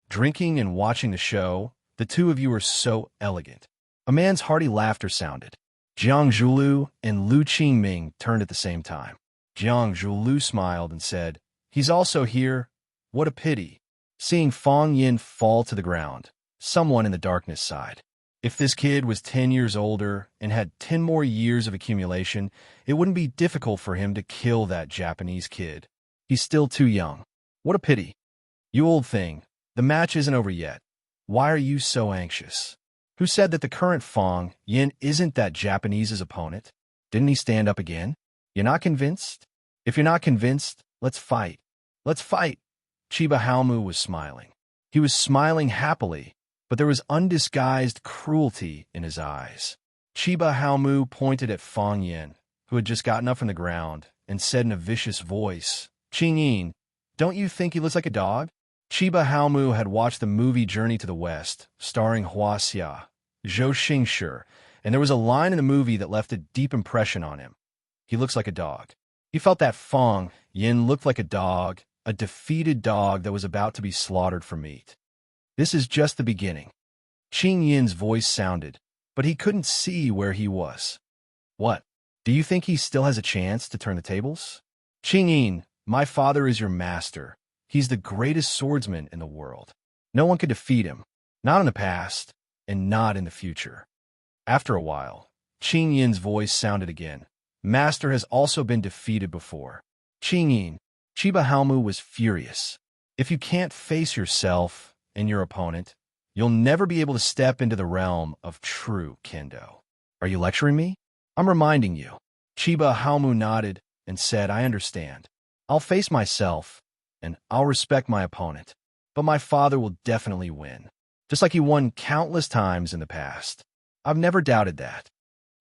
Drinking and watching the show, the two of you are so elegant. A man's hearty laughter sounded. Jiang Zhilu and Liu Qingming turned at the same time. Jiang Zhilu smiled and said, he's also here. What a pity. Seeing Fang Yin fall to the ground, someone in the darkness sighed. If this kid was 10 years older and had 10 more years of accumulation, it wouldn't be difficult for him to kill that Japanese kid. He's still too young. What a pity. You old thing, the match isn't over yet. Why are you so anxious? Who said that the current Fang Yin isn't that Japanese's opponent? Didn't he stand up again? You're not convinced? If you're not convinced, let's fight. Let's fight. Chiba Haomu was smiling. He was smiling happily, but there was undisguised cruelty in his eyes. Chiba Haomu pointed at Fang Yin, who had just gotten up from the ground, and said in a vicious voice, Qing Yin, don't you think he looks like a dog? Chiba Haomu had watched the movie Journey to the West, starring Hua Xia, Zhou Xingshi, and there was a line in the movie that left a deep impression on him. He looks like a dog. He felt that Fang Yin looked like a dog, a defeated dog that was about to be slaughtered for meat. This is just the beginning. Qing Yin's voice sounded, but he couldn't see where he was. What? Do you think he still has a chance to turn the tables? Qingyin, my father is your master. He's the greatest swordsman in the world. No one could defeat him, not in the past, and not in the future. After a while, Qingyin's voice sounded again. Master has also been defeated before. Qingyin, Chiba Haomu was furious. If you can't face yourself and your opponent, you'll never be able to step into the realm of true kendo. Are you lecturing me? I'm reminding you. Chiba Haomu nodded and said, I understand. I'll face myself, and I'll respect my opponent. But my father will definitely win, just like he won countless times in the past. I've never doubted that.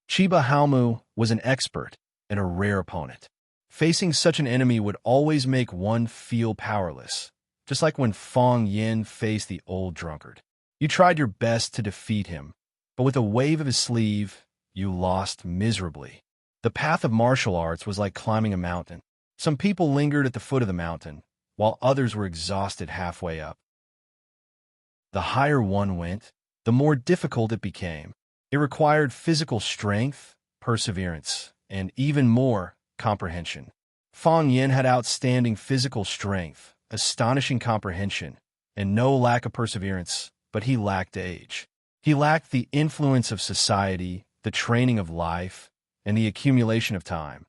Chiba Haomu was an expert and a rare opponent. Facing such an enemy would always make one feel powerless, just like when Fong Yin faced the old drunkard. You tried your best to defeat him, but with a wave of his sleeve, you lost miserably. The path of martial arts was like climbing a mountain. Some people lingered at the foot of the mountain, while others were exhausted halfway up. The higher one went, the more difficult it became. It required physical strength, perseverance, and even more comprehension. Fong Yin had outstanding physical strength, astonishing comprehension, and no lack of perseverance, but he lacked age. He lacked the influence of society, the training of life, and the accumulation of time.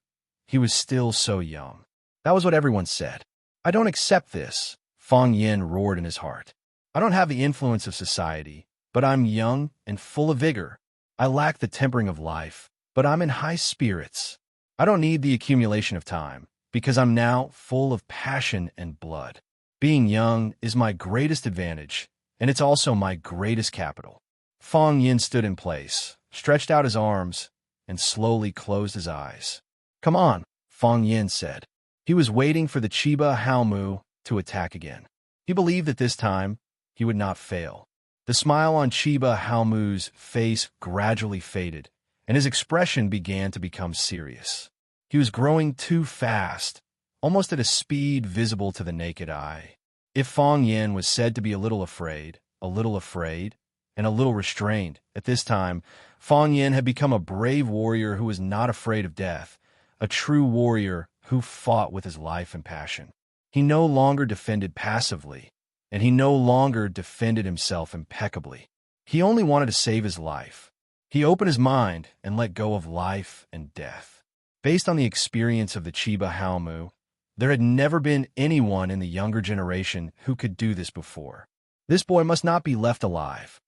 He was still so young. That was what everyone said. I don't accept this, Fong Yin roared in his heart. I don't have the influence of society, but I'm young and full of vigor. I lack the tempering of life, but I'm in high spirits. I don't need the accumulation of time, because I'm now full of passion and blood. Being young is my greatest advantage, and it's also my greatest capital. Fong Yin stood in place, stretched out his arms, and slowly closed his eyes. Come on, Fong Yin said. He was waiting for the Chiba Haomu to attack again. He believed that this time he would not fail. The smile on Chiba Haomu's face gradually faded, and his expression began to become serious. He was growing too fast, almost at a speed visible to the naked eye. If Fong Yin was said to be a little afraid, and a little restrained, at this time, Fong Yin had become a brave warrior who was not afraid of death, a true warrior who fought with his life and passion. He no longer defended passively, and he no longer defended himself impeccably. He only wanted to save his life. He opened his mind and let go of life and death. Based on the experience of the Chiba Haomu, there had never been anyone in the younger generation who could do this before. This boy must not be left alive.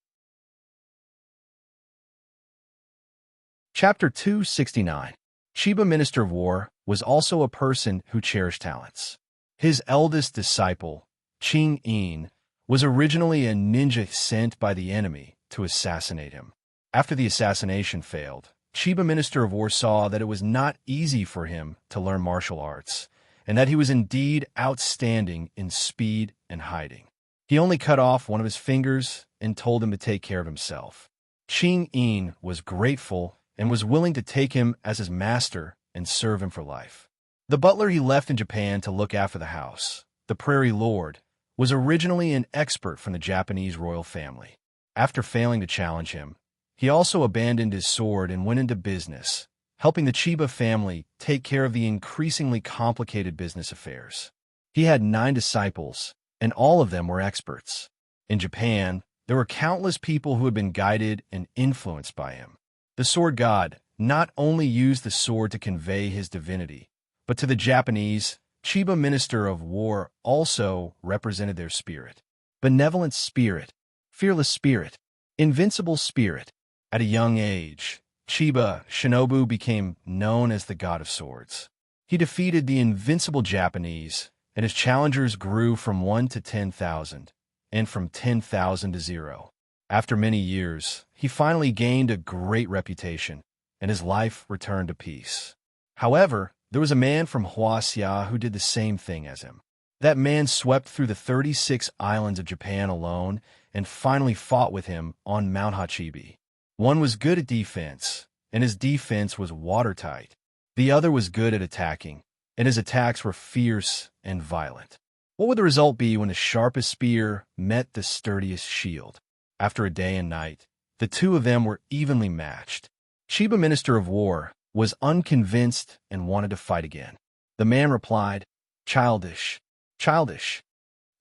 Chapter 269. Chiba Minister of War was also a person who cherished talents. His eldest disciple, Qingyin, was originally a ninja sent by the enemy to assassinate him. After the assassination failed, Chiba Minister of War saw that it was not easy for him to learn martial arts, and that he was indeed outstanding in speed and hiding. He only cut off one of his fingers and told him to take care of himself. Qingyin was grateful and was willing to take him as his master and serve him for life. The butler he left in Japan to look after the house, the Prairie Lord, was originally an expert from the Japanese royal family. After failing to challenge him, he also abandoned his sword and went into business, helping the Chiba family take care of the increasingly complicated business affairs. He had 9 disciples, and all of them were experts. In Japan, there were countless people who had been guided and influenced by him. The sword god not only used the sword to convey his divinity, but to the Japanese, Chiba Minister of War also represented their spirit. Benevolent spirit, fearless spirit, invincible spirit. At a young age, Chiba Shinobu became known as the god of swords. He defeated the invincible Japanese, and his challengers grew from 1 to 10,000, and from 10,000 to 0. After many years, he finally gained a great reputation, and his life returned to peace. However, there was a man from Huaxia who did the same thing as him. That man swept through the 36 islands of Japan alone and finally fought with him on Mount Hachibi. One was good at defense, and his defense was watertight. The other was good at attacking, and his attacks were fierce and violent. What would the result be when the sharpest spear met the sturdiest shield? After a day and night, The two of them were evenly matched. Chiba, Minister of War, was unconvinced and wanted to fight again. The man replied, "Childish, childish."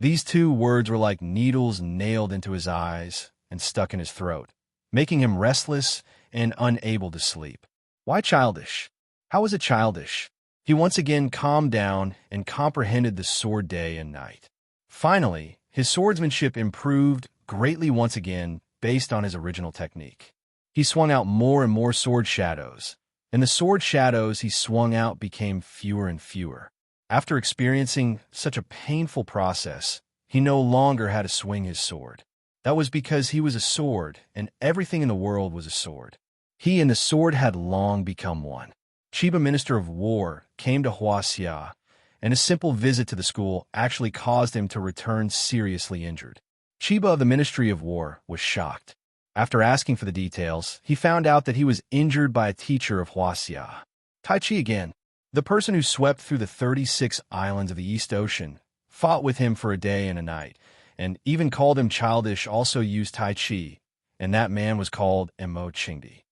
These two words were like needles nailed into his eyes and stuck in his throat, making him restless and unable to sleep. Why childish? How was it childish? He once again calmed down and comprehended the sword day and night. Finally, his swordsmanship improved greatly once again based on his original technique. He swung out more and more sword shadows, and the sword shadows he swung out became fewer and fewer. After experiencing such a painful process, he no longer had to swing his sword. That was because he was a sword, and everything in the world was a sword. He and the sword had long become one. Chiba, Minister of War, came to Huaxia, and a simple visit to the school actually caused him to return seriously injured. Chiba of the Ministry of War was shocked. After asking for the details, he found out that he was injured by a teacher of Huaxia. Tai Chi again. The person who swept through the 36 islands of the East Ocean, fought with him for a day and a night, and even called him childish, also used Tai Chi, and that man was called Enrich.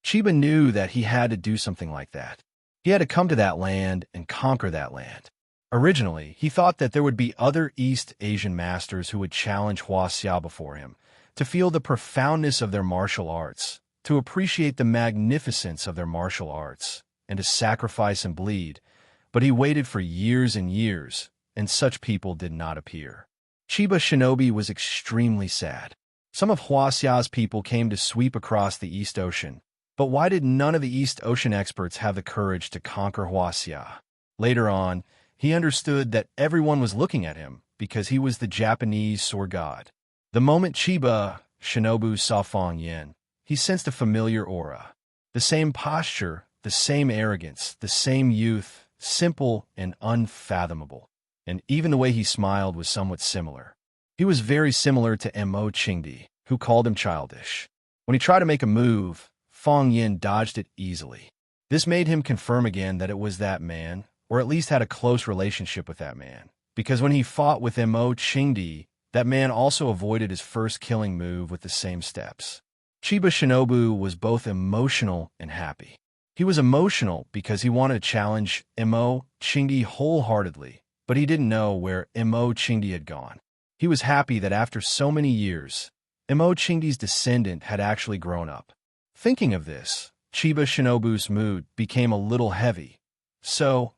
Chiba knew that he had to do something like that. He had to come to that land and conquer that land. Originally, he thought that there would be other East Asian masters who would challenge Huaxia before him, to feel the profoundness of their martial arts, to appreciate the magnificence of their martial arts, and to sacrifice and bleed, but he waited for years and years, and such people did not appear. Chiba Shinobi was extremely sad. Some of Huaxia's people came to sweep across the East Ocean, but why did none of the East Ocean experts have the courage to conquer Huaxia? Later on, he understood that everyone was looking at him because he was the Japanese sword god. The moment Chiba Shinobu saw Fang Yin, he sensed a familiar aura. The same posture, the same arrogance, the same youth, simple and unfathomable. And even the way he smiled was somewhat similar. He was very similar to Enrich, who called him childish. When he tried to make a move, Fang Yin dodged it easily. This made him confirm again that it was that man, or at least had a close relationship with that man, because when he fought with Enrich, that man also avoided his first killing move with the same steps. Chiba Shinobu was both emotional and happy. He was emotional because he wanted to challenge Enrich wholeheartedly, but he didn't know where Enrich had gone. He was happy that after so many years, Enrich's descendant had actually grown up. Thinking of this, Chiba Shinobu's mood became a little heavy. So,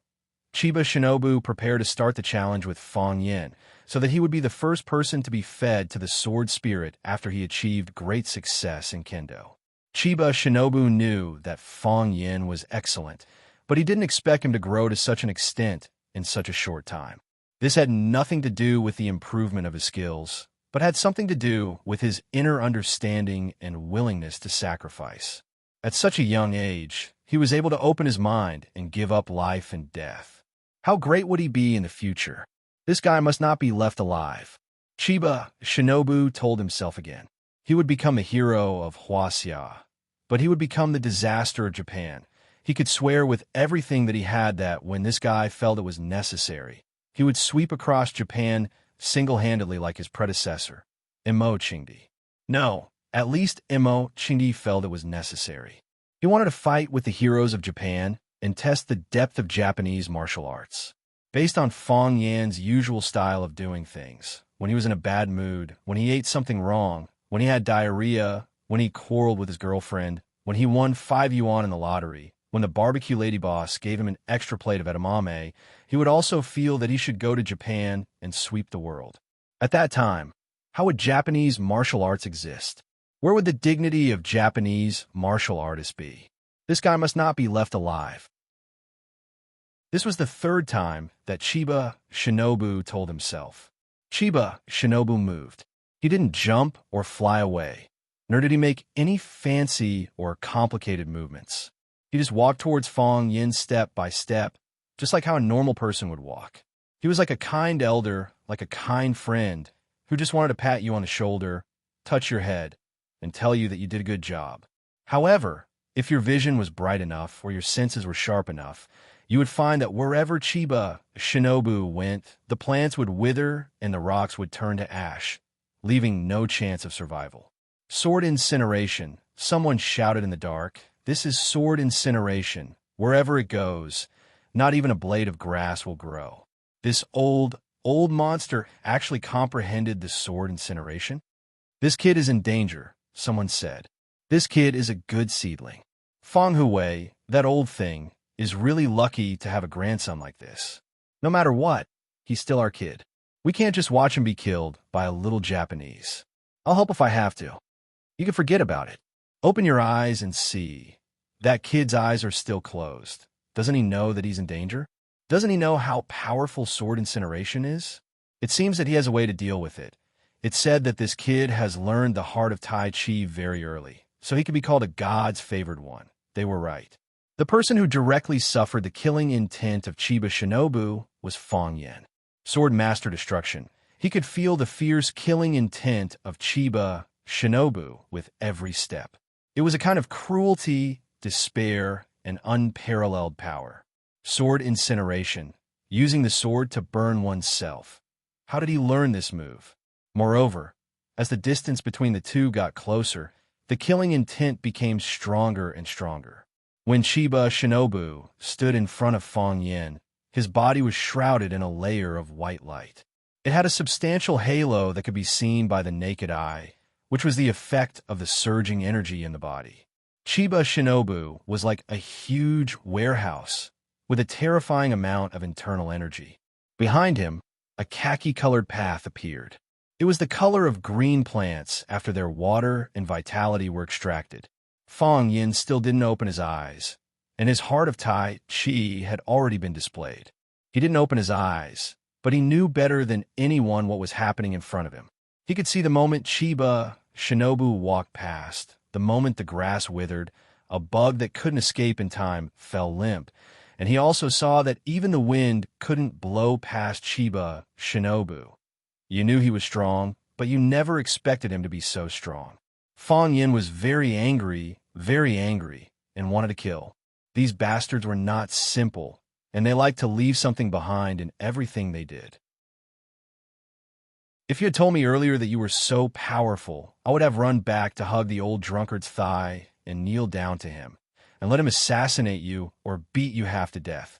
Chiba Shinobu prepared to start the challenge with Fang Yin, so that he would be the first person to be fed to the sword spirit after he achieved great success in Kendo. Chiba Shinobu knew that Fang Yin was excellent, but he didn't expect him to grow to such an extent in such a short time. This had nothing to do with the improvement of his skills, but had something to do with his inner understanding and willingness to sacrifice. At such a young age, he was able to open his mind and give up life and death. How great would he be in the future? This guy must not be left alive. Chiba Shinobu told himself again. He would become a hero of Huaxia, but he would become the disaster of Japan. He could swear with everything that he had that when this guy felt it was necessary, he would sweep across Japan single-handedly like his predecessor, Enrich. No, at least Enrich felt it was necessary. He wanted to fight with the heroes of Japan and test the depth of Japanese martial arts. Based on Fang Yin's usual style of doing things, when he was in a bad mood, when he ate something wrong, when he had diarrhea, when he quarreled with his girlfriend, when he won 5 yuan in the lottery, when the barbecue lady boss gave him an extra plate of edamame, he would also feel that he should go to Japan and sweep the world. At that time, how would Japanese martial arts exist? Where would the dignity of Japanese martial artists be? This guy must not be left alive. This was the third time that Chiba Shinobu told himself. Chiba Shinobu moved. He didn't jump or fly away, nor did he make any fancy or complicated movements. He just walked towards Fang Yin step by step, just like how a normal person would walk. He was like a kind elder, like a kind friend, who just wanted to pat you on the shoulder, touch your head, and tell you that you did a good job. However, if your vision was bright enough or your senses were sharp enough, you would find that wherever Chiba Shinobu went, the plants would wither and the rocks would turn to ash, leaving no chance of survival. Sword incineration. Someone shouted in the dark. This is sword incineration. Wherever it goes, not even a blade of grass will grow. This old monster actually comprehended the sword incineration. This kid is in danger, someone said. This kid is a good seedling. Feng Huwei, that old thing, is really lucky to have a grandson like this. No matter what, he's still our kid. We can't just watch him be killed by a little Japanese. I'll help if I have to. You can forget about it. Open your eyes and see. That kid's eyes are still closed. Doesn't he know that he's in danger? Doesn't he know how powerful sword incineration is? It seems that he has a way to deal with it. It's said that this kid has learned the heart of Tai Chi very early, so he could be called a god's favored one. They were right. The person who directly suffered the killing intent of Chiba Shinobu was Feng Yen. Sword master destruction. He could feel the fierce killing intent of Chiba Shinobu with every step. It was a kind of cruelty, despair, and unparalleled power. Sword incineration. Using the sword to burn oneself. How did he learn this move? Moreover, as the distance between the two got closer, the killing intent became stronger and stronger. When Chiba Shinobu stood in front of Feng Yen, his body was shrouded in a layer of white light. It had a substantial halo that could be seen by the naked eye, which was the effect of the surging energy in the body. Chiba Shinobu was like a huge warehouse with a terrifying amount of internal energy. Behind him, a khaki-colored path appeared. It was the color of green plants after their water and vitality were extracted. Feng Yin still didn't open his eyes, and his heart of Tai Chi had already been displayed. He didn't open his eyes, but he knew better than anyone what was happening in front of him. He could see the moment Chiba Shinobu walked past, the moment the grass withered, a bug that couldn't escape in time fell limp, and he also saw that even the wind couldn't blow past Chiba Shinobu. You knew he was strong, but you never expected him to be so strong. Feng Yin was very angry, and wanted to kill. These bastards were not simple, and they liked to leave something behind in everything they did. If you had told me earlier that you were so powerful, I would have run back to hug the old drunkard's thigh and kneel down to him, and let him assassinate you or beat you half to death.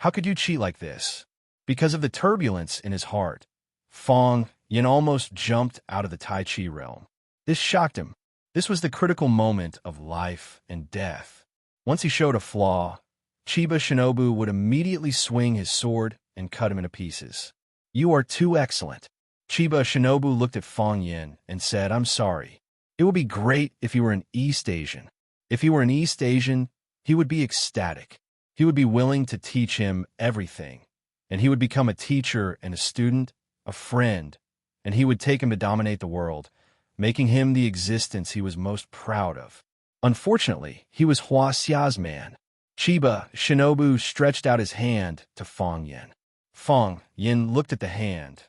How could you cheat like this? Because of the turbulence in his heart, Feng Yin almost jumped out of the Tai Chi realm. This shocked him. This was the critical moment of life and death. Once he showed a flaw, Chiba Shinobu would immediately swing his sword and cut him into pieces. You are too excellent. Chiba Shinobu looked at Feng Yin and said, I'm sorry. It would be great if he were an East Asian. If he were an East Asian, he would be ecstatic. He would be willing to teach him everything, and he would become a teacher and a student, a friend, and he would take him to dominate the world, making him the existence he was most proud of. Unfortunately, he was Hua Xia's man. Chiba Shinobu stretched out his hand to Feng Yin. Feng Yin looked at the hand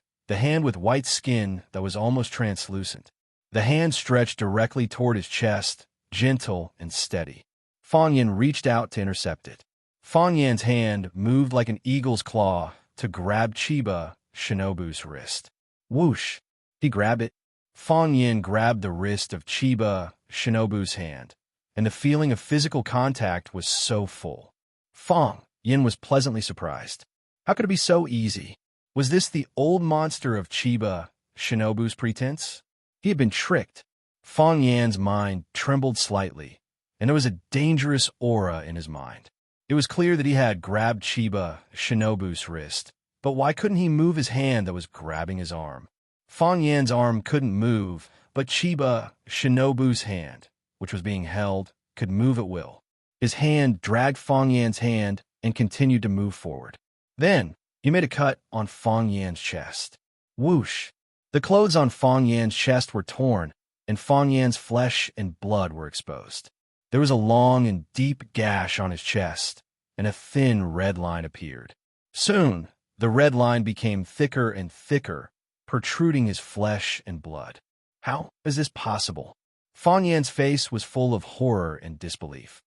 with white skin that was almost translucent. The hand stretched directly toward his chest, gentle and steady. Feng Yin reached out to intercept it. Feng Yin's hand moved like an eagle's claw to grab Chiba Shinobu's wrist. Whoosh! He grabbed it. Feng Yin grabbed the wrist of Chiba Shinobu's hand, and the feeling of physical contact was so full. Feng Yin was pleasantly surprised. How could it be so easy? Was this the old monster of Chiba Shinobu's pretense? He had been tricked. Feng Yan's mind trembled slightly, and there was a dangerous aura in his mind. It was clear that he had grabbed Chiba Shinobu's wrist, but why couldn't he move his hand that was grabbing his arm? Feng Yan's arm couldn't move, but Chiba Shinobu's hand, which was being held, could move at will. His hand dragged Feng Yan's hand and continued to move forward. Then, he made a cut on Feng Yan's chest. Whoosh! The clothes on Feng Yan's chest were torn, and Feng Yan's flesh and blood were exposed. There was a long and deep gash on his chest, and a thin red line appeared. Soon, the red line became thicker and thicker, protruding his flesh and blood. How is this possible? Feng Yan's face was full of horror and disbelief.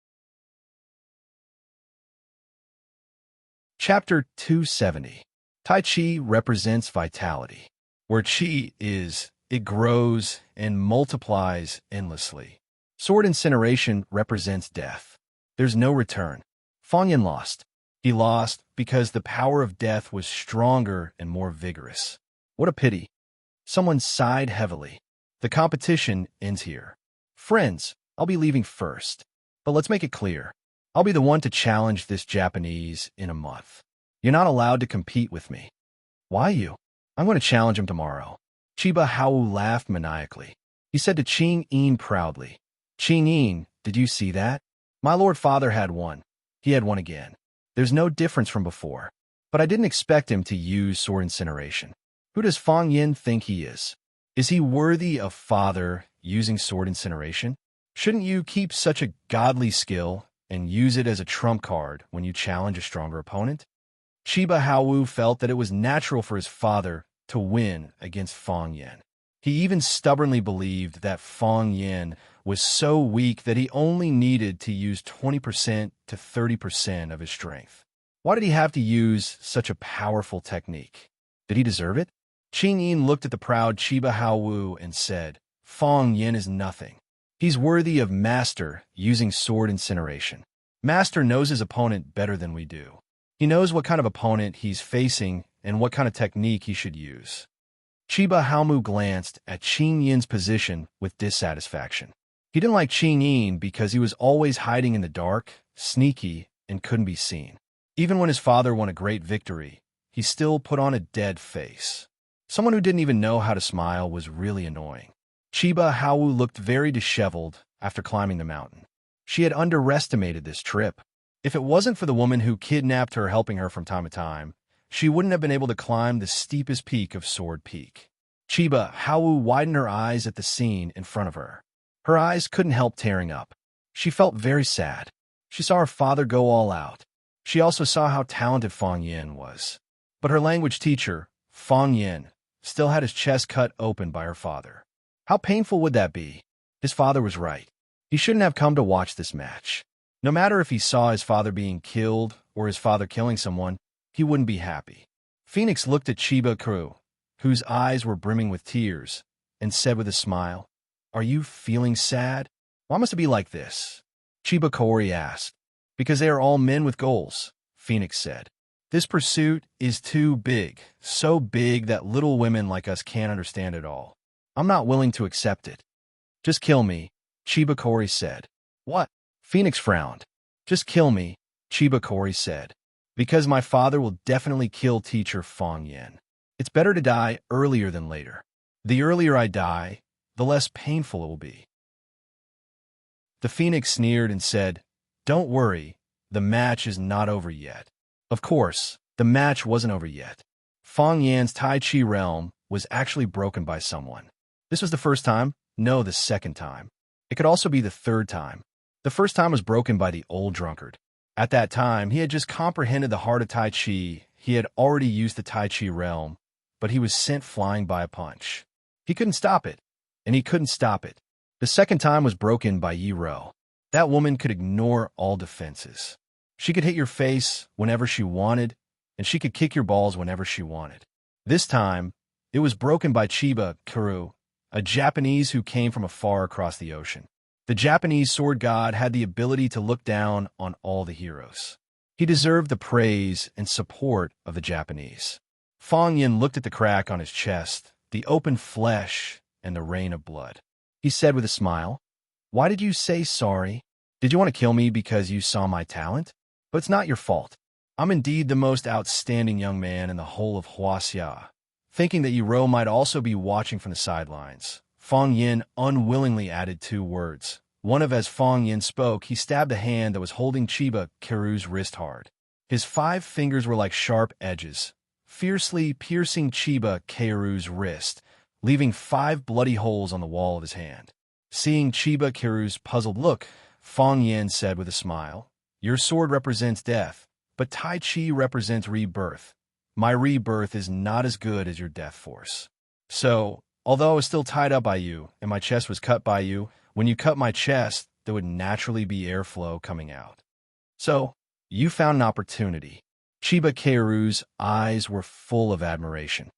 Chapter 270. Tai Chi represents vitality. Where Chi is, it grows and multiplies endlessly. Sword incineration represents death. There's no return. Fang Yin lost. He lost because the power of death was stronger and more vigorous. What a pity. Someone sighed heavily. The competition ends here. Friends, I'll be leaving first. But let's make it clear. I'll be the one to challenge this Japanese in a month. You're not allowed to compete with me. Why you? I'm going to challenge him tomorrow. Chiba Hao laughed maniacally. He said to Qing Yin proudly, Qing Yin, did you see that? My lord father had one. He had one again. There's no difference from before. But I didn't expect him to use sword incineration. Who does Fang Yin think he is? Is he worthy of father using sword incineration? Shouldn't you keep such a godly skill and use it as a trump card when you challenge a stronger opponent? Chiba Hao felt that it was natural for his father to win against Fang Yin. He even stubbornly believed that Fang Yin was so weak that he only needed to use 20% to 30% of his strength. Why did he have to use such a powerful technique? Did he deserve it? Qing Yin looked at the proud Chiba Hao and said, Fang Yin is nothing. He's worthy of Master using sword incineration. Master knows his opponent better than we do. He knows what kind of opponent he's facing and what kind of technique he should use. Chiba Hao glanced at Qing Yin's position with dissatisfaction. He didn't like Qing Yin because he was always hiding in the dark, sneaky, and couldn't be seen. Even when his father won a great victory, he still put on a dead face. Someone who didn't even know how to smile was really annoying. Chiba Hao looked very disheveled after climbing the mountain. She had underestimated this trip. If it wasn't for the woman who kidnapped her helping her from time to time, she wouldn't have been able to climb the steepest peak of Sword Peak. Chiba Hao widened her eyes at the scene in front of her. Her eyes couldn't help tearing up. She felt very sad. She saw her father go all out. She also saw how talented Fang Yin was. But her language teacher, Fang Yin, still had his chest cut open by her father. How painful would that be? His father was right. He shouldn't have come to watch this match. No matter if he saw his father being killed or his father killing someone, he wouldn't be happy. Phoenix looked at Chiba Kuru, whose eyes were brimming with tears, and said with a smile, Are you feeling sad? Why must it be like this? Chiba Kaori asked. Because they are all men with goals, Phoenix said. This pursuit is too big, so big that little women like us can't understand it all. I'm not willing to accept it. Just kill me, Chiba Kaori said. What? Phoenix frowned. Just kill me, Chiba Kaori said. Because my father will definitely kill teacher Fang Yin. It's better to die earlier than later. The earlier I die, the less painful it will be. The Phoenix sneered and said, Don't worry, the match is not over yet. Of course, the match wasn't over yet. Fang Yin's Tai Chi realm was actually broken by someone. This was the first time? No, the second time. It could also be the third time. The first time was broken by the old drunkard. At that time, he had just comprehended the heart of Tai Chi. He had already used the Tai Chi realm, but he was sent flying by a punch. He couldn't stop it, and he couldn't stop it. The second time was broken by Yi Ro. That woman could ignore all defenses. She could hit your face whenever she wanted, and she could kick your balls whenever she wanted. This time, it was broken by Chiba Kuru, a Japanese who came from afar across the ocean. The Japanese sword god had the ability to look down on all the heroes. He deserved the praise and support of the Japanese. Fang Yin looked at the crack on his chest, the open flesh, and the rain of blood. He said with a smile, Why did you say sorry? Did you want to kill me because you saw my talent? But it's not your fault. I'm indeed the most outstanding young man in the whole of Huaxia. Thinking that Yi Ro might also be watching from the sidelines, Fang Yin unwillingly added 2 words. One of as Fang Yin spoke, he stabbed the hand that was holding Chiba Kuru's wrist hard. His 5 fingers were like sharp edges, fiercely piercing Chiba Kuru's wrist, leaving 5 bloody holes on the wall of his hand. Seeing Chiba Kuru's puzzled look, Fang Yin said with a smile, Your sword represents death, but Tai Chi represents rebirth. My rebirth is not as good as your death force. So, although I was still tied up by you, and my chest was cut by you, when you cut my chest, there would naturally be airflow coming out. So, you found an opportunity. Chiba Kuru's eyes were full of admiration.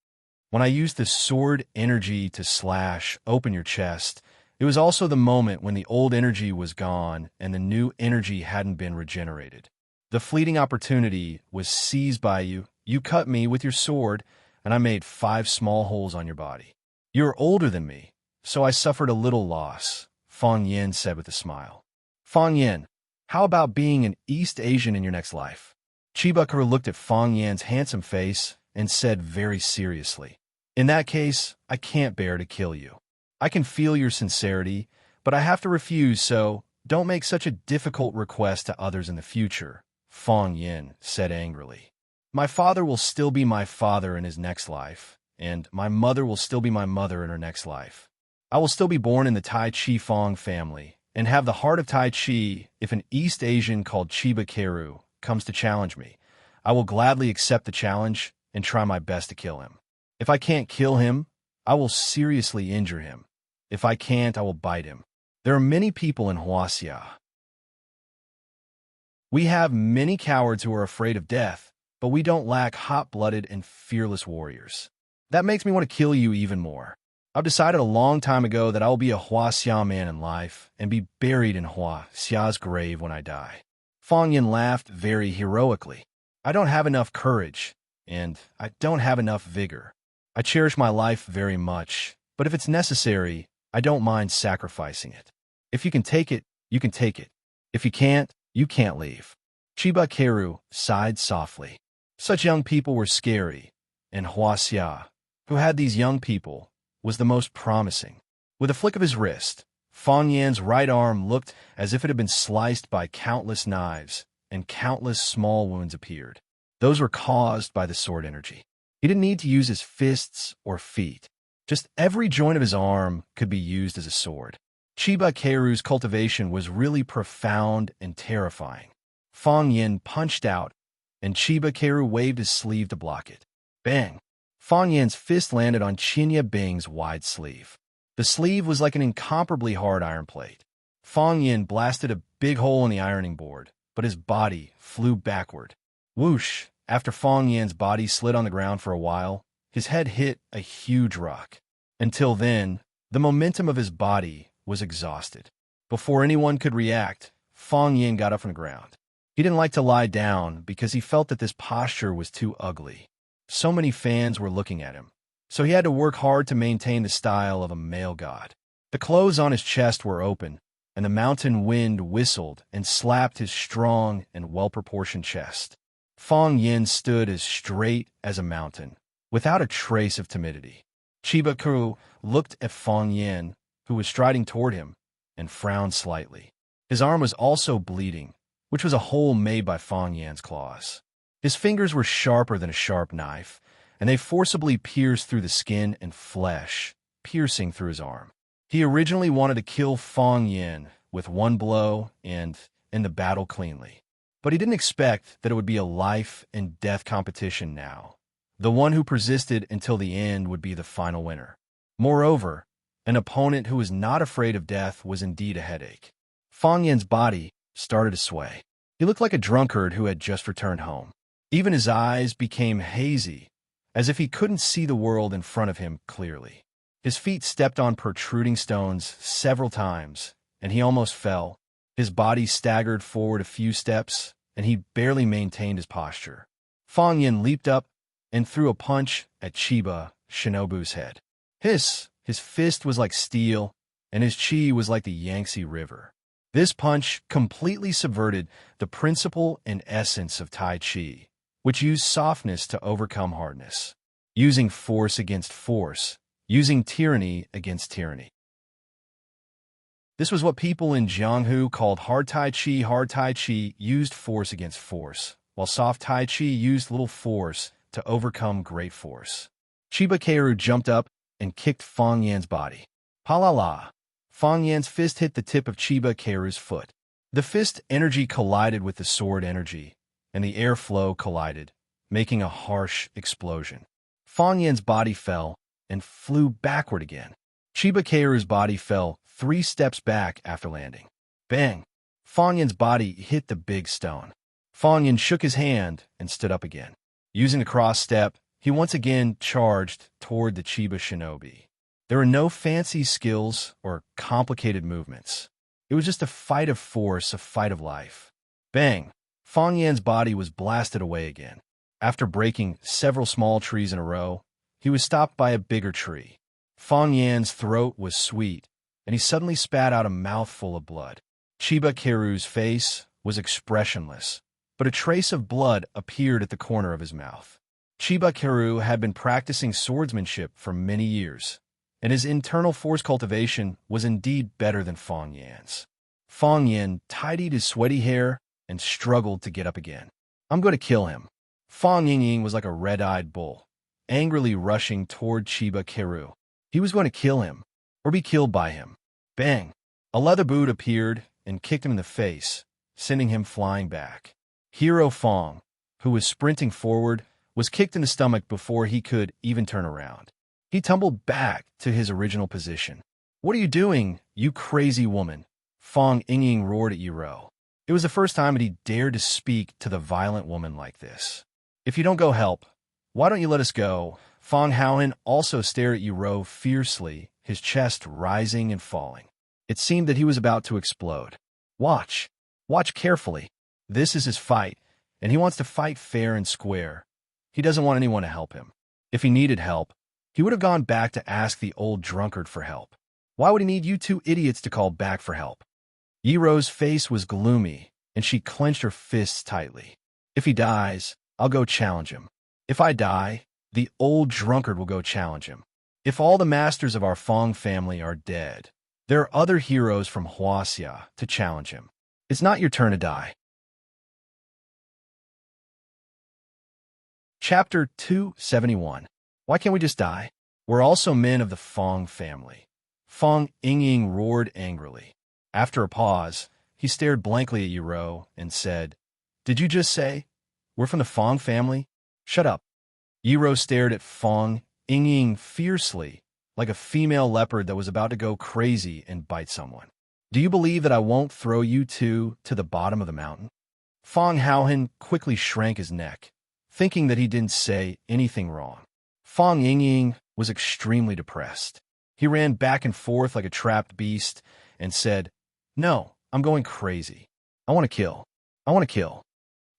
When I used the sword energy to slash open your chest, it was also the moment when the old energy was gone and the new energy hadn't been regenerated. The fleeting opportunity was seized by you. You cut me with your sword, and I made 5 small holes on your body. You are older than me, so I suffered a little loss, Fang Yin said with a smile. Fang Yin, how about being an East Asian in your next life? Chiba looked at Fang Yin's handsome face and said very seriously, in that case, I can't bear to kill you. I can feel your sincerity, but I have to refuse, so don't make such a difficult request to others in the future, Fang Yin said angrily. My father will still be my father in his next life, and my mother will still be my mother in her next life. I will still be born in the Tai Chi Fong family and have the heart of Tai Chi. If an East Asian called Chiba Keru comes to challenge me, I will gladly accept the challenge and try my best to kill him. If I can't kill him, I will seriously injure him. If I can't, I will bite him. There are many people in Huaxia. We have many cowards who are afraid of death, but we don't lack hot-blooded and fearless warriors. That makes me want to kill you even more. I've decided a long time ago that I will be a Huaxia man in life and be buried in Huaxia's grave when I die. Fang Yin laughed very heroically. I don't have enough courage, and I don't have enough vigor. I cherish my life very much, but if it's necessary, I don't mind sacrificing it. If you can take it, you can take it. If you can't leave. Chiba Keru sighed softly. Such young people were scary, and Huaxia, who had these young people, was the most promising. With a flick of his wrist, Fang Yan's right arm looked as if it had been sliced by countless knives, and countless small wounds appeared. Those were caused by the sword energy. He didn't need to use his fists or feet. Just every joint of his arm could be used as a sword. Chiba Keru's cultivation was really profound and terrifying. Fang Yin punched out, and Chiba Keru waved his sleeve to block it. Bang! Fang Yan's fist landed on Chinya Bing's wide sleeve. The sleeve was like an incomparably hard iron plate. Fang Yin blasted a big hole in the ironing board, but his body flew backward. Whoosh! After Fang Yan's body slid on the ground for a while, his head hit a huge rock. Until then, the momentum of his body was exhausted. Before anyone could react, Fang Yin got up from the ground. He didn't like to lie down because he felt that this posture was too ugly. So many fans were looking at him, so he had to work hard to maintain the style of a male god. The clothes on his chest were open, and the mountain wind whistled and slapped his strong and well-proportioned chest. Fang Yin stood as straight as a mountain, without a trace of timidity. Chiba Keru looked at Fang Yin, who was striding toward him, and frowned slightly. His arm was also bleeding, which was a hole made by Fang Yan's claws. His fingers were sharper than a sharp knife, and they forcibly pierced through the skin and flesh, piercing through his arm. He originally wanted to kill Fang Yin with one blow and end the battle cleanly. But he didn't expect that it would be a life and death competition now. The one who persisted until the end would be the final winner. Moreover, an opponent who was not afraid of death was indeed a headache. Fang Yin's body started to sway. He looked like a drunkard who had just returned home. Even his eyes became hazy, as if he couldn't see the world in front of him clearly. His feet stepped on protruding stones several times, and he almost fell. His body staggered forward a few steps, and he barely maintained his posture. Fang Yin leaped up and threw a punch at Chiba Shinobu's head. His fist was like steel, and his chi was like the Yangtze River. This punch completely subverted the principle and essence of Tai Chi, which used softness to overcome hardness, using force against force, using tyranny against tyranny. This was what people in Jianghu called hard Tai Chi. Hard Tai Chi used force against force, while soft Tai Chi used little force to overcome great force. Chiba Keru jumped up and kicked Fang Yan's body. Pa-la-la! Fang Yan's fist hit the tip of Chiba Keru's foot. The fist energy collided with the sword energy, and the airflow collided, making a harsh explosion. Fang Yan's body fell and flew backward again. Chiba Keru's body fell 3 steps back after landing. Bang! Fang Yan's body hit the big stone. Fang Yan shook his hand and stood up again. Using the cross step, he once again charged toward the Chiba shinobi. There were no fancy skills or complicated movements. It was just a fight of force, a fight of life. Bang! Fang Yan's body was blasted away again. After breaking several small trees in a row, he was stopped by a bigger tree. Fang Yan's throat was sweet, and he suddenly spat out a mouthful of blood. Chiba Keru's face was expressionless, but a trace of blood appeared at the corner of his mouth. Chiba Keru had been practicing swordsmanship for many years, and his internal force cultivation was indeed better than Fang Yan's. Fang Yan tidied his sweaty hair and struggled to get up again. I'm going to kill him. Fang Yingying was like a red-eyed bull, angrily rushing toward Chiba Keru. He was going to kill him, or be killed by him. Bang! A leather boot appeared and kicked him in the face, sending him flying back. Hero Fang, who was sprinting forward, was kicked in the stomach before he could even turn around. He tumbled back to his original position. What are you doing, you crazy woman? Fang Yingying roared at Yiro. It was the first time that he dared to speak to the violent woman like this. If you don't go help, why don't you let us go? Fang Haohan also stared at Yiro fiercely, his chest rising and falling. It seemed that he was about to explode. Watch. Watch carefully. This is his fight, and he wants to fight fair and square. He doesn't want anyone to help him. If he needed help, he would have gone back to ask the old drunkard for help. Why would he need you two idiots to call back for help? Yiro's face was gloomy, and she clenched her fists tightly. If he dies, I'll go challenge him. If I die, the old drunkard will go challenge him. If all the masters of our Fang family are dead, there are other heroes from Huaxia to challenge him. It's not your turn to die. Chapter 271. Why can't we just die? We're also men of the Fang family. Fang Yingying roared angrily. After a pause, he stared blankly at Yiro and said, Did you just say, we're from the Fang family? Shut up. Yiro stared at Fang Yingying fiercely, like a female leopard that was about to go crazy and bite someone. Do you believe that I won't throw you two to the bottom of the mountain? Fang Haohan quickly shrank his neck, thinking that he didn't say anything wrong. Fang Yingying was extremely depressed. He ran back and forth like a trapped beast and said, No, I'm going crazy. I want to kill. I want to kill.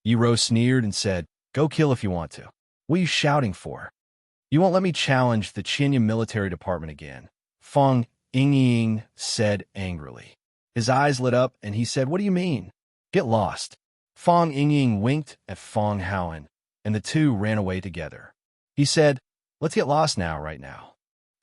Yiro sneered and said, Go kill if you want to. What are you shouting for? You won't let me challenge the Qinya military department again, Fang Yingying said angrily. His eyes lit up and he said, What do you mean? Get lost. Fang Yingying winked at Fang Haohan, and the two ran away together. He said, Let's get lost now, right now.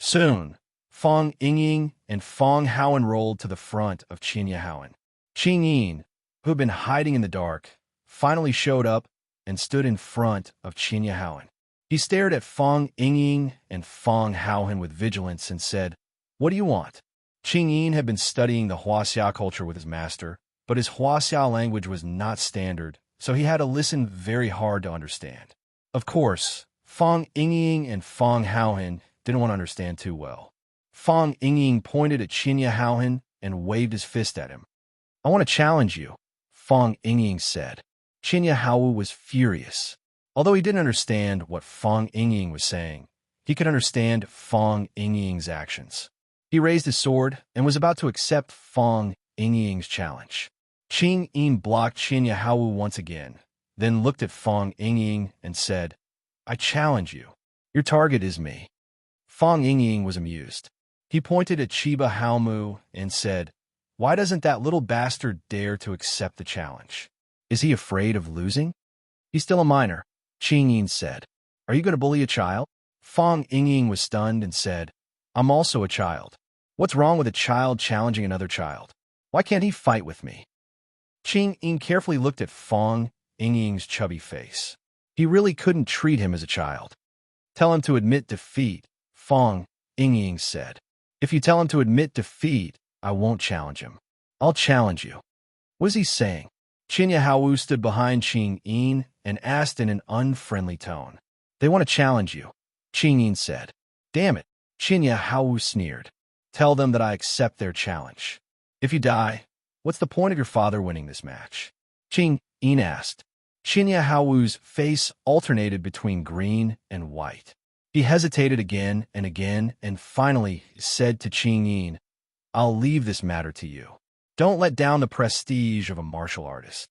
Soon, Fang Yingying and Fang Haohan rolled to the front of Qinya Haohan. Qing Yin, who had been hiding in the dark, finally showed up and stood in front of Qinya Haohan. He stared at Fang Yingying and Fang Haohan with vigilance and said, What do you want? Qing Yin had been studying the Huaxia culture with his master, but his Huaxia language was not standard, so he had to listen very hard to understand. Of course, Fang Yingying and Fang Haohan didn't want to understand too well. Fang Yingying pointed at Qinya Haohan and waved his fist at him. I want to challenge you, Fang Yingying said. Qinya Haohan was furious. Although he didn't understand what Fang Yingying was saying, he could understand Fang Yingying's actions. He raised his sword and was about to accept Fang Yingying's challenge. Qing Yin blocked Qinya Haohan once again, then looked at Fang Yingying and said, I challenge you. Your target is me. Fang Yingying was amused. He pointed at Chiba Haomu and said, Why doesn't that little bastard dare to accept the challenge? Is he afraid of losing? He's still a minor, Qing Yin said. Are you going to bully a child? Fang Yingying was stunned and said, I'm also a child. What's wrong with a child challenging another child? Why can't he fight with me? Qing Yin carefully looked at Fang Yingying's chubby face. He really couldn't treat him as a child. Tell him to admit defeat, Fang Yingying said. If you tell him to admit defeat, I won't challenge him. I'll challenge you. What is he saying? Qinya Haohan stood behind Qing Yin and asked in an unfriendly tone. They want to challenge you, Qing Yin said. Damn it, Qinya Haohan sneered. Tell them that I accept their challenge. If you die, what's the point of your father winning this match? Qing Yin asked. Qinya Haowu's face alternated between green and white. He hesitated again and finally said to Qing Yin, "I'll leave this matter to you. Don't let down the prestige of a martial artist."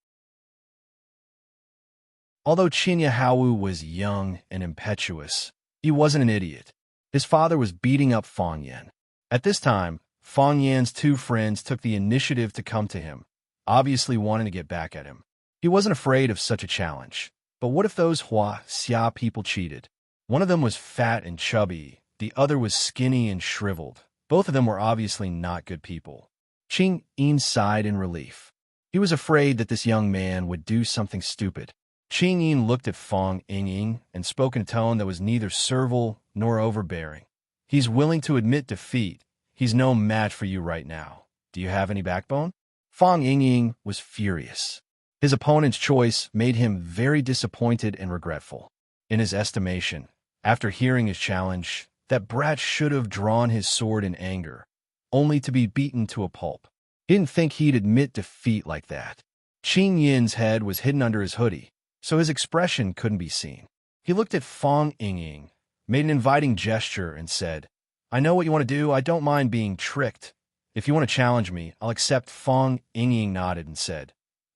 Although Qinya Haowu was young and impetuous, he wasn't an idiot. His father was beating up Fang Yan. At this time, Fang Yan's two friends took the initiative to come to him, obviously wanting to get back at him. He wasn't afraid of such a challenge. But what if those Hua Xia people cheated? One of them was fat and chubby, the other was skinny and shriveled. Both of them were obviously not good people. Qing Yin sighed in relief. He was afraid that this young man would do something stupid. Qing Yin looked at Fang Ying and spoke in a tone that was neither servile nor overbearing. "He's willing to admit defeat. He's no match for you right now. Do you have any backbone?" Fang Ying was furious. His opponent's choice made him very disappointed and regretful. In his estimation, after hearing his challenge, that brat should have drawn his sword in anger, only to be beaten to a pulp. He didn't think he'd admit defeat like that. Qing Yin's head was hidden under his hoodie, so his expression couldn't be seen. He looked at Fang Ying, made an inviting gesture, and said, "I know what you want to do. I don't mind being tricked. If you want to challenge me, I'll accept." Fang Ying nodded and said,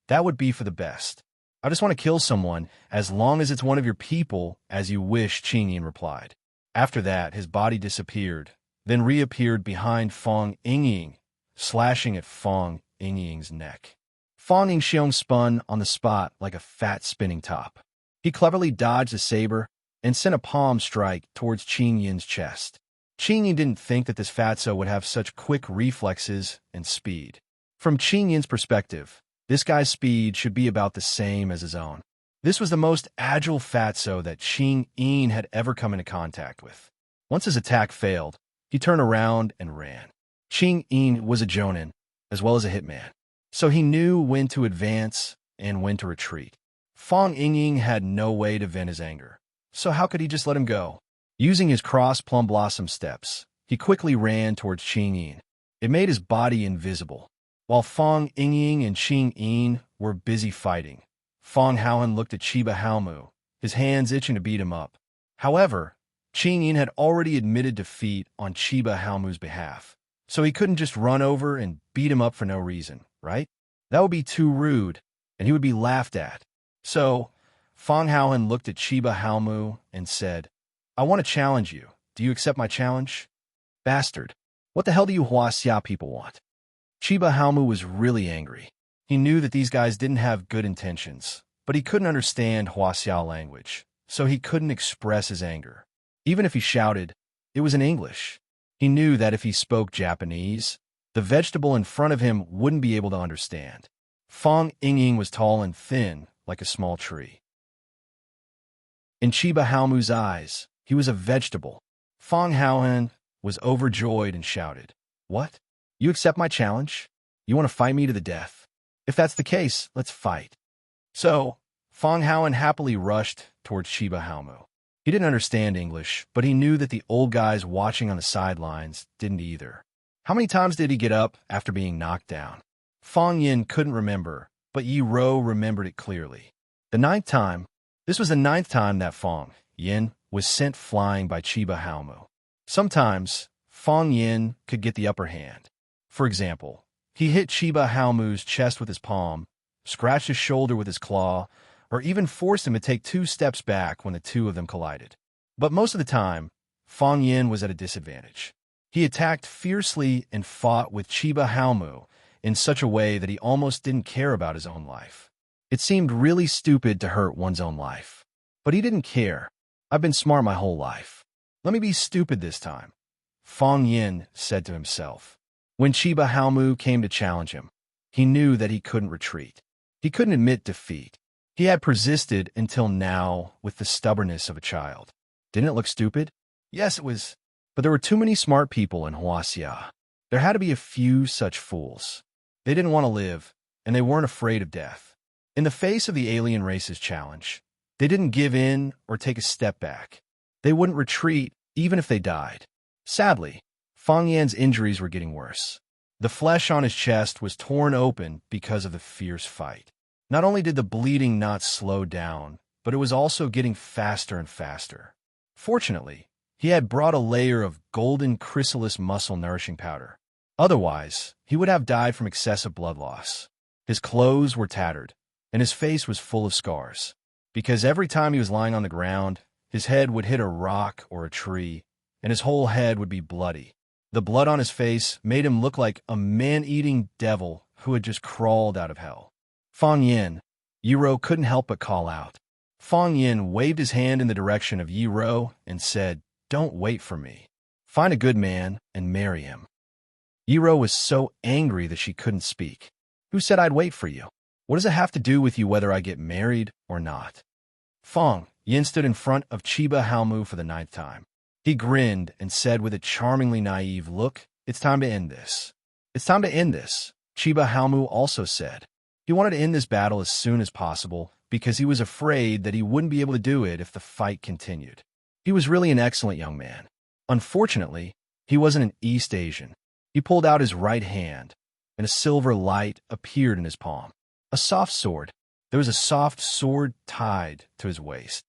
"That would be for the best. I just want to kill someone, as long as it's one of your people, as you wish," Qing Yin replied. After that, his body disappeared, then reappeared behind Fang Ying, slashing at Fang Ying's neck. Fang Yingxiong spun on the spot like a fat spinning top. He cleverly dodged a saber and sent a palm strike towards Qing Yin's chest. Qing Yin didn't think that this fatso would have such quick reflexes and speed. From Qing Yin's perspective, this guy's speed should be about the same as his own. This was the most agile fatso that Qing Yin had ever come into contact with. Once his attack failed, he turned around and ran. Qing Yin was a jonin, as well as a hitman, so he knew when to advance and when to retreat. Fang Ying had no way to vent his anger, so how could he just let him go? Using his cross plum blossom steps, he quickly ran towards Qing Yin. It made his body invisible. While Fang Ying and Qing Yin were busy fighting, Fang Haohan looked at Chiba Haomu, his hands itching to beat him up. However, Qing Yin had already admitted defeat on Chiba Haomu's behalf, so he couldn't just run over and beat him up for no reason, right? That would be too rude, and he would be laughed at. So, Fang Haohan looked at Chiba Haomu and said, "I want to challenge you. Do you accept my challenge?" "Bastard. What the hell do you Hua Xia people want?" Chiba Haomu was really angry. He knew that these guys didn't have good intentions, but he couldn't understand Hua Xia language, so he couldn't express his anger. Even if he shouted, it was in English. He knew that if he spoke Japanese, the vegetable in front of him wouldn't be able to understand. Fang Ying was tall and thin, like a small tree. In Chiba Haomu's eyes, he was a vegetable. Fang Haohan was overjoyed and shouted, "What? You accept my challenge? You want to fight me to the death? If that's the case, let's fight." So, Fang Haohan happily rushed towards Chiba Haomu. He didn't understand English, but he knew that the old guys watching on the sidelines didn't either. How many times did he get up after being knocked down? Fang Yin couldn't remember, but Yi Ro remembered it clearly. This was the ninth time that Fang Yin was sent flying by Chiba Haomu. Sometimes, Fang Yin could get the upper hand. For example, he hit Chiba Haomu's chest with his palm, scratched his shoulder with his claw, or even forced him to take 2 steps back when the two of them collided. But most of the time, Fang Yin was at a disadvantage. He attacked fiercely and fought with Chiba Haomu in such a way that he almost didn't care about his own life. It seemed really stupid to hurt one's own life. But he didn't care. "I've been smart my whole life. Let me be stupid this time," Fang Yin said to himself. When Chiba Haomu came to challenge him, he knew that he couldn't retreat. He couldn't admit defeat. He had persisted until now with the stubbornness of a child. Didn't it look stupid? Yes, it was. But there were too many smart people in Hua Xia. There had to be a few such fools. They didn't want to live, and they weren't afraid of death. In the face of the alien race's challenge, they didn't give in or take a step back. They wouldn't retreat, even if they died. Sadly, Fang Yan's injuries were getting worse. The flesh on his chest was torn open because of the fierce fight. Not only did the bleeding not slow down, but it was also getting faster and faster. Fortunately, he had brought a layer of golden chrysalis muscle nourishing powder. Otherwise, he would have died from excessive blood loss. His clothes were tattered, and his face was full of scars. Because every time he was lying on the ground, his head would hit a rock or a tree, and his whole head would be bloody. The blood on his face made him look like a man-eating devil who had just crawled out of hell. Fang Yin, Yiro couldn't help but call out. Fang Yin waved his hand in the direction of Yiro and said, "Don't wait for me. Find a good man and marry him." Yiro was so angry that she couldn't speak. "Who said I'd wait for you? What does it have to do with you whether I get married or not?" Fang Yin stood in front of Chiba Haomu for the 9th time. He grinned and said with a charmingly naive look, "It's time to end this." "It's time to end this," Chiba Haomu also said. He wanted to end this battle as soon as possible because he was afraid that he wouldn't be able to do it if the fight continued. He was really an excellent young man. Unfortunately, he wasn't an East Asian. He pulled out his right hand, and a silver light appeared in his palm. A soft sword. There was a soft sword tied to his waist.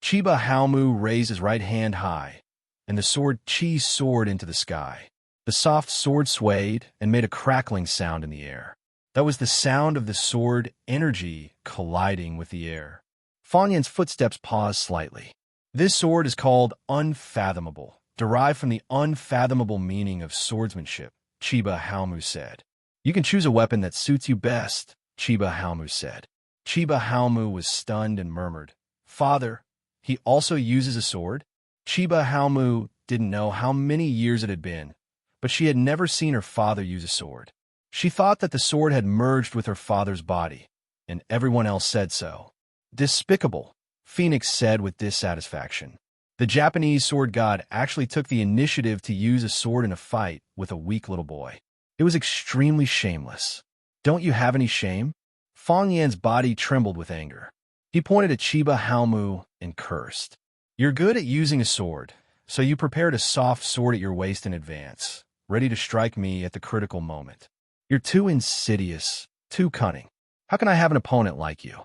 Chiba Haomu raised his right hand high, and the sword soared into the sky. The soft sword swayed and made a crackling sound in the air. That was the sound of the sword energy colliding with the air. Fang Yin's footsteps paused slightly. This sword is called Unfathomable, derived from the unfathomable meaning of swordsmanship, Chiba Haomu said. "You can choose a weapon that suits you best," Chiba Haomu said. Chiba Haomu was stunned and murmured, "Father, he also uses a sword?" Chiba Haomu didn't know how many years it had been, but she had never seen her father use a sword. She thought that the sword had merged with her father's body, and everyone else said so. "Despicable," Phoenix said with dissatisfaction. The Japanese sword god actually took the initiative to use a sword in a fight with a weak little boy. It was extremely shameless. "Don't you have any shame?" Fang Yan's body trembled with anger. He pointed at Chiba Haomu and cursed. "You're good at using a sword, so you prepared a soft sword at your waist in advance, ready to strike me at the critical moment. You're too insidious, too cunning. How can I have an opponent like you?"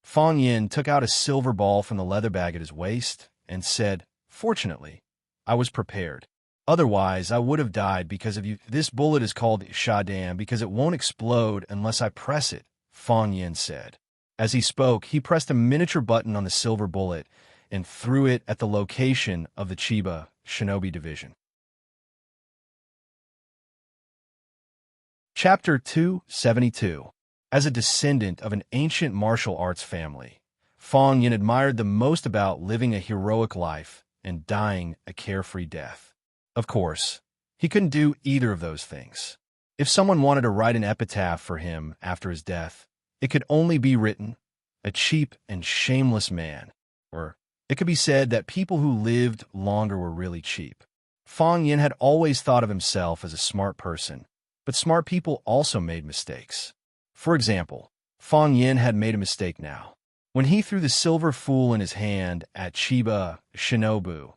Fang Yin took out a silver ball from the leather bag at his waist and said, "Fortunately, I was prepared. Otherwise, I would have died because of you. This bullet is called Shadan because it won't explode unless I press it," Fang Yin said. As he spoke, he pressed a miniature button on the silver bullet and threw it at the location of the Chiba Shinobi Division. Chapter 272. As a descendant of an ancient martial arts family, Fang Yin admired the most about living a heroic life and dying a carefree death. Of course, he couldn't do either of those things. If someone wanted to write an epitaph for him after his death, it could only be written, "A cheap and shameless man," or it could be said that people who lived longer were really cheap. Fang Yin had always thought of himself as a smart person, but smart people also made mistakes. For example, Fang Yin had made a mistake now. When he threw the silver fool in his hand at Chiba Shinobu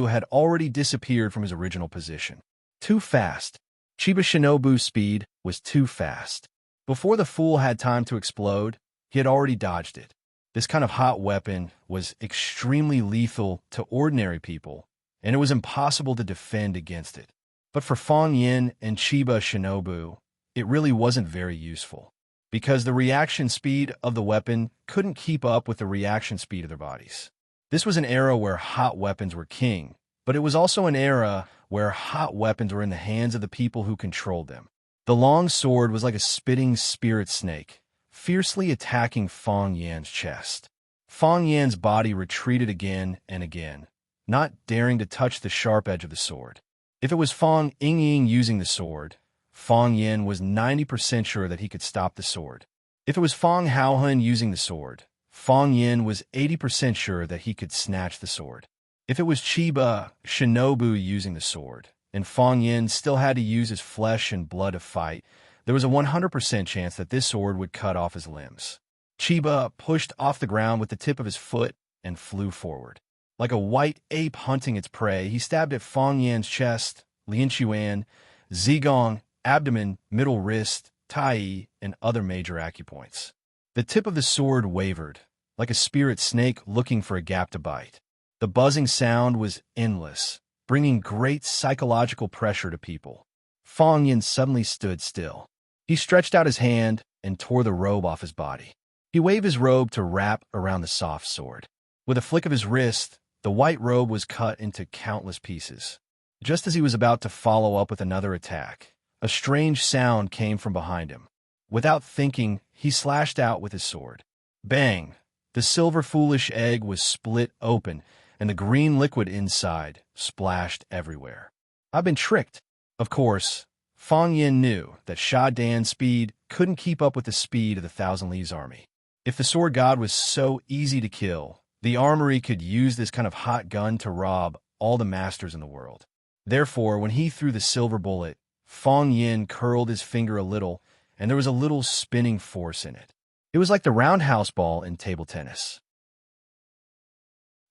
had already disappeared from his original position. Too fast. Chiba Shinobu's speed was too fast. Before the fool had time to explode, he had already dodged it. This kind of hot weapon was extremely lethal to ordinary people, and it was impossible to defend against it. But for Fang Yin and Chiba Shinobu, it really wasn't very useful, because the reaction speed of the weapon couldn't keep up with the reaction speed of their bodies. This was an era where hot weapons were king, but it was also an era where hot weapons were in the hands of the people who controlled them. The long sword was like a spitting spirit snake, fiercely attacking Fang Yan's chest. Fang Yan's body retreated again and again, not daring to touch the sharp edge of the sword. If it was Fang Ying using the sword, Fang Yin was 90% sure that he could stop the sword. If it was Fang Haohun using the sword, Fang Yin was 80% sure that he could snatch the sword. If it was Chiba Shinobu using the sword, and Fang Yin still had to use his flesh and blood to fight, there was a 100% chance that this sword would cut off his limbs. Chiba pushed off the ground with the tip of his foot and flew forward. Like a white ape hunting its prey, he stabbed at Fang Yan's chest, Lin Chuan, Zigong, abdomen, middle wrist, Tai, and other major acupoints. The tip of the sword wavered, like a spirit snake looking for a gap to bite. The buzzing sound was endless, bringing great psychological pressure to people. Fong Yin suddenly stood still. He stretched out his hand and tore the robe off his body. He waved his robe to wrap around the soft sword. With a flick of his wrist, the white robe was cut into countless pieces. Just as he was about to follow up with another attack, a strange sound came from behind him. Without thinking, he slashed out with his sword. Bang! The silver foolish egg was split open, and the green liquid inside splashed everywhere. I've been tricked. Of course, Fong Yin knew that Sha Dan's speed couldn't keep up with the speed of the Thousand Leaves army. If the sword god was so easy to kill, the armory could use this kind of hot gun to rob all the masters in the world. Therefore, when he threw the silver bullet, Fong Yin curled his finger a little, and there was a little spinning force in it. It was like the roundhouse ball in table tennis.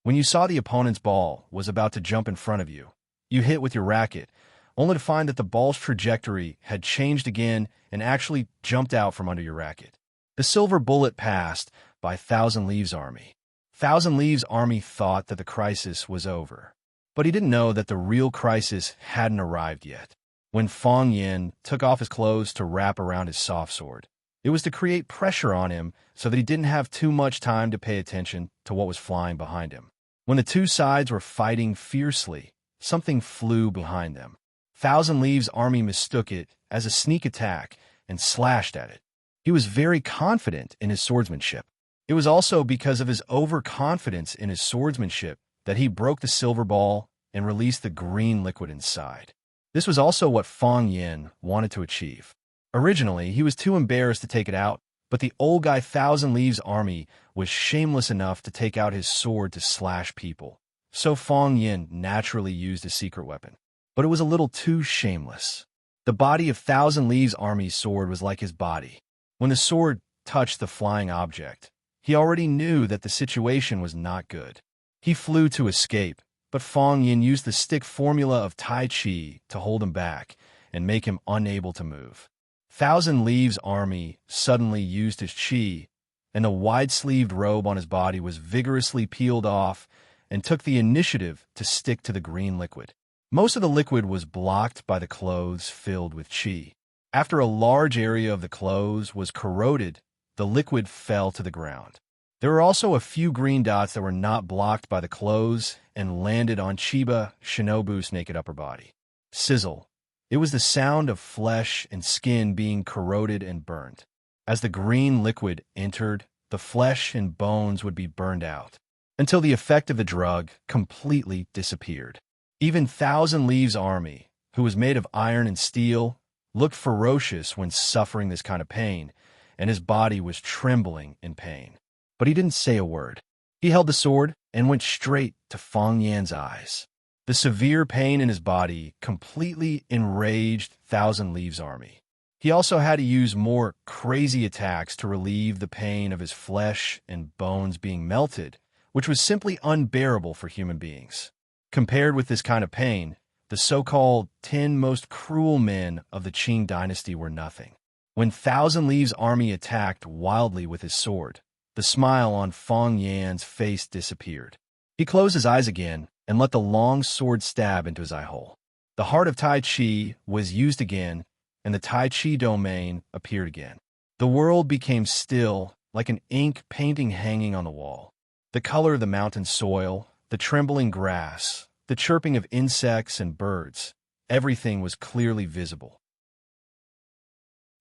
When you saw the opponent's ball was about to jump in front of you, you hit with your racket, only to find that the ball's trajectory had changed again and actually jumped out from under your racket. The silver bullet passed by Thousand Leaves army. Thousand Leaves army thought that the crisis was over, but he didn't know that the real crisis hadn't arrived yet. When Fong Yin took off his clothes to wrap around his soft sword, it was to create pressure on him so that he didn't have too much time to pay attention to what was flying behind him. When the two sides were fighting fiercely, something flew behind them. Thousand Leaves army mistook it as a sneak attack and slashed at it. He was very confident in his swordsmanship. It was also because of his overconfidence in his swordsmanship that he broke the silver ball and released the green liquid inside. This was also what Fong Yin wanted to achieve. Originally, he was too embarrassed to take it out, but the old guy Thousand Leaves army was shameless enough to take out his sword to slash people. So Fong Yin naturally used his secret weapon. But it was a little too shameless. The body of Thousand Leaves army's sword was like his body. When the sword touched the flying object, he already knew that the situation was not good. He flew to escape, but Fong Yin used the stick formula of Tai Chi to hold him back and make him unable to move. Thousand Leaves army suddenly used his chi, and the wide-sleeved robe on his body was vigorously peeled off and took the initiative to stick to the green liquid. Most of the liquid was blocked by the clothes filled with chi. After a large area of the clothes was corroded, the liquid fell to the ground. There were also a few green dots that were not blocked by the clothes and landed on Chiba Shinobu's naked upper body. Sizzle. It was the sound of flesh and skin being corroded and burned. As the green liquid entered, the flesh and bones would be burned out, until the effect of the drug completely disappeared. Even Thousand Leaves army, who was made of iron and steel, looked ferocious when suffering this kind of pain, and his body was trembling in pain. But he didn't say a word. He held the sword and went straight to Fong Yan's eyes. The severe pain in his body completely enraged Thousand Leaves army. He also had to use more crazy attacks to relieve the pain of his flesh and bones being melted, which was simply unbearable for human beings. Compared with this kind of pain, the so-called 10 most cruel men of the Qing dynasty were nothing. When Thousand Leaves army attacked wildly with his sword, the smile on Fong Yan's face disappeared. He closed his eyes again and let the long sword stab into his eye hole. The heart of Tai Chi was used again, and the Tai Chi domain appeared again. The world became still, like an ink painting hanging on the wall. The color of the mountain soil, the trembling grass, the chirping of insects and birds, everything was clearly visible.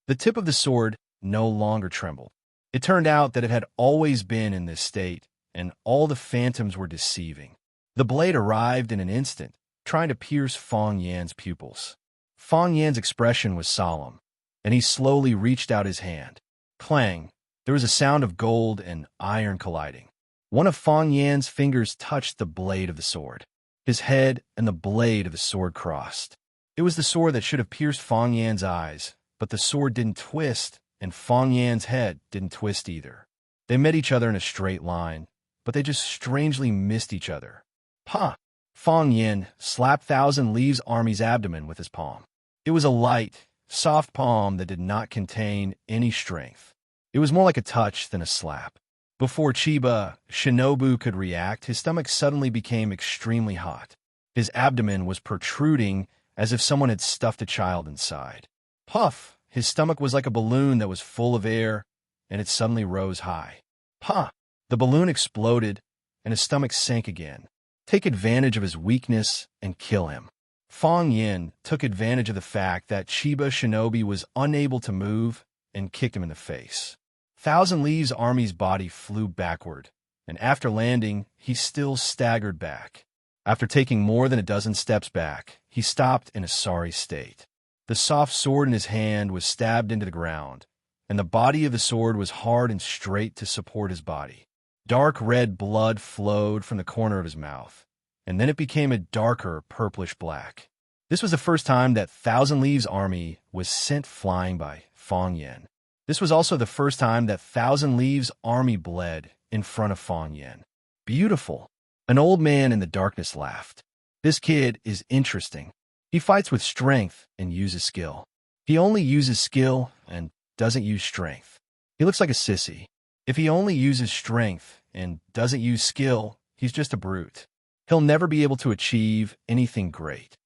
The tip of the sword no longer trembled. It turned out that it had always been in this state, and all the phantoms were deceiving. The blade arrived in an instant, trying to pierce Fong Yan's pupils. Fong Yan's expression was solemn, and he slowly reached out his hand. Clang! There was a sound of gold and iron colliding. One of Fong Yan's fingers touched the blade of the sword. His head and the blade of the sword crossed. It was the sword that should have pierced Fong Yan's eyes, but the sword didn't twist, and Fong Yan's head didn't twist either. They met each other in a straight line, but they just strangely missed each other. Ha! Fong Yin slapped Thousand Leaves army's abdomen with his palm. It was a light, soft palm that did not contain any strength. It was more like a touch than a slap. Before Chiba Shinobu could react, his stomach suddenly became extremely hot. His abdomen was protruding as if someone had stuffed a child inside. Puff! His stomach was like a balloon that was full of air, and it suddenly rose high. Ha! The balloon exploded, and his stomach sank again. Take advantage of his weakness and kill him. Fong Yin took advantage of the fact that Chiba Shinobi was unable to move and kicked him in the face. Thousand Leaves' army's body flew backward, and after landing, he still staggered back. After taking more than a dozen steps back, he stopped in a sorry state. The soft sword in his hand was stabbed into the ground, and the body of the sword was hard and straight to support his body. Dark red blood flowed from the corner of his mouth, and then it became a darker purplish black. This was the first time that Thousand Leaves' army was sent flying by Fong Yin. This was also the first time that Thousand Leaves' army bled in front of Fong Yin. Beautiful. An old man in the darkness laughed. This kid is interesting. He fights with strength and uses skill. He only uses skill and doesn't use strength. He looks like a sissy. If he only uses strength and doesn't use skill, he's just a brute. He'll never be able to achieve anything great.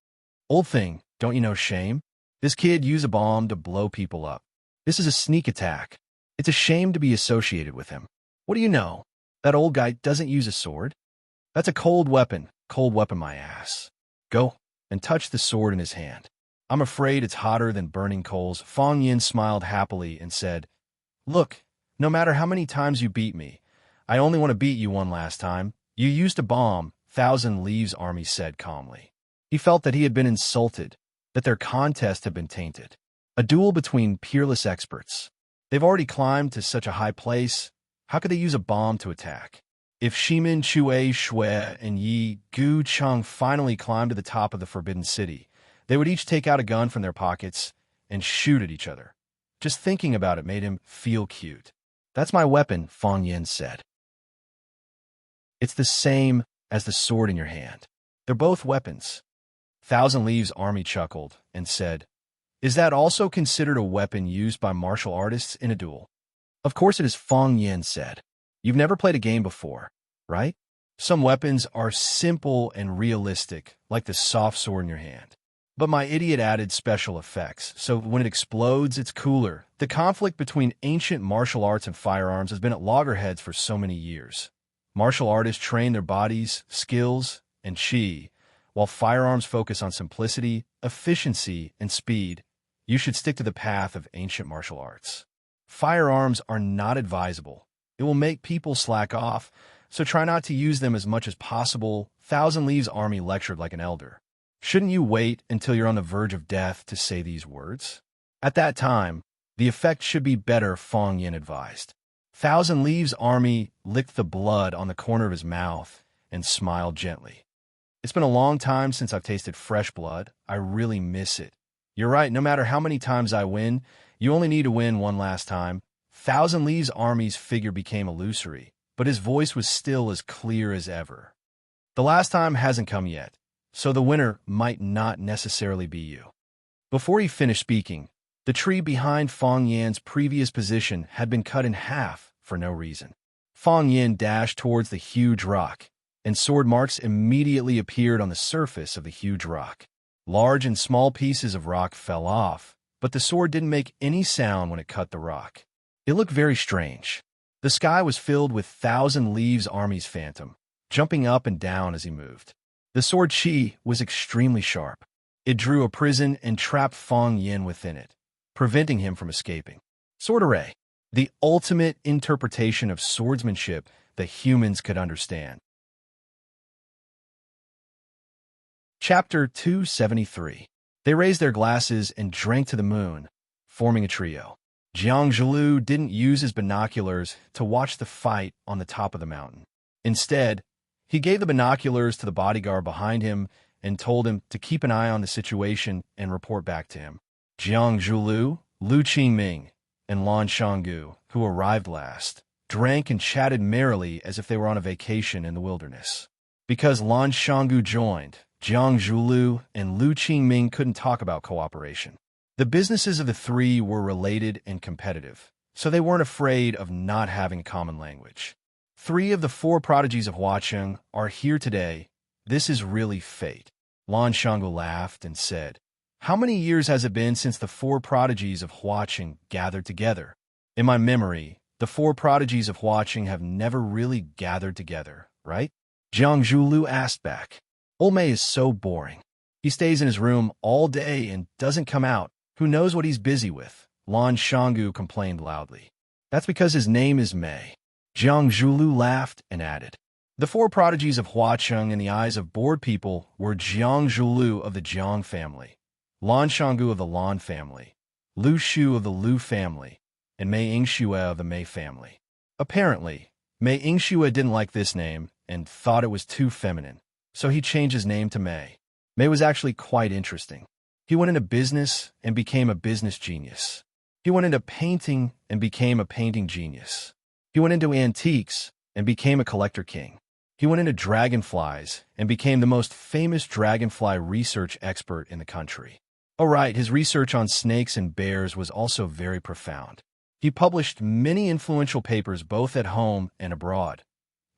Old thing, don't you know shame? This kid used a bomb to blow people up. This is a sneak attack. It's a shame to be associated with him. What do you know? That old guy doesn't use a sword. That's a cold weapon my ass. Go and touch the sword in his hand. I'm afraid it's hotter than burning coals. Fong Yin smiled happily and said, Look, no matter how many times you beat me, I only want to beat you one last time. You used a bomb, Thousand Leaves' army said calmly. He felt that he had been insulted, that their contest had been tainted. A duel between peerless experts. They've already climbed to such a high place. How could they use a bomb to attack? If Shimin Chue Shui and Yi Gu Cheng finally climbed to the top of the Forbidden City, they would each take out a gun from their pockets and shoot at each other. Just thinking about it made him feel cute. That's my weapon, Fong Yin said. It's the same as the sword in your hand. They're both weapons. Thousand Leaves' army chuckled and said, Is that also considered a weapon used by martial artists in a duel? Of course it is, Fong Yin said. You've never played a game before, right? Some weapons are simple and realistic, like the soft sword in your hand. But my idiot added special effects, so when it explodes, it's cooler. The conflict between ancient martial arts and firearms has been at loggerheads for so many years. Martial artists train their bodies, skills, and chi, while firearms focus on simplicity, efficiency, and speed. You should stick to the path of ancient martial arts. Firearms are not advisable. It will make people slack off, so try not to use them as much as possible. Thousand Leaves' army lectured like an elder. Shouldn't you wait until you're on the verge of death to say these words? At that time, the effect should be better, Fong Yin advised. Thousand Leaves' army licked the blood on the corner of his mouth and smiled gently. It's been a long time since I've tasted fresh blood. I really miss it. You're right, no matter how many times I win, you only need to win one last time. Thousand Leaves' army's figure became illusory, but his voice was still as clear as ever. The last time hasn't come yet, so the winner might not necessarily be you. Before he finished speaking, the tree behind Fong Yin's previous position had been cut in half for no reason. Fong Yin dashed towards the huge rock, and sword marks immediately appeared on the surface of the huge rock. Large and small pieces of rock fell off, but the sword didn't make any sound when it cut the rock. It looked very strange. The sky was filled with Thousand Leaves' army's phantom, jumping up and down as he moved. The sword chi was extremely sharp. It drew a prison and trapped Fong Yin within it, preventing him from escaping. Sword array, the ultimate interpretation of swordsmanship that humans could understand. Chapter 273. They raised their glasses and drank to the moon, forming a trio. Jiang Zhilu didn't use his binoculars to watch the fight on the top of the mountain. Instead, he gave the binoculars to the bodyguard behind him and told him to keep an eye on the situation and report back to him. Jiang Zhilu, Lu Qingming, and Lan Shanggu, who arrived last, drank and chatted merrily as if they were on a vacation in the wilderness. Because Lan Shanggu joined, Jiang Zhilu and Lu Qingming couldn't talk about cooperation. The businesses of the three were related and competitive, so they weren't afraid of not having a common language. Three of the four prodigies of Huacheng are here today. This is really fate. Lan Shanggu laughed and said, "How many years has it been since the four prodigies of Huacheng gathered together? In my memory, the four prodigies of Huacheng have never really gathered together, right?" Jiang Zhulu asked back. "Old Mei is so boring. He stays in his room all day and doesn't come out. Who knows what he's busy with?" Lan Shanggu complained loudly. "That's because his name is Mei." Jiang Zhulu laughed and added, "The four prodigies of Huacheng in the eyes of bored people were Jiang Zhulu of the Jiang family, Lan Shanggu of the Lan family, Lu Shu of the Lu family, and Mei Yingxue of the Mei family." Apparently, Mei Yingxue didn't like this name and thought it was too feminine, so he changed his name to Mei. Mei was actually quite interesting. He went into business and became a business genius. He went into painting and became a painting genius. He went into antiques and became a collector king. He went into dragonflies and became the most famous dragonfly research expert in the country. Oh right, his research on snakes and bears was also very profound. He published many influential papers both at home and abroad.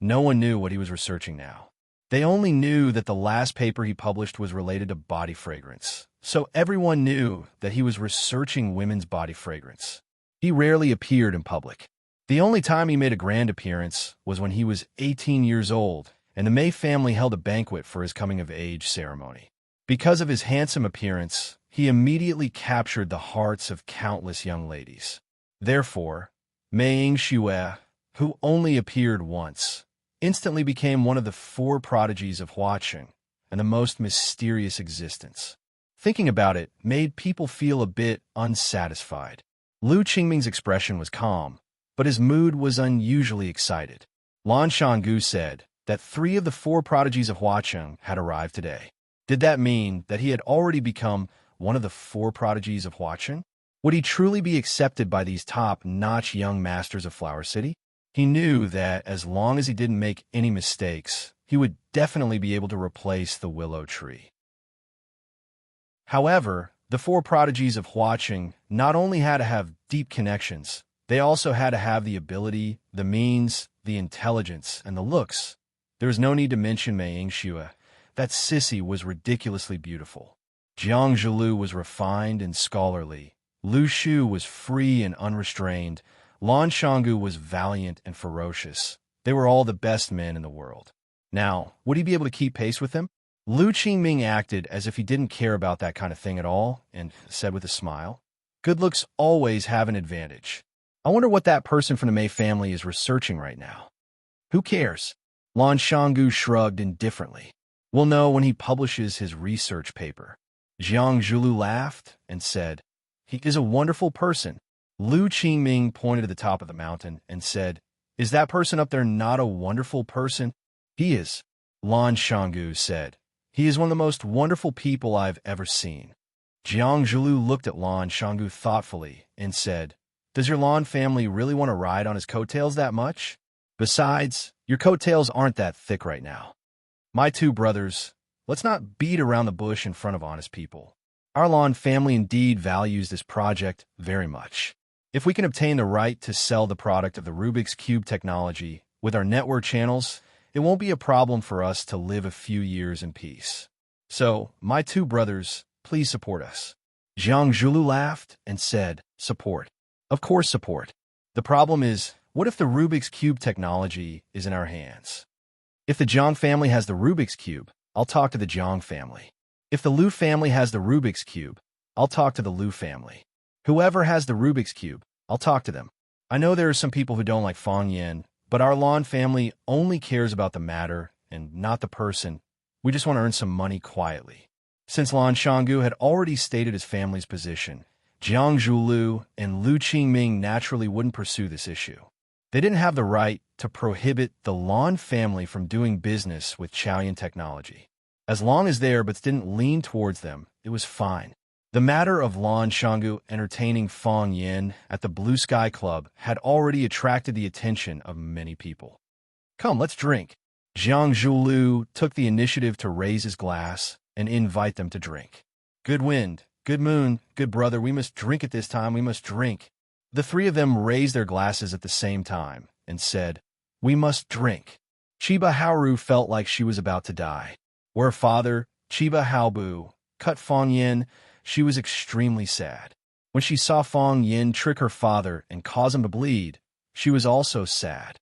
No one knew what he was researching now. They only knew that the last paper he published was related to body fragrance, so everyone knew that he was researching women's body fragrance. He rarely appeared in public. The only time he made a grand appearance was when he was 18 years old, and the Mei family held a banquet for his coming-of-age ceremony. Because of his handsome appearance, he immediately captured the hearts of countless young ladies. Therefore, Mei Yingxue, who only appeared once, instantly became one of the four prodigies of Huacheng and the most mysterious existence. Thinking about it made people feel a bit unsatisfied. Lu Qingming's expression was calm, but his mood was unusually excited. Lan Shanggu said that three of the four prodigies of Huacheng had arrived today. Did that mean that he had already become one of the four prodigies of Huacheng? Would he truly be accepted by these top-notch young masters of Flower City? He knew that as long as he didn't make any mistakes, he would definitely be able to replace the willow tree. However, the four prodigies of Huacheng not only had to have deep connections, they also had to have the ability, the means, the intelligence, and the looks. There is no need to mention Mei Yingxue. That sissy was ridiculously beautiful. Jiang Zhulu was refined and scholarly. Lu Shu was free and unrestrained. Lan Shanggu was valiant and ferocious. They were all the best men in the world. Now, would he be able to keep pace with them? Lu Qingming acted as if he didn't care about that kind of thing at all and said with a smile, "Good looks always have an advantage. I wonder what that person from the Mei family is researching right now." "Who cares?" Lan Shanggu shrugged indifferently. "We'll know when he publishes his research paper." Jiang Zhulu laughed and said, "He is a wonderful person." Lu Qingming pointed to the top of the mountain and said, "Is that person up there not a wonderful person?" "He is," Lan Shanggu said. "He is one of the most wonderful people I've ever seen." Jiang Zhulu looked at Lan Shanggu thoughtfully and said, "Does your Lan family really want to ride on his coattails that much? Besides, your coattails aren't that thick right now. My two brothers, let's not beat around the bush in front of honest people. Our Lan family indeed values this project very much. If we can obtain the right to sell the product of the Rubik's Cube technology with our network channels, it won't be a problem for us to live a few years in peace. So, my two brothers, please support us." Jiang Zhulu laughed and said, "Support. Of course support. The problem is, what if the Rubik's Cube technology is in our hands? If the Jiang family has the Rubik's Cube, I'll talk to the Jiang family. If the Lu family has the Rubik's Cube, I'll talk to the Lu family. Whoever has the Rubik's Cube, I'll talk to them. I know there are some people who don't like Fang Yan, but our Lan family only cares about the matter and not the person. We just want to earn some money quietly." Since Lan Shanggu had already stated his family's position, Jiang Zhulu and Lu Qingming naturally wouldn't pursue this issue. They didn't have the right to prohibit the Lan family from doing business with Chaoyan technology. As long as their butts didn't lean towards them, it was fine. The matter of Lan Shanggu entertaining Fang Yan at the Blue Sky Club had already attracted the attention of many people. "Come, let's drink." Jiang Zhulu took the initiative to raise his glass and invite them to drink. "Good wind, Good moon, good brother, we must drink at this time, we must drink. The three of them raised their glasses at the same time and said, We must drink. Chiba Haoru felt like she was about to die. Where her father, Chiba Haobu, cut Fong Yin, she was extremely sad. When she saw Fong Yin trick her father and cause him to bleed, she was also sad.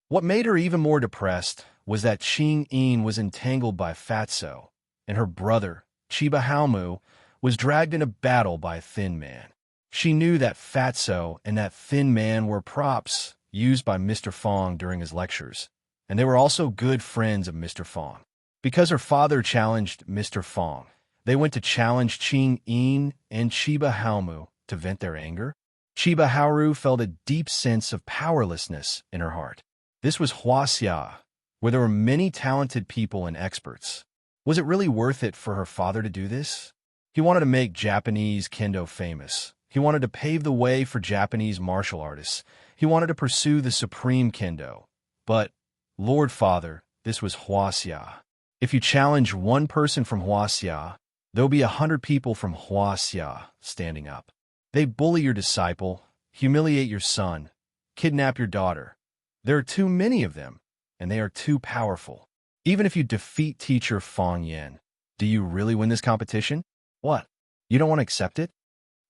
What made her even more depressed was that Qing Yin was entangled by Fatso, and her brother, Chiba Haomu, was dragged in a battle by a thin man. She knew that Fatso and that thin man were props used by Mr. Fong during his lectures, and they were also good friends of Mr. Fong. Because her father challenged Mr. Fong, they went to challenge Qing Yin and Chiba Haomu to vent their anger. Chiba Haoru felt a deep sense of powerlessness in her heart. This was Huaxia, where there were many talented people and experts. Was it really worth it for her father to do this? He wanted to make Japanese kendo famous. He wanted to pave the way for Japanese martial artists. He wanted to pursue the supreme kendo. But, Lord Father, this was Huaxia. If you challenge one person from Huaxia, there'll be 100 people from Huaxia standing up. They bully your disciple, humiliate your son, kidnap your daughter. There are too many of them, and they are too powerful. Even if you defeat teacher Fong Yin, do you really win this competition? What? You don't want to accept it?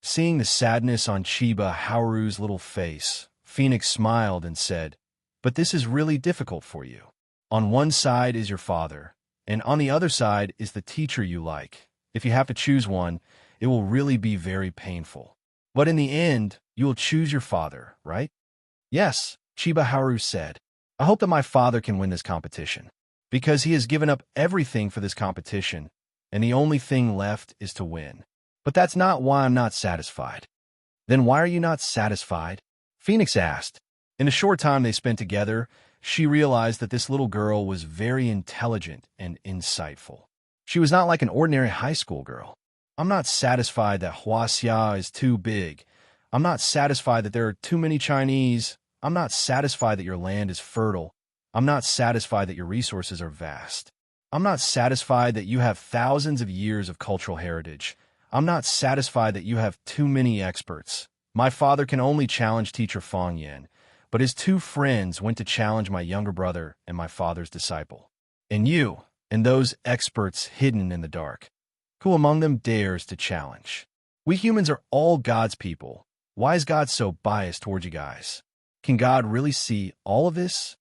Seeing the sadness on Chiba Haoru's little face, Phoenix smiled and said, But this is really difficult for you. On one side is your father, and on the other side is the teacher you like. If you have to choose one, it will really be very painful. But in the end, you will choose your father, right? Yes, Chiba Haoru said. I hope that my father can win this competition, because he has given up everything for this competition, and the only thing left is to win. But that's not why I'm not satisfied. Then why are you not satisfied? Phoenix asked. In the short time they spent together, she realized that this little girl was very intelligent and insightful. She was not like an ordinary high school girl. I'm not satisfied that Huaxia is too big. I'm not satisfied that there are too many Chinese. I'm not satisfied that your land is fertile. I'm not satisfied that your resources are vast. I'm not satisfied that you have thousands of years of cultural heritage. I'm not satisfied that you have too many experts. My father can only challenge teacher Fong Yin, but his two friends went to challenge my younger brother and my father's disciple. And you, and those experts hidden in the dark. Who among them dares to challenge? We humans are all God's people. Why is God so biased towards you guys? Can God really see all of this?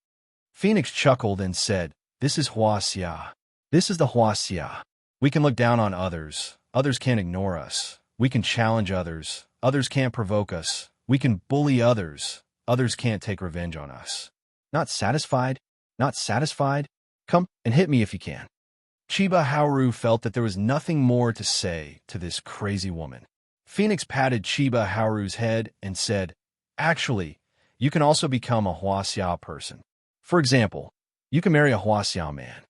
Phoenix chuckled and said, This is Huaxia. This is the Huaxia. We can look down on others. Others can't ignore us. We can challenge others. Others can't provoke us. We can bully others. Others can't take revenge on us. Not satisfied? Not satisfied? Come and hit me if you can. Chiba Haoru felt that there was nothing more to say to this crazy woman. Phoenix patted Chiba Haoru's head and said, Actually, you can also become a Huaxia person. For example, you can marry a Huaxia man.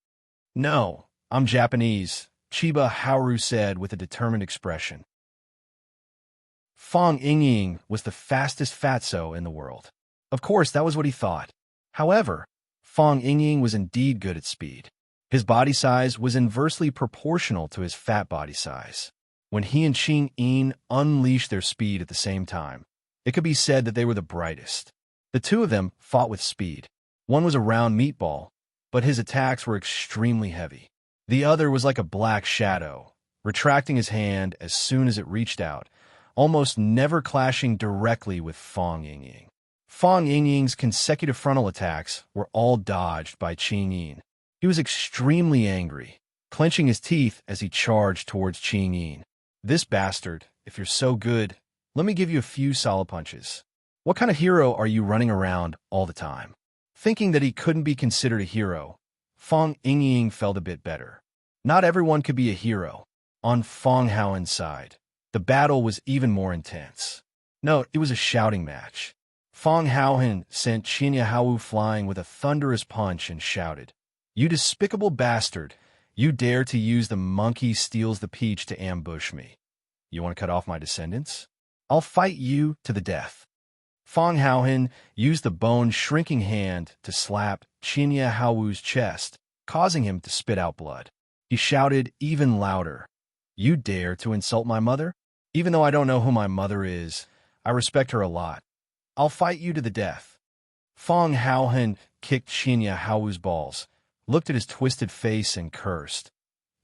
No, I'm Japanese, Chiba Haoru said with a determined expression. Fong Yingying was the fastest fatso in the world. Of course, that was what he thought. However, Fong Yingying was indeed good at speed. His body size was inversely proportional to his fat body size. When he and Qing Yin unleashed their speed at the same time, it could be said that they were the brightest. The two of them fought with speed. One was a round meatball, but his attacks were extremely heavy. The other was like a black shadow, retracting his hand as soon as it reached out, almost never clashing directly with Fong Yingying. Fong Yingying's consecutive frontal attacks were all dodged by Qing Yin. He was extremely angry, clenching his teeth as he charged towards Qing Yin. This bastard, if you're so good, let me give you a few solid punches. What kind of hero are you running around all the time? Thinking that he couldn't be considered a hero, Fong Yingying felt a bit better. Not everyone could be a hero. On Fong Haoen's side, the battle was even more intense. Note, it was a shouting match. Fong Haoen sent Qinya Haowu flying with a thunderous punch and shouted, You despicable bastard! You dare to use the monkey steals the peach to ambush me. You want to cut off my descendants? I'll fight you to the death. Fong Haoen used the bone-shrinking hand to slap Qinya Haowu's chest, causing him to spit out blood. He shouted even louder, You dare to insult my mother? Even though I don't know who my mother is, I respect her a lot. I'll fight you to the death. Fong Haohan kicked Qinya Hao's balls, looked at his twisted face and cursed.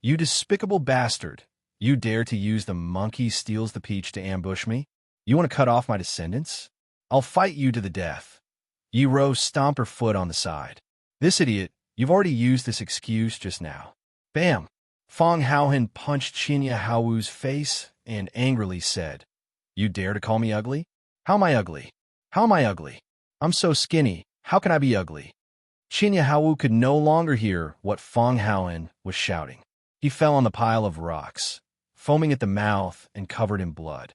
You despicable bastard! You dare to use the monkey steals the peach to ambush me? You want to cut off my descendants? I'll fight you to the death. Yi Ro stomped her foot on the side. This idiot, you've already used this excuse just now. Bam! Fong Haohan punched Qinya Hao's face and angrily said, You dare to call me ugly? How am I ugly? How am I ugly? I'm so skinny, how can I be ugly? Qinya Hao could no longer hear what Fong Haohan was shouting. He fell on the pile of rocks, foaming at the mouth and covered in blood.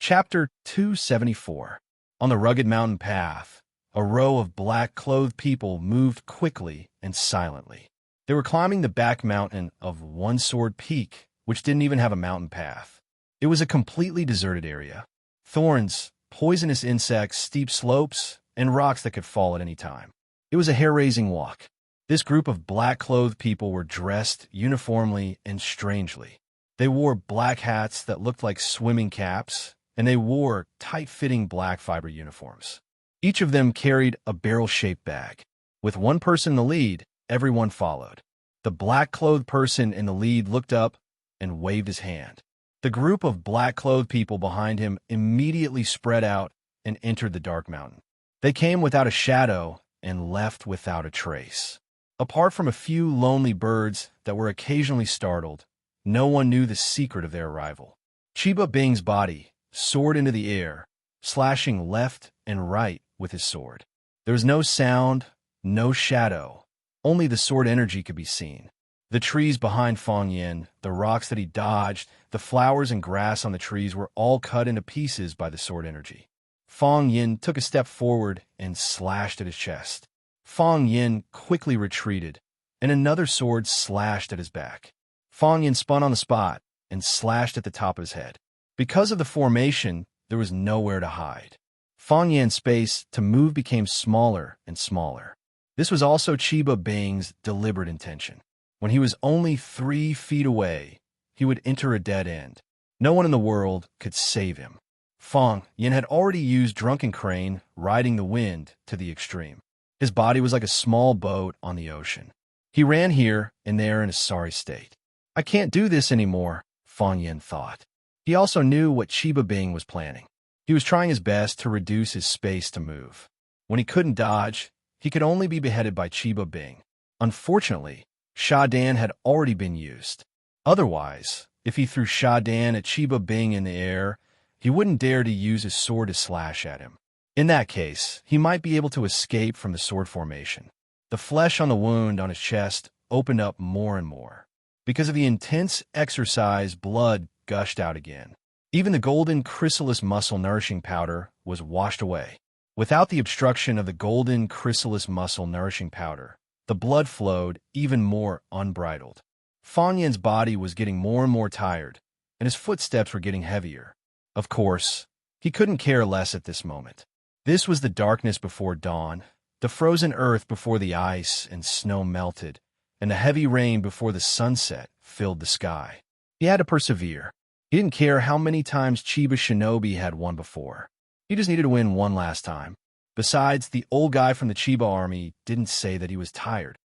Chapter 274. On the rugged mountain path, a row of black-clothed people moved quickly and silently. They were climbing the back mountain of One Sword Peak, which didn't even have a mountain path. It was a completely deserted area. Thorns, poisonous insects, steep slopes, and rocks that could fall at any time. It was a hair-raising walk. This group of black-clothed people were dressed uniformly and strangely. They wore black hats that looked like swimming caps, and they wore tight-fitting black fiber uniforms. Each of them carried a barrel-shaped bag. With one person in the lead, everyone followed. The black-clothed person in the lead looked up and waved his hand. The group of black-clothed people behind him immediately spread out and entered the dark mountain. They came without a shadow and left without a trace. Apart from a few lonely birds that were occasionally startled, no one knew the secret of their arrival. Chiba Bing's body soared into the air, slashing left and right with his sword. There was no sound, no shadow, only the sword energy could be seen. The trees behind Fong Yin, the rocks that he dodged, the flowers and grass on the trees were all cut into pieces by the sword energy. Fong Yin took a step forward and slashed at his chest. Fong Yin quickly retreated, and another sword slashed at his back. Fong Yin spun on the spot and slashed at the top of his head. Because of the formation, there was nowhere to hide. Fong Yin's space to move became smaller and smaller. This was also Chiba Bing's deliberate intention. When he was only 3 feet away, he would enter a dead end. No one in the world could save him. Fong Yin had already used Drunken Crane, riding the wind, to the extreme. His body was like a small boat on the ocean. He ran here and there in a sorry state. I can't do this anymore, Fong Yin thought. He also knew what Chiba Bing was planning. He was trying his best to reduce his space to move. When he couldn't dodge, he could only be beheaded by Chiba Bing. Unfortunately, Sha Dan had already been used. Otherwise, if he threw Sha Dan at Chiba Bing in the air, he wouldn't dare to use his sword to slash at him. In that case, he might be able to escape from the sword formation. The flesh on the wound on his chest opened up more and more. Because of the intense exercise, blood gushed out again. Even the golden chrysalis muscle nourishing powder was washed away. Without the obstruction of the golden chrysalis muscle nourishing powder, the blood flowed even more unbridled. Fong Yin's body was getting more and more tired, and his footsteps were getting heavier. Of course, he couldn't care less at this moment. This was the darkness before dawn, the frozen earth before the ice and snow melted, and the heavy rain before the sunset filled the sky. He had to persevere. He didn't care how many times Chiba Shinobi had won before. He just needed to win one last time. Besides, the old guy from the Chiba army didn't say that he was tired.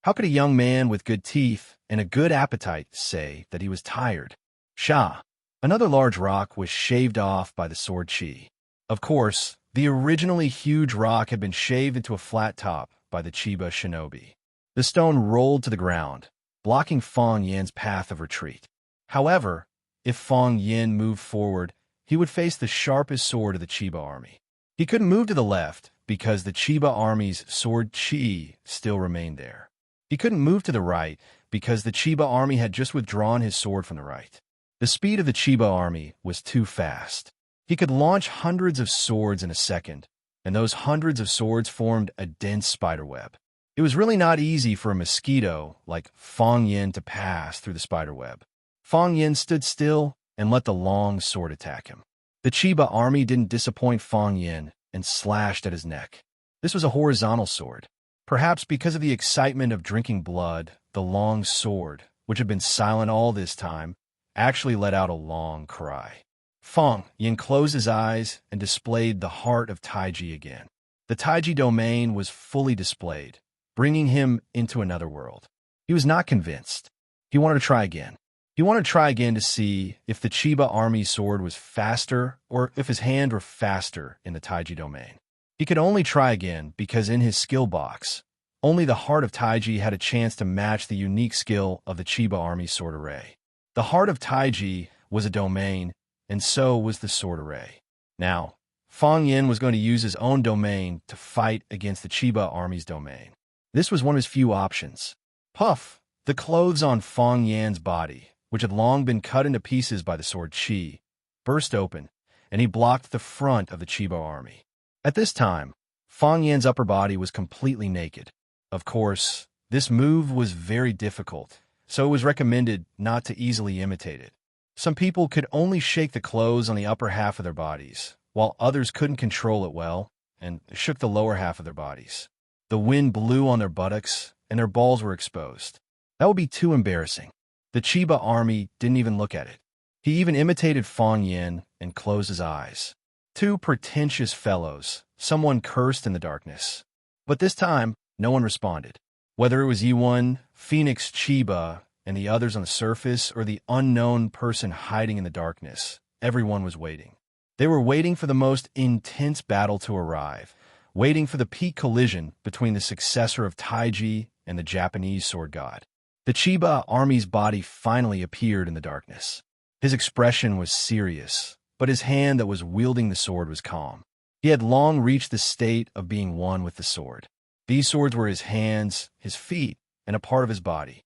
How could a young man with good teeth and a good appetite say that he was tired? Sha. Another large rock was shaved off by the sword chi. Of course, the originally huge rock had been shaved into a flat top by the Chiba Shinobi. The stone rolled to the ground, blocking Fong Yin's path of retreat. However, if Fong Yin moved forward, he would face the sharpest sword of the Chiba army. He couldn't move to the left because the Chiba army's sword chi still remained there. He couldn't move to the right because the Chiba army had just withdrawn his sword from the right. The speed of the Chiba army was too fast. He could launch hundreds of swords in a second, and those hundreds of swords formed a dense spiderweb. It was really not easy for a mosquito like Fong Yin to pass through the spiderweb. Fong Yin stood still and let the long sword attack him. The Chiba army didn't disappoint Fong Yin and slashed at his neck. This was a horizontal sword. Perhaps because of the excitement of drinking blood, the long sword, which had been silent all this time, actually let out a long cry. Fang Yin closed his eyes and displayed the heart of Taiji again. The Taiji domain was fully displayed, bringing him into another world. He was not convinced. He wanted to try again. He wanted to try again to see if the Chiba army sword was faster or if his hand were faster in the Taiji domain. He could only try again because in his skill box, only the heart of Taiji had a chance to match the unique skill of the Chiba army sword array. The heart of Taiji was a domain, and so was the sword array. Now, Fang Yin was going to use his own domain to fight against the Chiba army's domain. This was one of his few options. Puff! The clothes on Fang Yan's body, which had long been cut into pieces by the sword Qi, burst open, and he blocked the front of the Chiba army. At this time, Fang Yan's upper body was completely naked. Of course, this move was very difficult, so it was recommended not to easily imitate it. Some people could only shake the clothes on the upper half of their bodies, while others couldn't control it well and shook the lower half of their bodies. The wind blew on their buttocks, and their balls were exposed. That would be too embarrassing. The Chiba army didn't even look at it. He even imitated Fang Yin and closed his eyes. Two pretentious fellows, someone cursed in the darkness. But this time, no one responded. Whether it was Yiwon, Phoenix Chiba, and the others on the surface, or the unknown person hiding in the darkness, everyone was waiting. They were waiting for the most intense battle to arrive, waiting for the peak collision between the successor of Taiji and the Japanese sword god. The Chiba army's body finally appeared in the darkness. His expression was serious, but his hand that was wielding the sword was calm. He had long reached the state of being one with the sword. These swords were his hands, his feet, and a part of his body.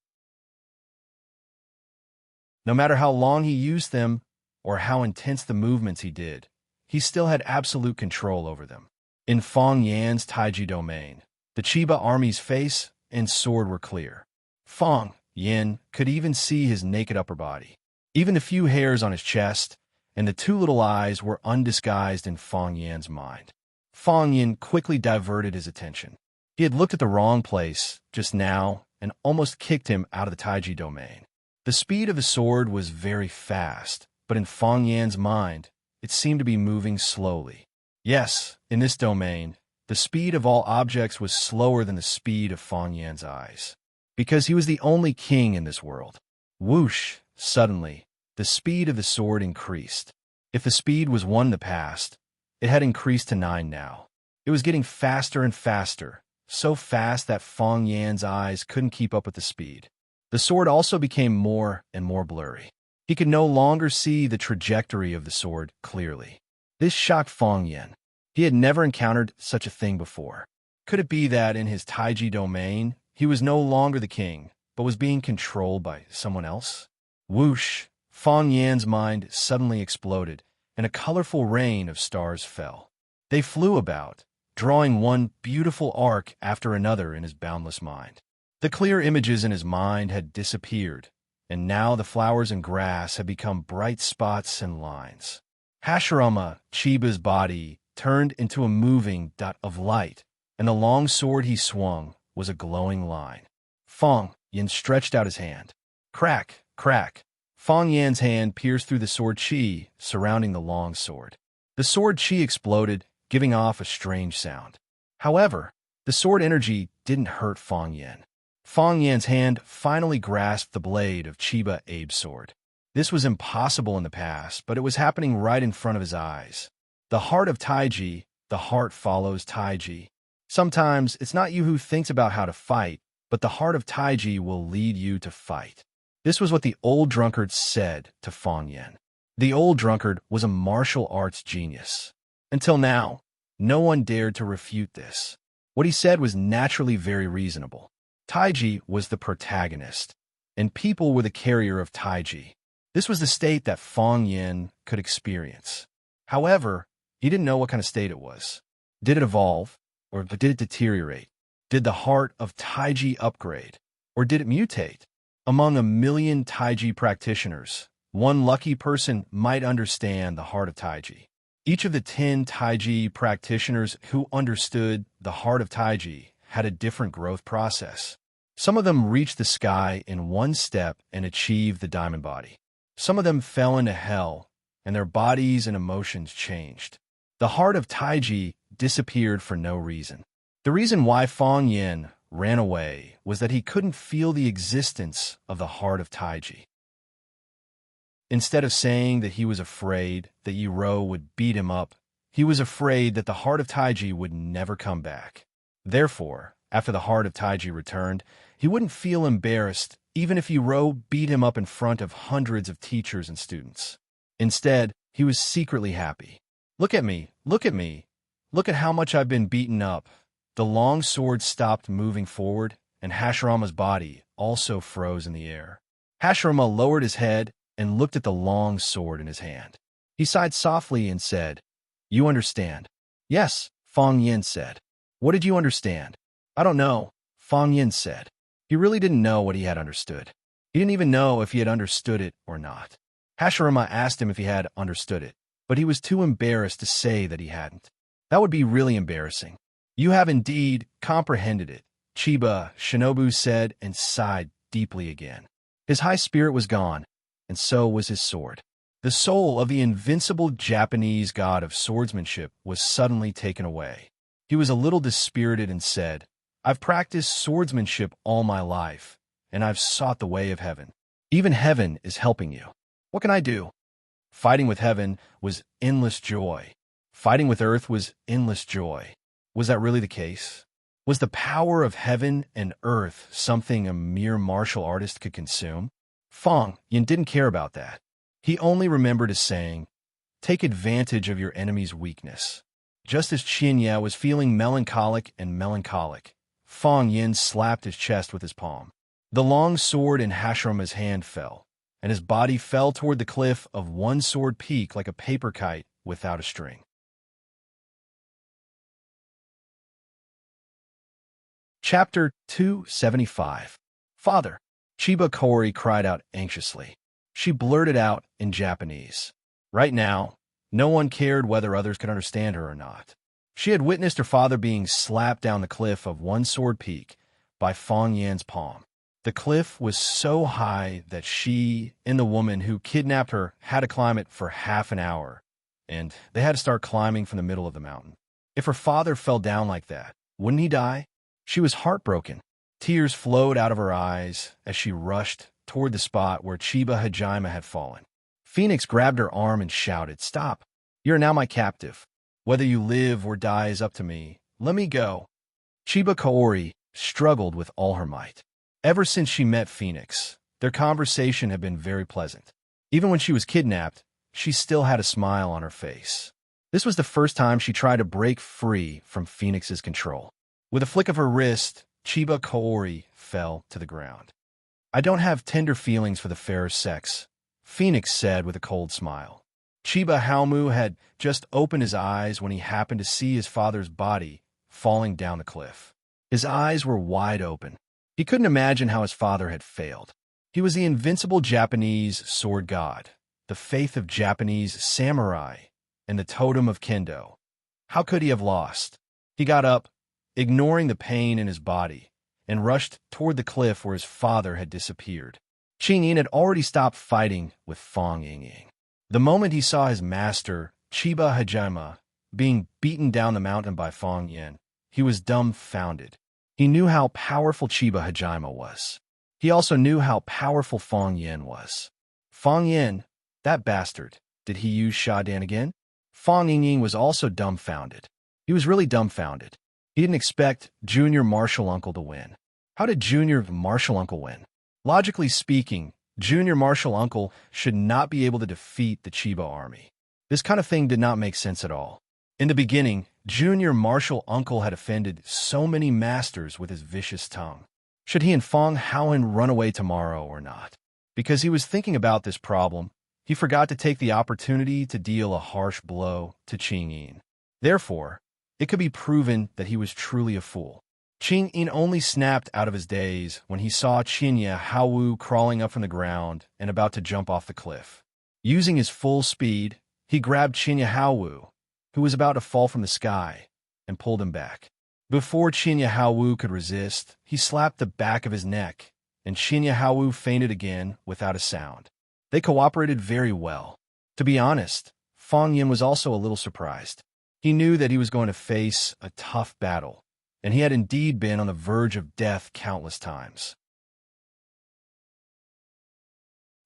No matter how long he used them, or how intense the movements he did, he still had absolute control over them. In Fang Yan's Taiji domain, the Chiba army's face and sword were clear. Fang Yin could even see his naked upper body. Even the few hairs on his chest and the two little eyes were undisguised in Fang Yan's mind. Fang Yin quickly diverted his attention. He had looked at the wrong place just now and almost kicked him out of the Taiji domain. The speed of the sword was very fast, but in Fang Yan's mind, it seemed to be moving slowly. Yes, in this domain, the speed of all objects was slower than the speed of Fang Yan's eyes, because he was the only king in this world. Whoosh! Suddenly, the speed of the sword increased. If the speed was 1 in the past, it had increased to 9 now. It was getting faster and faster, so fast that Fang Yan's eyes couldn't keep up with the speed. The sword also became more and more blurry. He could no longer see the trajectory of the sword clearly. This shocked Fang Yin. He had never encountered such a thing before. Could it be that in his Taiji domain, he was no longer the king, but was being controlled by someone else? Whoosh! Fang Yan's mind suddenly exploded, and a colorful rain of stars fell. They flew about, drawing one beautiful arc after another in his boundless mind. The clear images in his mind had disappeared, and now the flowers and grass had become bright spots and lines. Hashirama Chiba's body turned into a moving dot of light, and the long sword he swung was a glowing line. Fang Yin stretched out his hand. Crack! Crack! Fang Yan's hand pierced through the sword Qi surrounding the long sword. The sword Qi exploded, giving off a strange sound. However, the sword energy didn't hurt Fang Yin. Fang Yan's hand finally grasped the blade of Chiba Abe's sword. This was impossible in the past, but it was happening right in front of his eyes. The heart of Taiji, the heart follows Taiji. Sometimes it's not you who thinks about how to fight, but the heart of Taiji will lead you to fight. This was what the old drunkard said to Fang Yin. The old drunkard was a martial arts genius. Until now, no one dared to refute this. What he said was naturally very reasonable. Taiji was the protagonist, and people were the carrier of Taiji. This was the state that Fang Yin could experience. However, he didn't know what kind of state it was. Did it evolve, or did it deteriorate? Did the heart of Taiji upgrade, or did it mutate? Among 1,000,000 Taiji practitioners, one lucky person might understand the heart of Taiji. Each of the 10 Taiji practitioners who understood the heart of Taiji had a different growth process. Some of them reached the sky in one step and achieved the diamond body. Some of them fell into hell, and their bodies and emotions changed. The heart of Taiji disappeared for no reason. The reason why Fang Yin ran away was that he couldn't feel the existence of the heart of Taiji. Instead of saying that he was afraid that Yiro would beat him up, he was afraid that the heart of Taiji would never come back. Therefore, after the heart of Taiji returned, he wouldn't feel embarrassed even if Yiro beat him up in front of hundreds of teachers and students. Instead, he was secretly happy. Look at me, look at me. Look at how much I've been beaten up. The long sword stopped moving forward, and Hashirama's body also froze in the air. Hashirama lowered his head and looked at the long sword in his hand. He sighed softly and said, "You understand?" "Yes," Fang Yin said. "What did you understand?" "I don't know," Fang Yin said. He really didn't know what he had understood. He didn't even know if he had understood it or not. Hashirama asked him if he had understood it, but he was too embarrassed to say that he hadn't. That would be really embarrassing. "You have indeed comprehended it," Chiba Shinobu said and sighed deeply again. His high spirit was gone, and so was his sword. The soul of the invincible Japanese god of swordsmanship was suddenly taken away. He was a little dispirited and said, "I've practiced swordsmanship all my life, and I've sought the way of heaven. Even heaven is helping you. What can I do?" Fighting with heaven was endless joy. Fighting with earth was endless joy. Was that really the case? Was the power of heaven and earth something a mere martial artist could consume? Fang Yin didn't care about that. He only remembered as saying, "Take advantage of your enemy's weakness." Just as Qinya was feeling melancholic, Fang Yin slapped his chest with his palm. The long sword in Hashirama's hand fell, and his body fell toward the cliff of one sword peak like a paper kite without a string. Chapter 275. "Father!" Chiba Kaori cried out anxiously. She blurted out in Japanese. Right now, no one cared whether others could understand her or not. She had witnessed her father being slapped down the cliff of One Sword Peak by Fang Yin's palm. The cliff was so high that she and the woman who kidnapped her had to climb it for half an hour, and they had to start climbing from the middle of the mountain. If her father fell down like that, wouldn't he die? She was heartbroken. Tears flowed out of her eyes as she rushed toward the spot where Chiba Hajime had fallen. Phoenix grabbed her arm and shouted, "Stop! You're now my captive. Whether you live or die is up to me. Let me go." Chiba Kaori struggled with all her might. Ever since she met Phoenix, their conversation had been very pleasant. Even when she was kidnapped, she still had a smile on her face. This was the first time she tried to break free from Phoenix's control. With a flick of her wrist, Chiba Kaori fell to the ground. "I don't have tender feelings for the fairer sex," Phoenix said with a cold smile. Chiba Haomu had just opened his eyes when he happened to see his father's body falling down the cliff. His eyes were wide open. He couldn't imagine how his father had failed. He was the invincible Japanese sword god, the faith of Japanese samurai, and the totem of kendo. How could he have lost? He got up, ignoring the pain in his body, and rushed toward the cliff where his father had disappeared. Qing Yin had already stopped fighting with Fang Ying. The moment he saw his master, Chiba Hajime, being beaten down the mountain by Fang Yin, he was dumbfounded. He knew how powerful Chiba Hajime was. He also knew how powerful Fang Yin was. Fang Yin, that bastard, did he use Shadan again? Fang Ying was also dumbfounded. He was really dumbfounded. He didn't expect Junior Martial Uncle to win. How did Junior Martial Uncle win? Logically speaking, Junior Martial Uncle should not be able to defeat the Chiba army. This kind of thing did not make sense at all. In the beginning, Junior Martial Uncle had offended so many masters with his vicious tongue. Should he and Fang Haoen run away tomorrow or not? Because he was thinking about this problem, he forgot to take the opportunity to deal a harsh blow to Qing Yin. Therefore, it could be proven that he was truly a fool. Qing Yin only snapped out of his daze when he saw Qinya Haowu crawling up from the ground and about to jump off the cliff. Using his full speed, he grabbed Qinya Haowu who was about to fall from the sky, and pulled him back. Before Qinya Haowu could resist, he slapped the back of his neck, and Qinya Haowu fainted again without a sound. They cooperated very well. To be honest, Fang Yin was also a little surprised. He knew that he was going to face a tough battle, and he had indeed been on the verge of death countless times.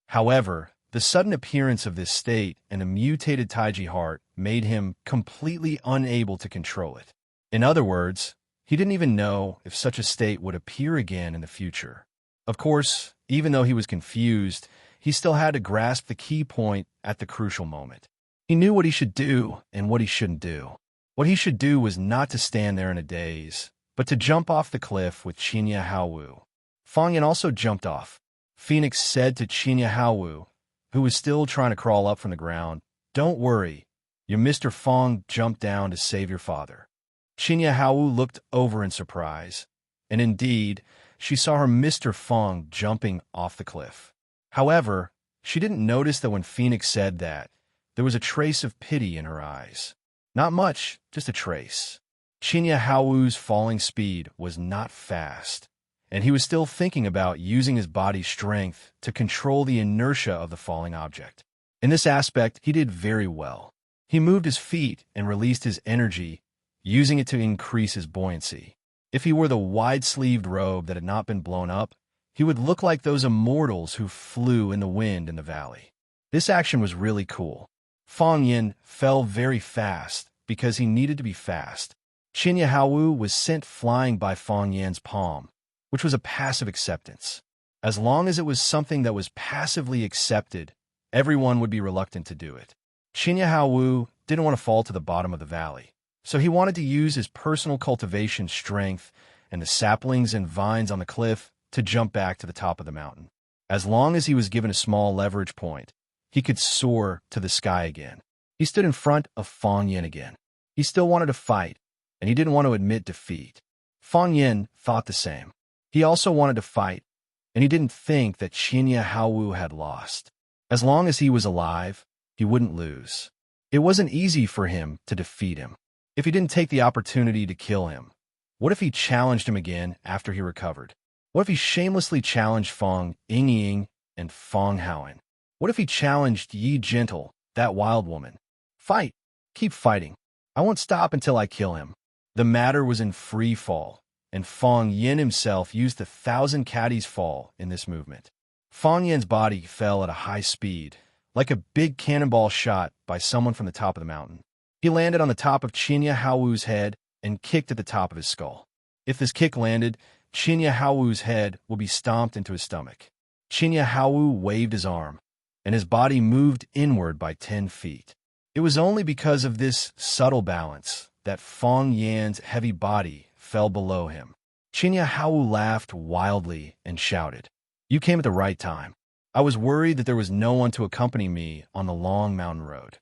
However, the sudden appearance of this state and a mutated Taiji heart made him completely unable to control it. In other words, he didn't even know if such a state would appear again in the future. Of course, even though he was confused, he still had to grasp the key point at the crucial moment. He knew what he should do and what he shouldn't do. What he should do was not to stand there in a daze, but to jump off the cliff with Qinya Haowu. Fang Yin also jumped off. Phoenix said to Qinya Haowu, who was still trying to crawl up from the ground, "Don't worry, your Mr. Fang jumped down to save your father." Qinya Haowu looked over in surprise, and indeed, she saw her Mr. Fang jumping off the cliff. However, she didn't notice that when Phoenix said that, there was a trace of pity in her eyes. Not much, just a trace. Qinya Haowu's falling speed was not fast, and he was still thinking about using his body's strength to control the inertia of the falling object. In this aspect, he did very well. He moved his feet and released his energy, using it to increase his buoyancy. If he wore the wide-sleeved robe that had not been blown up, he would look like those immortals who flew in the wind in the valley. This action was really cool. Fang Yin fell very fast because he needed to be fast. Qinya Haowu was sent flying by Fang Yin's palm, which was a passive acceptance. As long as it was something that was passively accepted, everyone would be reluctant to do it. Qinya Haowu didn't want to fall to the bottom of the valley, so he wanted to use his personal cultivation strength and the saplings and vines on the cliff to jump back to the top of the mountain. As long as he was given a small leverage point, he could soar to the sky again. He stood in front of Fang Yin again. He still wanted to fight, and he didn't want to admit defeat. Fang Yin thought the same. He also wanted to fight, and he didn't think that Qinya Haowu had lost. As long as he was alive, he wouldn't lose. It wasn't easy for him to defeat him. If he didn't take the opportunity to kill him, what if he challenged him again after he recovered? What if he shamelessly challenged Fang Yingying and Fang Haowen? What if he challenged Yi Gentle, that wild woman? Fight! Keep fighting. I won't stop until I kill him. The matter was in free fall, and Fang Yin himself used the 1,000 caddies fall in this movement. Fang Yin's body fell at a high speed, like a big cannonball shot by someone from the top of the mountain. He landed on the top of Qinya Haowu's head and kicked at the top of his skull. If this kick landed, Qinya Haowu's head would be stomped into his stomach. Qinya Haowu waved his arm, and his body moved inward by 10 feet. It was only because of this subtle balance that Fang Yan's heavy body fell below him. Qinya Haowu laughed wildly and shouted, "You came at the right time. I was worried that there was no one to accompany me on the long mountain road.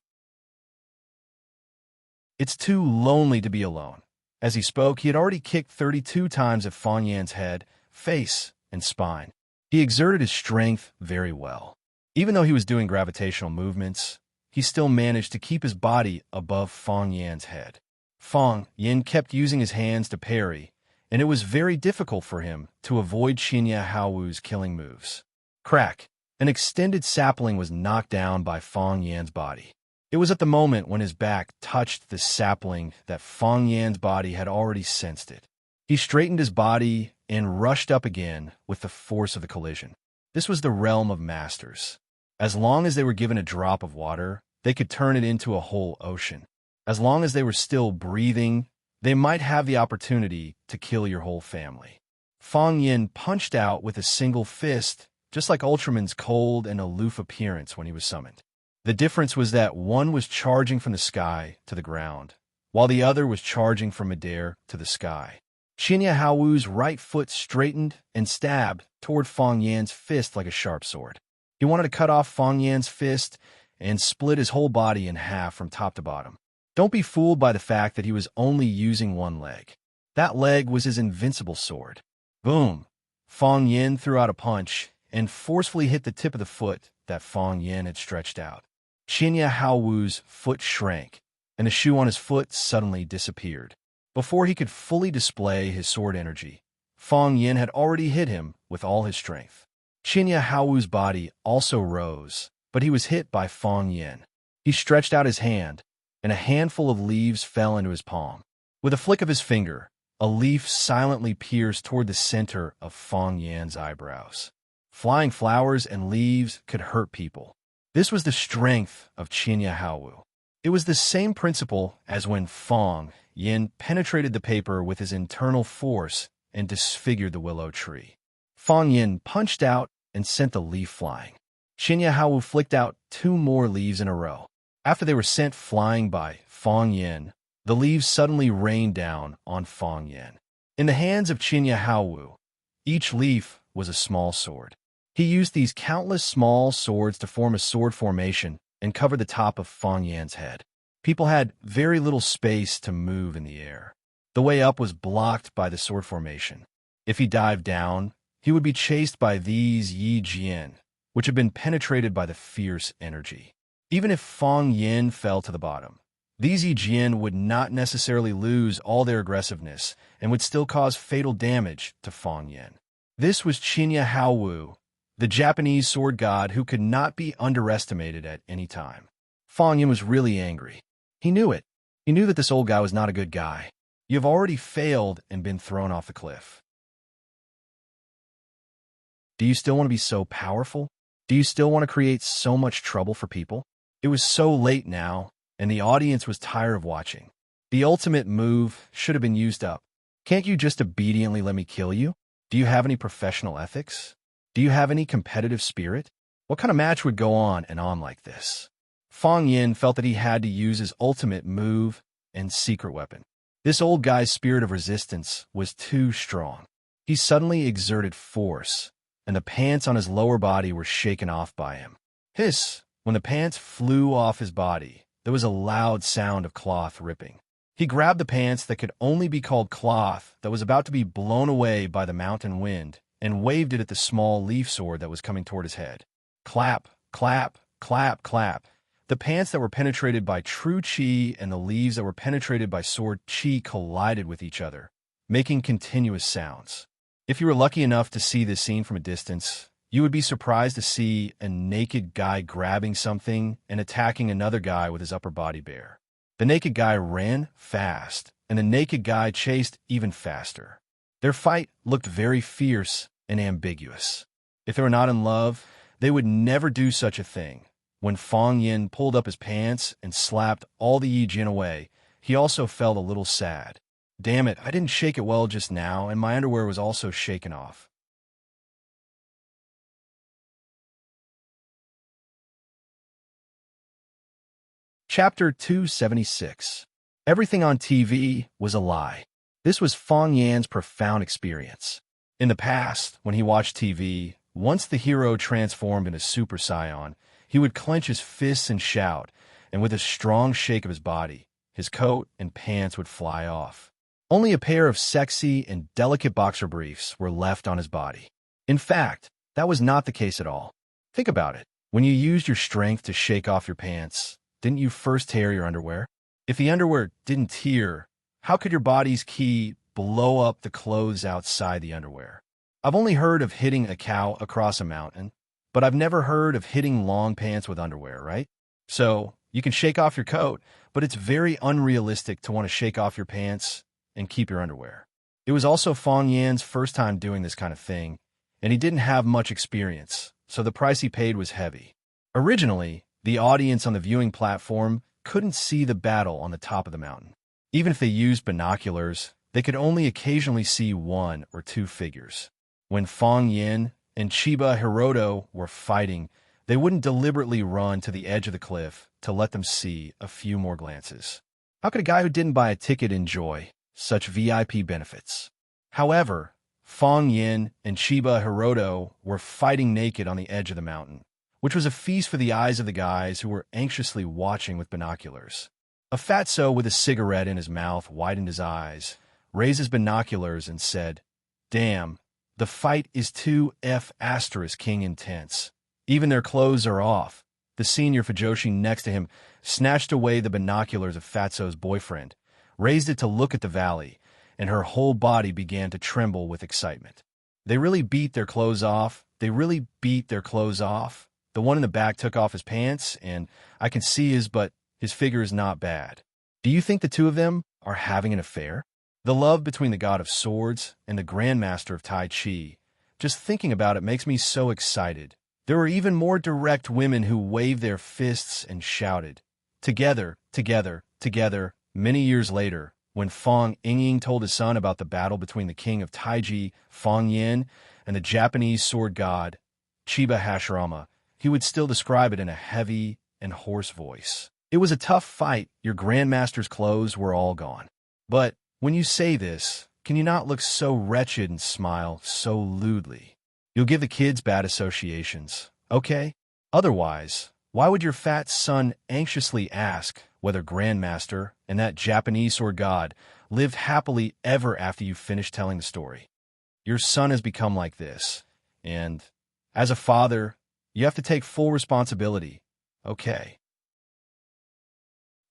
It's too lonely to be alone." As he spoke, he had already kicked 32 times at Fang Yan's head, face, and spine. He exerted his strength very well. Even though he was doing gravitational movements, he still managed to keep his body above Fang Yan's head. Fang Yin kept using his hands to parry, and it was very difficult for him to avoid Qinya Haowu's killing moves. Crack! An extended sapling was knocked down by Fang Yan's body. It was at the moment when his back touched the sapling that Fang Yan's body had already sensed it. He straightened his body and rushed up again with the force of the collision. This was the realm of masters. As long as they were given a drop of water, they could turn it into a whole ocean. As long as they were still breathing, they might have the opportunity to kill your whole family. Fang Yin punched out with a single fist, just like Ultraman's cold and aloof appearance when he was summoned. The difference was that one was charging from the sky to the ground, while the other was charging from midair to the sky. Qinya Haowu's right foot straightened and stabbed toward Fang Yan's fist like a sharp sword. He wanted to cut off Fang Yan's fist and split his whole body in half from top to bottom. Don't be fooled by the fact that he was only using one leg. That leg was his invincible sword. Boom! Fang Yin threw out a punch and forcefully hit the tip of the foot that Fang Yin had stretched out. Qinya Haowu's foot shrank, and the shoe on his foot suddenly disappeared. Before he could fully display his sword energy, Fang Yin had already hit him with all his strength. Qinya Haowu's body also rose, but he was hit by Fang Yin. He stretched out his hand, and a handful of leaves fell into his palm. With a flick of his finger, a leaf silently pierced toward the center of Fang Yan's eyebrows. Flying flowers and leaves could hurt people. This was the strength of Qinya Haowu. It was the same principle as when Fang Yin penetrated the paper with his internal force and disfigured the willow tree. Fang Yin punched out and sent the leaf flying. Qinya Haowu flicked out 2 more leaves in a row. After they were sent flying by Fang Yin, the leaves suddenly rained down on Fang Yin. In the hands of Qinya Haowu, each leaf was a small sword. He used these countless small swords to form a sword formation and cover the top of Fang Yan's head. People had very little space to move in the air. The way up was blocked by the sword formation. If he dived down, he would be chased by these Yi Jian, which had been penetrated by the fierce energy. Even if Fang Yin fell to the bottom, these Yi Jian would not necessarily lose all their aggressiveness and would still cause fatal damage to Fang Yin. This was Qinya Haowu, the Japanese sword god who could not be underestimated at any time. Fang Yin was really angry. He knew it. He knew that this old guy was not a good guy. You have already failed and been thrown off the cliff. Do you still want to be so powerful? Do you still want to create so much trouble for people? It was so late now, and the audience was tired of watching. The ultimate move should have been used up. Can't you just obediently let me kill you? Do you have any professional ethics? Do you have any competitive spirit? What kind of match would go on and on like this? Fang Yin felt that he had to use his ultimate move and secret weapon. This old guy's spirit of resistance was too strong. He suddenly exerted force, and the pants on his lower body were shaken off by him. Hiss! When the pants flew off his body, there was a loud sound of cloth ripping. He grabbed the pants that could only be called cloth that was about to be blown away by the mountain wind and waved it at the small leaf sword that was coming toward his head. Clap, clap, clap, clap. The pants that were penetrated by true chi and the leaves that were penetrated by sword chi collided with each other, making continuous sounds. If you were lucky enough to see this scene from a distance, you would be surprised to see a naked guy grabbing something and attacking another guy with his upper body bare. The naked guy ran fast, and the naked guy chased even faster. Their fight looked very fierce and ambiguous. If they were not in love, they would never do such a thing. When Fang Yin pulled up his pants and slapped all the Yi Jin away, he also felt a little sad. Damn it, I didn't shake it well just now, and my underwear was also shaken off. Chapter 276. Everything on TV was a lie. This was Fang Yan's profound experience. In the past, when he watched TV, once the hero transformed into Super Saiyan, he would clench his fists and shout, and with a strong shake of his body, his coat and pants would fly off. Only a pair of sexy and delicate boxer briefs were left on his body. In fact, that was not the case at all. Think about it. When you used your strength to shake off your pants, didn't you first tear your underwear? If the underwear didn't tear, how could your body's ki blow up the clothes outside the underwear? I've only heard of hitting a cow across a mountain, but I've never heard of hitting long pants with underwear, right? So, you can shake off your coat, but it's very unrealistic to want to shake off your pants and keep your underwear. It was also Fang Yan's first time doing this kind of thing, and he didn't have much experience, so the price he paid was heavy. Originally, the audience on the viewing platform couldn't see the battle on the top of the mountain. Even if they used binoculars, they could only occasionally see 1 or 2 figures. When Fang Yin and Chiba Hiroto were fighting, they wouldn't deliberately run to the edge of the cliff to let them see a few more glances. How could a guy who didn't buy a ticket enjoy such VIP benefits? However, Fang Yin and Chiba Hiroto were fighting naked on the edge of the mountain, which was a feast for the eyes of the guys who were anxiously watching with binoculars. A fatso with a cigarette in his mouth widened his eyes, raised his binoculars, and said, "Damn, the fight is too F***ing intense. Even their clothes are off. The senior Fujoshi next to him snatched away the binoculars of Fatso's boyfriend, raised it to look at the valley, and her whole body began to tremble with excitement. They really beat their clothes off. They really beat their clothes off. The one in the back took off his pants, and I can see his figure is not bad. Do you think the two of them are having an affair? The love between the god of swords and the grandmaster of Tai Chi. Just thinking about it makes me so excited. There were even more direct women who waved their fists and shouted. Together, together, together. Many years later, when Fong Yingying told his son about the battle between the king of Taiji, Fong Yin, and the Japanese sword god, Chiba Hashirama, he would still describe it in a heavy and hoarse voice. It was a tough fight. Your grandmaster's clothes were all gone. But when you say this, can you not look so wretched and smile so lewdly? You'll give the kids bad associations, okay? Otherwise, why would your fat son anxiously ask whether Grandmaster and that Japanese sword god lived happily ever after you finished telling the story? Your son has become like this, and as a father, you have to take full responsibility, okay?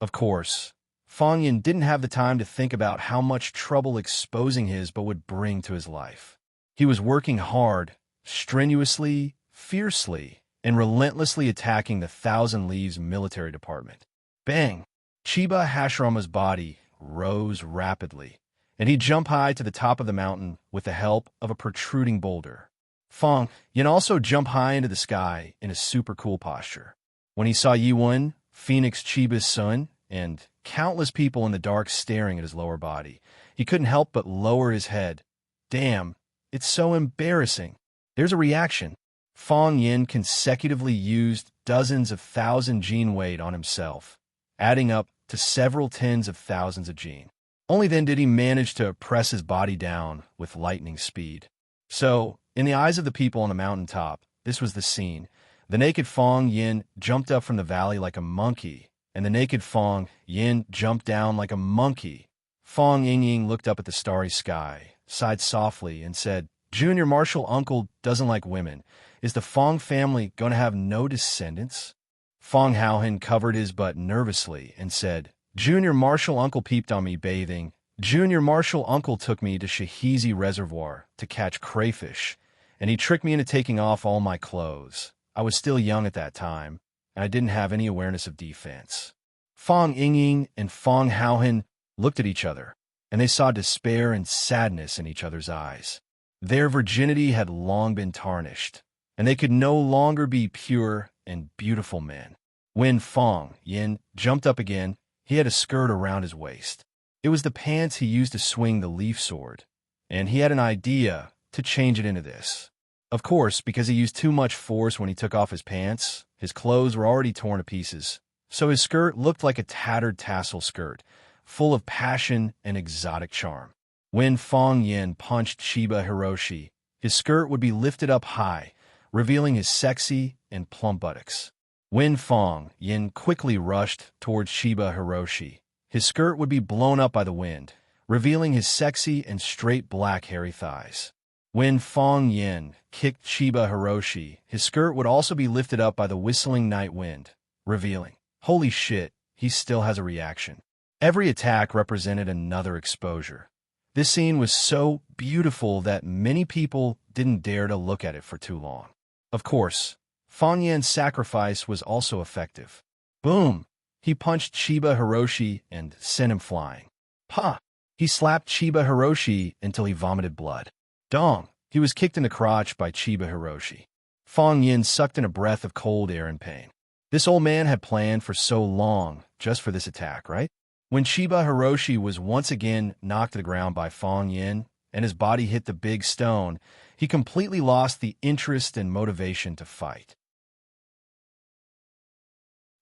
Of course, Fong Yin didn't have the time to think about how much trouble exposing his but would bring to his life. He was working hard, strenuously, fiercely, and relentlessly attacking the Thousand Leaves military department. Bang! Chiba Hashirama's body rose rapidly, and he jumped high to the top of the mountain with the help of a protruding boulder. Fong Yin also jumped high into the sky in a super cool posture. When he saw Yiwen, Phoenix Chiba's son, and countless people in the dark staring at his lower body, he couldn't help but lower his head. Damn, it's so embarrassing. There's a reaction. Fong Yin consecutively used dozens of thousand gene weight on himself, adding up to several tens of thousands of gene. Only then did he manage to press his body down with lightning speed. So, in the eyes of the people on the mountaintop, this was the scene. The naked Fong Yin jumped up from the valley like a monkey, and the naked Fong Yin jumped down like a monkey. Fong Yingying looked up at the starry sky, sighed softly, and said, Junior Marshal Uncle doesn't like women. Is the Fong family going to have no descendants? Fong Haohan covered his butt nervously and said, Junior Marshal Uncle peeped on me bathing. Junior Marshal Uncle took me to Shahizi Reservoir to catch crayfish, and he tricked me into taking off all my clothes. I was still young at that time, and I didn't have any awareness of defense. Fong Yingying and Fong Haohan looked at each other, and they saw despair and sadness in each other's eyes. Their virginity had long been tarnished, and they could no longer be pure and beautiful men. When Fong Yin jumped up again, he had a skirt around his waist. It was the pants he used to swing the leaf sword, and he had an idea to change it into this. Of course, because he used too much force when he took off his pants, his clothes were already torn to pieces, so his skirt looked like a tattered tassel skirt, full of passion and exotic charm. When Fong Yin punched Chiba Hiroshi, his skirt would be lifted up high, revealing his sexy and plump buttocks. When Fong Yin quickly rushed towards Chiba Hiroshi, his skirt would be blown up by the wind, revealing his sexy and straight black hairy thighs. When Fong Yin kicked Chiba Hiroshi, his skirt would also be lifted up by the whistling night wind, revealing, holy shit, he still has a reaction. Every attack represented another exposure. This scene was so beautiful that many people didn't dare to look at it for too long. Of course, Fong Yin's sacrifice was also effective. Boom! He punched Chiba Hiroshi and sent him flying. Pa! He slapped Chiba Hiroshi until he vomited blood. Dong! He was kicked in the crotch by Chiba Hiroshi. Fong Yin sucked in a breath of cold air in pain. This old man had planned for so long just for this attack, right? When Chiba Hiroshi was once again knocked to the ground by Fong Yin and his body hit the big stone, he completely lost the interest and motivation to fight.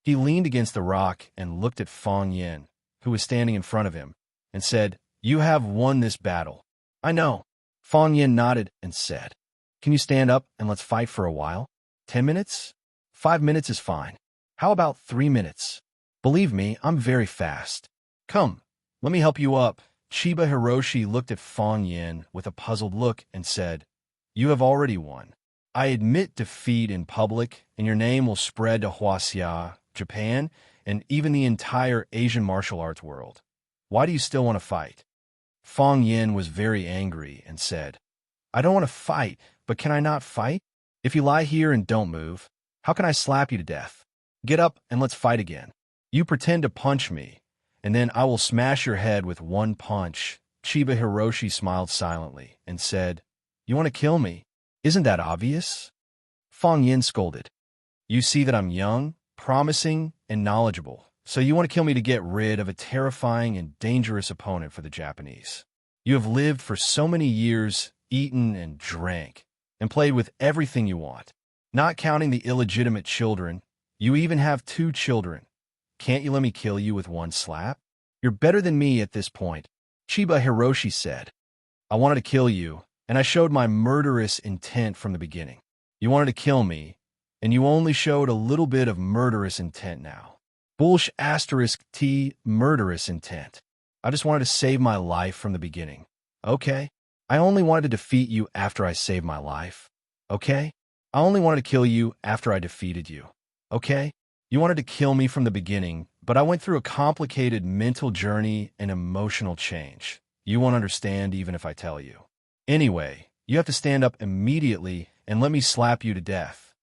He leaned against the rock and looked at Fong Yin, who was standing in front of him, and said, You have won this battle. I know. Fong Yin nodded and said, Can you stand up and let's fight for a while? 10 minutes? 5 minutes is fine. How about 3 minutes? Believe me, I'm very fast. Come, let me help you up. Chiba Hiroshi looked at Fong Yin with a puzzled look and said, You have already won. I admit defeat in public, and your name will spread to Huaxia, Japan, and even the entire Asian martial arts world. Why do you still want to fight?" Fang Yin was very angry and said, "I don't want to fight, but can I not fight? If you lie here and don't move, how can I slap you to death? Get up and let's fight again. You pretend to punch me, and then I will smash your head with one punch." Chiba Hiroshi smiled silently and said, "You want to kill me? Isn't that obvious?" Fang Yin scolded, "You see that I'm young, promising, and knowledgeable, so you want to kill me to get rid of a terrifying and dangerous opponent for the Japanese. You have lived for so many years, eaten and drank, and played with everything you want. Not counting the illegitimate children, you even have 2 children. Can't you let me kill you with one slap? You're better than me at this point." Chiba Hiroshi said, "I wanted to kill you, and I showed my murderous intent from the beginning. You wanted to kill me, and you only showed a little bit of murderous intent now. T murderous intent. I just wanted to save my life from the beginning. Okay? I only wanted to defeat you after I saved my life. Okay? I only wanted to kill you after I defeated you. Okay? You wanted to kill me from the beginning, but I went through a complicated mental journey and emotional change. You won't understand even if I tell you. Anyway, you have to stand up immediately and let me slap you to death."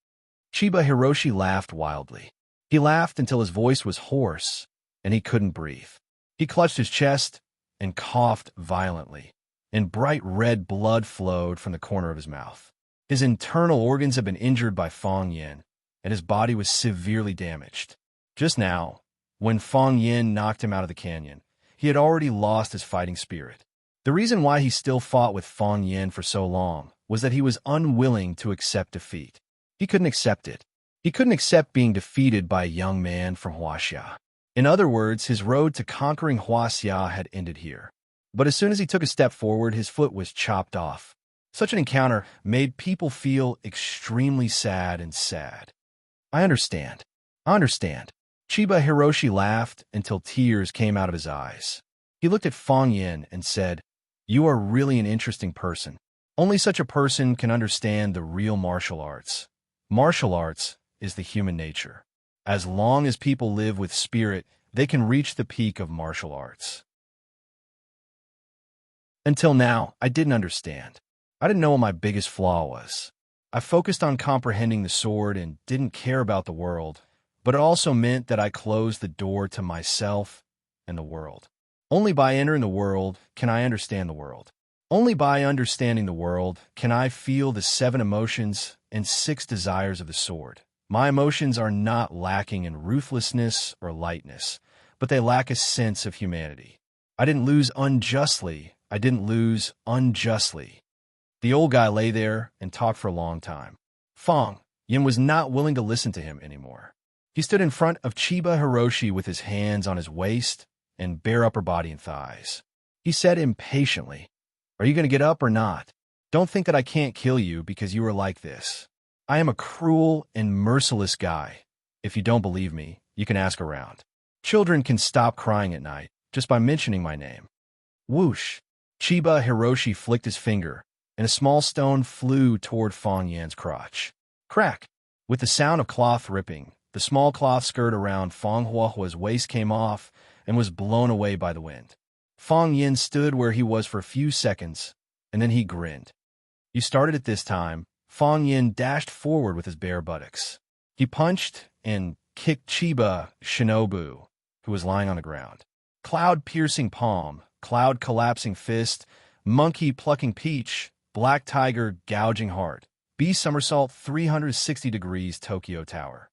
Chiba Hiroshi laughed wildly. He laughed until his voice was hoarse and he couldn't breathe. He clutched his chest and coughed violently, and bright red blood flowed from the corner of his mouth. His internal organs had been injured by Fang Yin, and his body was severely damaged. Just now, when Fang Yin knocked him out of the canyon, he had already lost his fighting spirit. The reason why he still fought with Fang Yin for so long was that he was unwilling to accept defeat. He couldn't accept it. He couldn't accept being defeated by a young man from Huaxia. In other words, his road to conquering Huaxia had ended here. But as soon as he took a step forward, his foot was chopped off. Such an encounter made people feel extremely sad and sad. I understand. Chiba Hiroshi laughed until tears came out of his eyes. He looked at Fang Yin and said, "You are really an interesting person. Only such a person can understand the real martial arts. Martial arts is the human nature. As long as people live with spirit, they can reach the peak of martial arts. Until now, I didn't understand. I didn't know what my biggest flaw was. I focused on comprehending the sword and didn't care about the world, but it also meant that I closed the door to myself and the world. Only by entering the world can I understand the world. Only by understanding the world can I feel the 7 emotions and 6 desires of the sword. My emotions are not lacking in ruthlessness or lightness, but they lack a sense of humanity. I didn't lose unjustly. The old guy lay there and talked for a long time. Fang Yin was not willing to listen to him anymore. He stood in front of Chiba Hiroshi with his hands on his waist and bare upper body and thighs. He said impatiently, "Are you going to get up or not? Don't think that I can't kill you because you are like this. I am a cruel and merciless guy. If you don't believe me, you can ask around. Children can stop crying at night just by mentioning my name." Whoosh! Chiba Hiroshi flicked his finger, and a small stone flew toward Fang Yan's crotch. Crack! With the sound of cloth ripping, the small cloth skirt around Fang Huahua's waist came off and was blown away by the wind. Fang Yin stood where he was for a few seconds, and then he grinned. "You started it this time." Fang Yin dashed forward with his bare buttocks. He punched and kicked Chiba Shinobu, who was lying on the ground. Cloud-piercing palm, cloud-collapsing fist, monkey-plucking peach, black tiger gouging heart, B-somersault 360 degrees Tokyo Tower.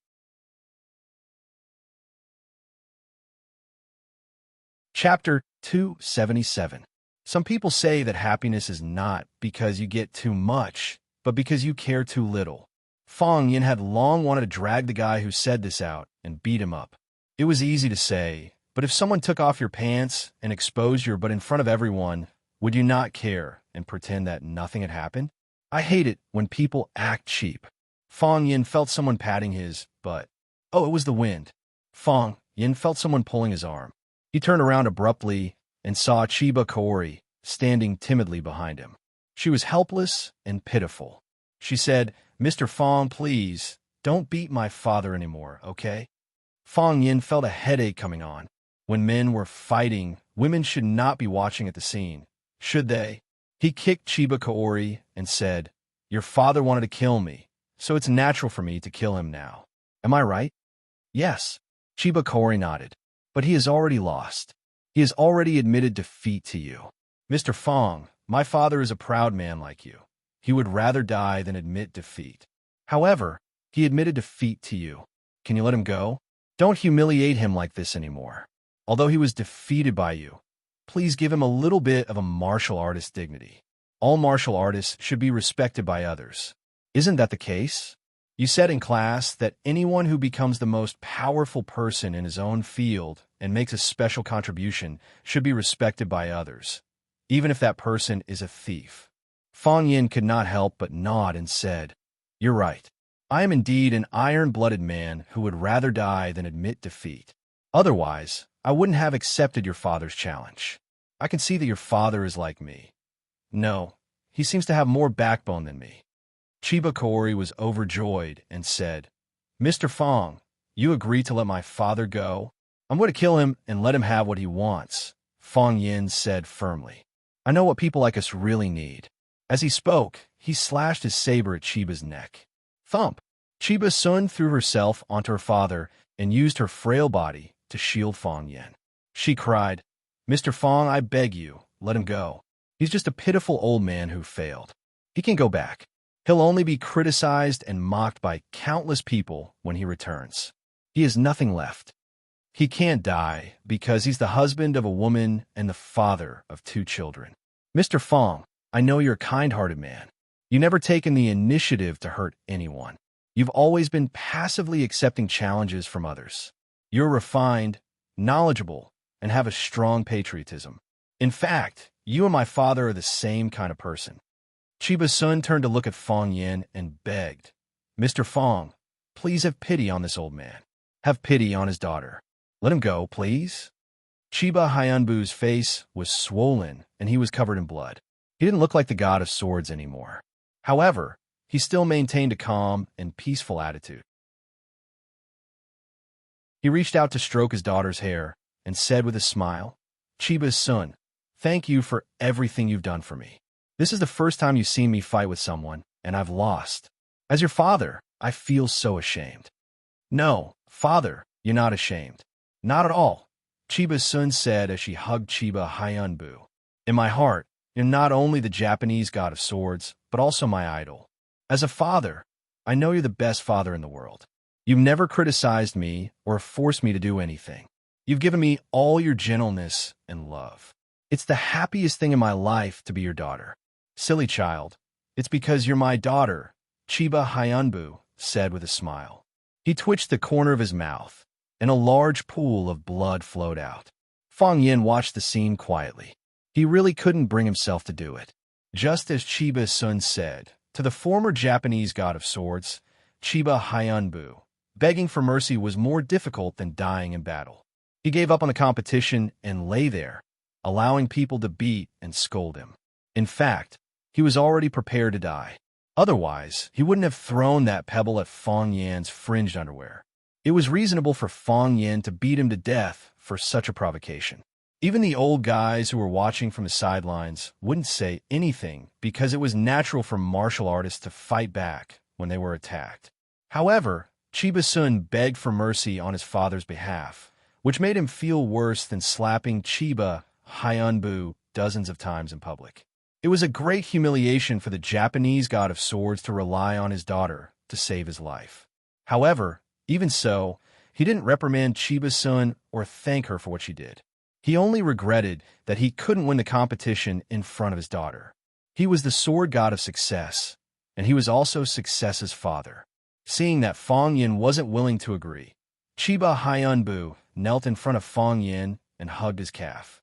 Chapter 277. Some people say that happiness is not because you get too much, but because you care too little. Fang Yin had long wanted to drag the guy who said this out and beat him up. It was easy to say, but if someone took off your pants and exposed your butt in front of everyone, would you not care and pretend that nothing had happened? I hate it when people act cheap. Fang Yin felt someone patting his butt. Oh, it was the wind. Fang Yin felt someone pulling his arm. He turned around abruptly and saw Chiba Kaori standing timidly behind him. She was helpless and pitiful. She said, "Mr. Fong, please, don't beat my father anymore, okay?" Fong Yin felt a headache coming on. When men were fighting, women should not be watching at the scene, should they? He kicked Chiba Kaori and said, "Your father wanted to kill me, so it's natural for me to kill him now. Am I right?" "Yes." Chiba Kaori nodded. "But he has already lost. He has already admitted defeat to you. Mr. Fong, my father is a proud man like you. He would rather die than admit defeat. However, he admitted defeat to you. Can you let him go? Don't humiliate him like this anymore. Although he was defeated by you, please give him a little bit of a martial artist dignity. All martial artists should be respected by others. Isn't that the case? You said in class that anyone who becomes the most powerful person in his own field and makes a special contribution should be respected by others, even if that person is a thief." Fong Yin could not help but nod and said, "You're right. I am indeed an iron-blooded man who would rather die than admit defeat. Otherwise, I wouldn't have accepted your father's challenge. I can see that your father is like me. No, he seems to have more backbone than me." Chiba Kaori was overjoyed and said, "Mr. Fong, you agree to let my father go? I'm going to kill him and let him have what he wants," Fong Yin said firmly. "I know what people like us really need." As he spoke, he slashed his saber at Chiba's neck. Thump! Chiba Sun threw herself onto her father and used her frail body to shield Fong Yin. She cried, "Mr. Fong, I beg you, let him go. He's just a pitiful old man who failed. He can go back. He'll only be criticized and mocked by countless people when he returns. He has nothing left. He can't die because he's the husband of a woman and the father of 2 children. Mr. Fong, I know you're a kind-hearted man. You've never taken the initiative to hurt anyone. You've always been passively accepting challenges from others. You're refined, knowledgeable, and have a strong patriotism. In fact, you and my father are the same kind of person." Chiba Sun turned to look at Fong Yin and begged, "Mr. Fong, please have pity on this old man. Have pity on his daughter. Let him go, please." Chiba Hyunbu's face was swollen and he was covered in blood. He didn't look like the god of swords anymore. However, he still maintained a calm and peaceful attitude. He reached out to stroke his daughter's hair and said with a smile, "Chiba's son, thank you for everything you've done for me. This is the first time you've seen me fight with someone, and I've lost. As your father, I feel so ashamed." "No, father, you're not ashamed. Not at all," Chiba's son said as she hugged Chiba Hyunbu. "In my heart, you're not only the Japanese god of swords, but also my idol. As a father, I know you're the best father in the world. You've never criticized me or forced me to do anything. You've given me all your gentleness and love. It's the happiest thing in my life to be your daughter." "Silly child, it's because you're my daughter," Chiba Hyunbu said with a smile. He twitched the corner of his mouth, and a large pool of blood flowed out. Fong Yin watched the scene quietly. He really couldn't bring himself to do it. Just as Chiba Sun said, to the former Japanese god of swords, Chiba Hyunbu, begging for mercy was more difficult than dying in battle. He gave up on the competition and lay there, allowing people to beat and scold him. In fact, he was already prepared to die. Otherwise, he wouldn't have thrown that pebble at Fong Yin's fringed underwear. It was reasonable for Fong Yin to beat him to death for such a provocation. Even the old guys who were watching from the sidelines wouldn't say anything because it was natural for martial artists to fight back when they were attacked. However, Chiba Sun begged for mercy on his father's behalf, which made him feel worse than slapping Chiba Hyunbu dozens of times in public. It was a great humiliation for the Japanese god of swords to rely on his daughter to save his life. However, even so, he didn't reprimand Chiba Sun or thank her for what she did. He only regretted that he couldn't win the competition in front of his daughter. He was the sword god of success, and he was also success's father. Seeing that Fong Yin wasn't willing to agree, Chiba Hyunbu knelt in front of Fong Yin and hugged his calf.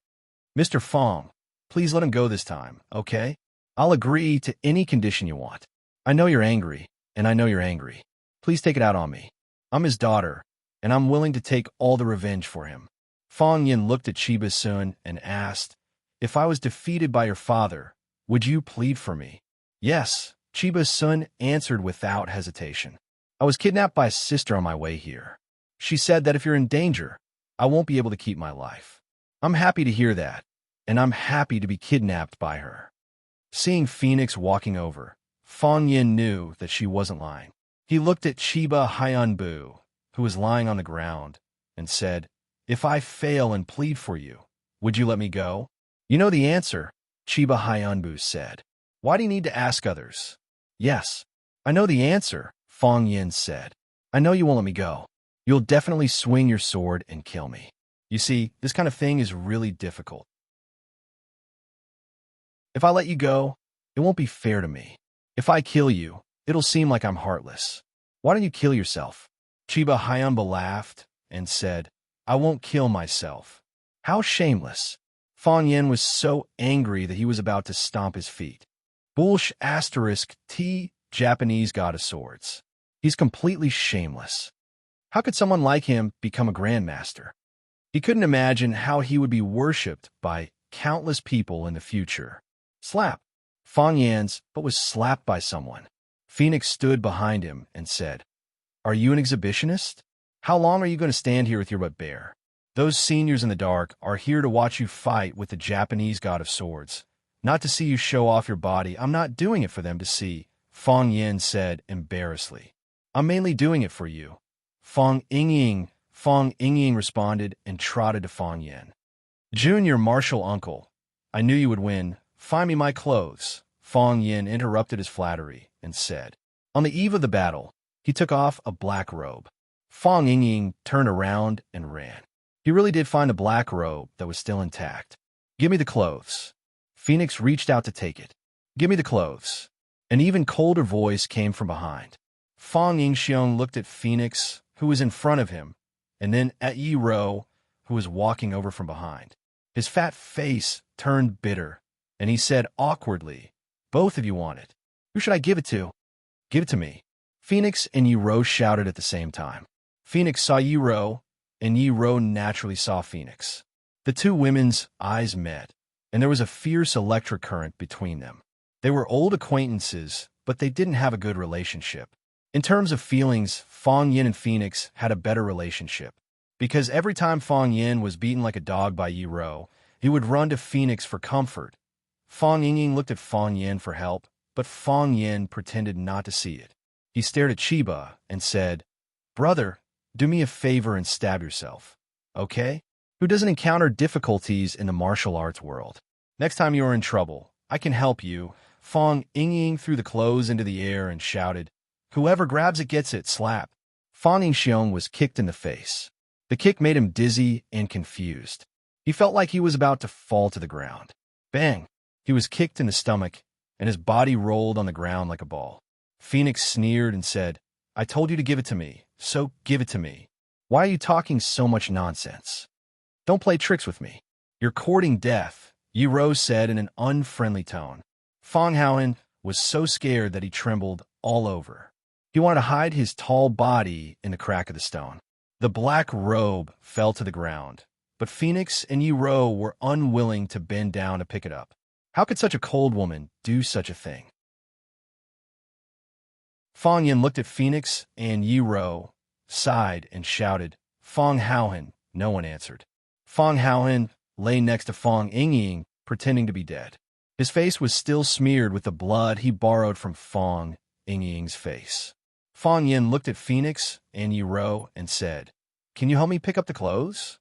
"Mr. Fong, please let him go this time, okay? I'll agree to any condition you want. I know you're angry, and I know you're angry. Please take it out on me. I'm his daughter, and I'm willing to take all the revenge for him." Fong Yin looked at Chiba Sun and asked, "If I was defeated by your father, would you plead for me?" "Yes," Chiba's son answered without hesitation. I was kidnapped by a sister on my way here. She said that if you're in danger, I won't be able to keep my life. I'm happy to hear that, and I'm happy to be kidnapped by her. Seeing Phoenix walking over, Fang Yin knew that she wasn't lying. He looked at Chiba Hyanbu, who was lying on the ground, and said, "If I fail and plead for you, would you let me go?" "You know the answer," Chiba Hyanbu said. "Why do you need to ask others?" "Yes, I know the answer," Fang Yin said. "I know you won't let me go. You'll definitely swing your sword and kill me. You see, this kind of thing is really difficult. If I let you go, it won't be fair to me. If I kill you, it'll seem like I'm heartless. Why don't you kill yourself?" Chiba Hyunba laughed and said, "I won't kill myself." How shameless. Fang Yin was so angry that he was about to stomp his feet. Bullsh asterisk T, Japanese god of swords. He's completely shameless. How could someone like him become a grandmaster? He couldn't imagine how he would be worshipped by countless people in the future. Slap. Fang Yan's, but was slapped by someone. Phoenix stood behind him and said, "Are you an exhibitionist? How long are you going to stand here with your butt bare? Those seniors in the dark are here to watch you fight with the Japanese god of swords, not to see you show off your body. I'm not doing it for them to see," Fang Yin said embarrassedly. "I'm mainly doing it for you." Fang Ying responded and trotted to Fang Yin. "Junior martial uncle, I knew you would win. Find me my clothes." Fang Yin interrupted his flattery and said. On the eve of the battle, he took off a black robe. Fang Ying turned around and ran. He really did find a black robe that was still intact. "Give me the clothes." Phoenix reached out to take it. "Give me the clothes." An even colder voice came from behind. Fang Yingxiong looked at Phoenix, who was in front of him, and then at Yi Ro, who was walking over from behind. His fat face turned bitter, and he said awkwardly, "Both of you want it. Who should I give it to?" "Give it to me." Phoenix and Yi Ro shouted at the same time. Phoenix saw Yi Ro, and Yi Ro naturally saw Phoenix. The two women's eyes met, and there was a fierce electric current between them. They were old acquaintances, but they didn't have a good relationship. In terms of feelings, Fang Yin and Phoenix had a better relationship, because every time Fang Yin was beaten like a dog by Yi Ro, he would run to Phoenix for comfort. Fang Ying looked at Fang Yin for help, but Fang Yin pretended not to see it. He stared at Chiba and said, "Brother, do me a favor and stab yourself, okay? Who doesn't encounter difficulties in the martial arts world? Next time you are in trouble, I can help you." Fang Ying threw the clothes into the air and shouted, "Whoever grabs it gets it, slap." Fang Yingxiong was kicked in the face. The kick made him dizzy and confused. He felt like he was about to fall to the ground. Bang! He was kicked in the stomach, and his body rolled on the ground like a ball. Phoenix sneered and said, "I told you to give it to me, so give it to me. Why are you talking so much nonsense? Don't play tricks with me. You're courting death," Yi Ro said in an unfriendly tone. Fang Haoen was so scared that he trembled all over. He wanted to hide his tall body in the crack of the stone. The black robe fell to the ground, but Phoenix and Yi Ro were unwilling to bend down to pick it up. How could such a cold woman do such a thing? Fang Yin looked at Phoenix and Yi Ro, sighed, and shouted, "Fang Haoen." No one answered. Fang Haoen lay next to Fang Ying, pretending to be dead. His face was still smeared with the blood he borrowed from Fang Ying's face. Fang Yin looked at Phoenix and Yi Ro and said, "Can you help me pick up the clothes?"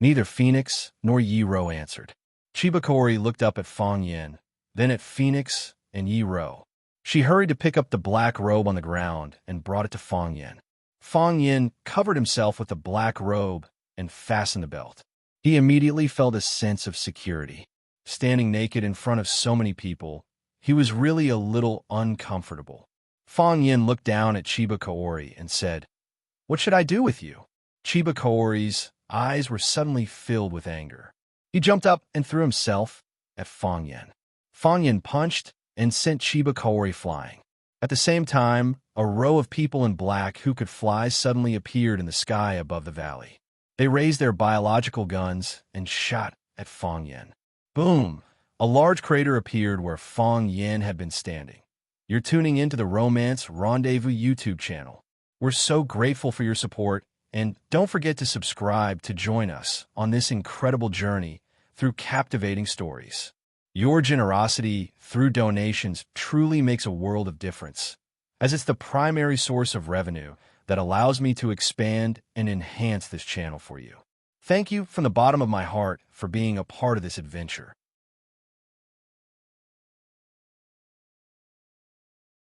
Neither Phoenix nor Yi Ro answered. Chibakori looked up at Fang Yin, then at Phoenix and Yi Ro. She hurried to pick up the black robe on the ground and brought it to Fang Yin. Fang Yin covered himself with the black robe and fastened the belt. He immediately felt a sense of security. Standing naked in front of so many people, he was really a little uncomfortable. Fang Yin looked down at Chiba Kaori and said, "What should I do with you?" Chiba Kaori's eyes were suddenly filled with anger. He jumped up and threw himself at Fang Yin. Fang Yin punched and sent Chiba Kaori flying. At the same time, a row of people in black who could fly suddenly appeared in the sky above the valley. They raised their biological guns and shot at Fang Yin. Boom! A large crater appeared where Fang Yin had been standing. You're tuning into the Romance Rendezvous YouTube channel. We're so grateful for your support, and don't forget to subscribe to join us on this incredible journey through captivating stories. Your generosity through donations truly makes a world of difference, as it's the primary source of revenue that allows me to expand and enhance this channel for you. Thank you from the bottom of my heart for being a part of this adventure.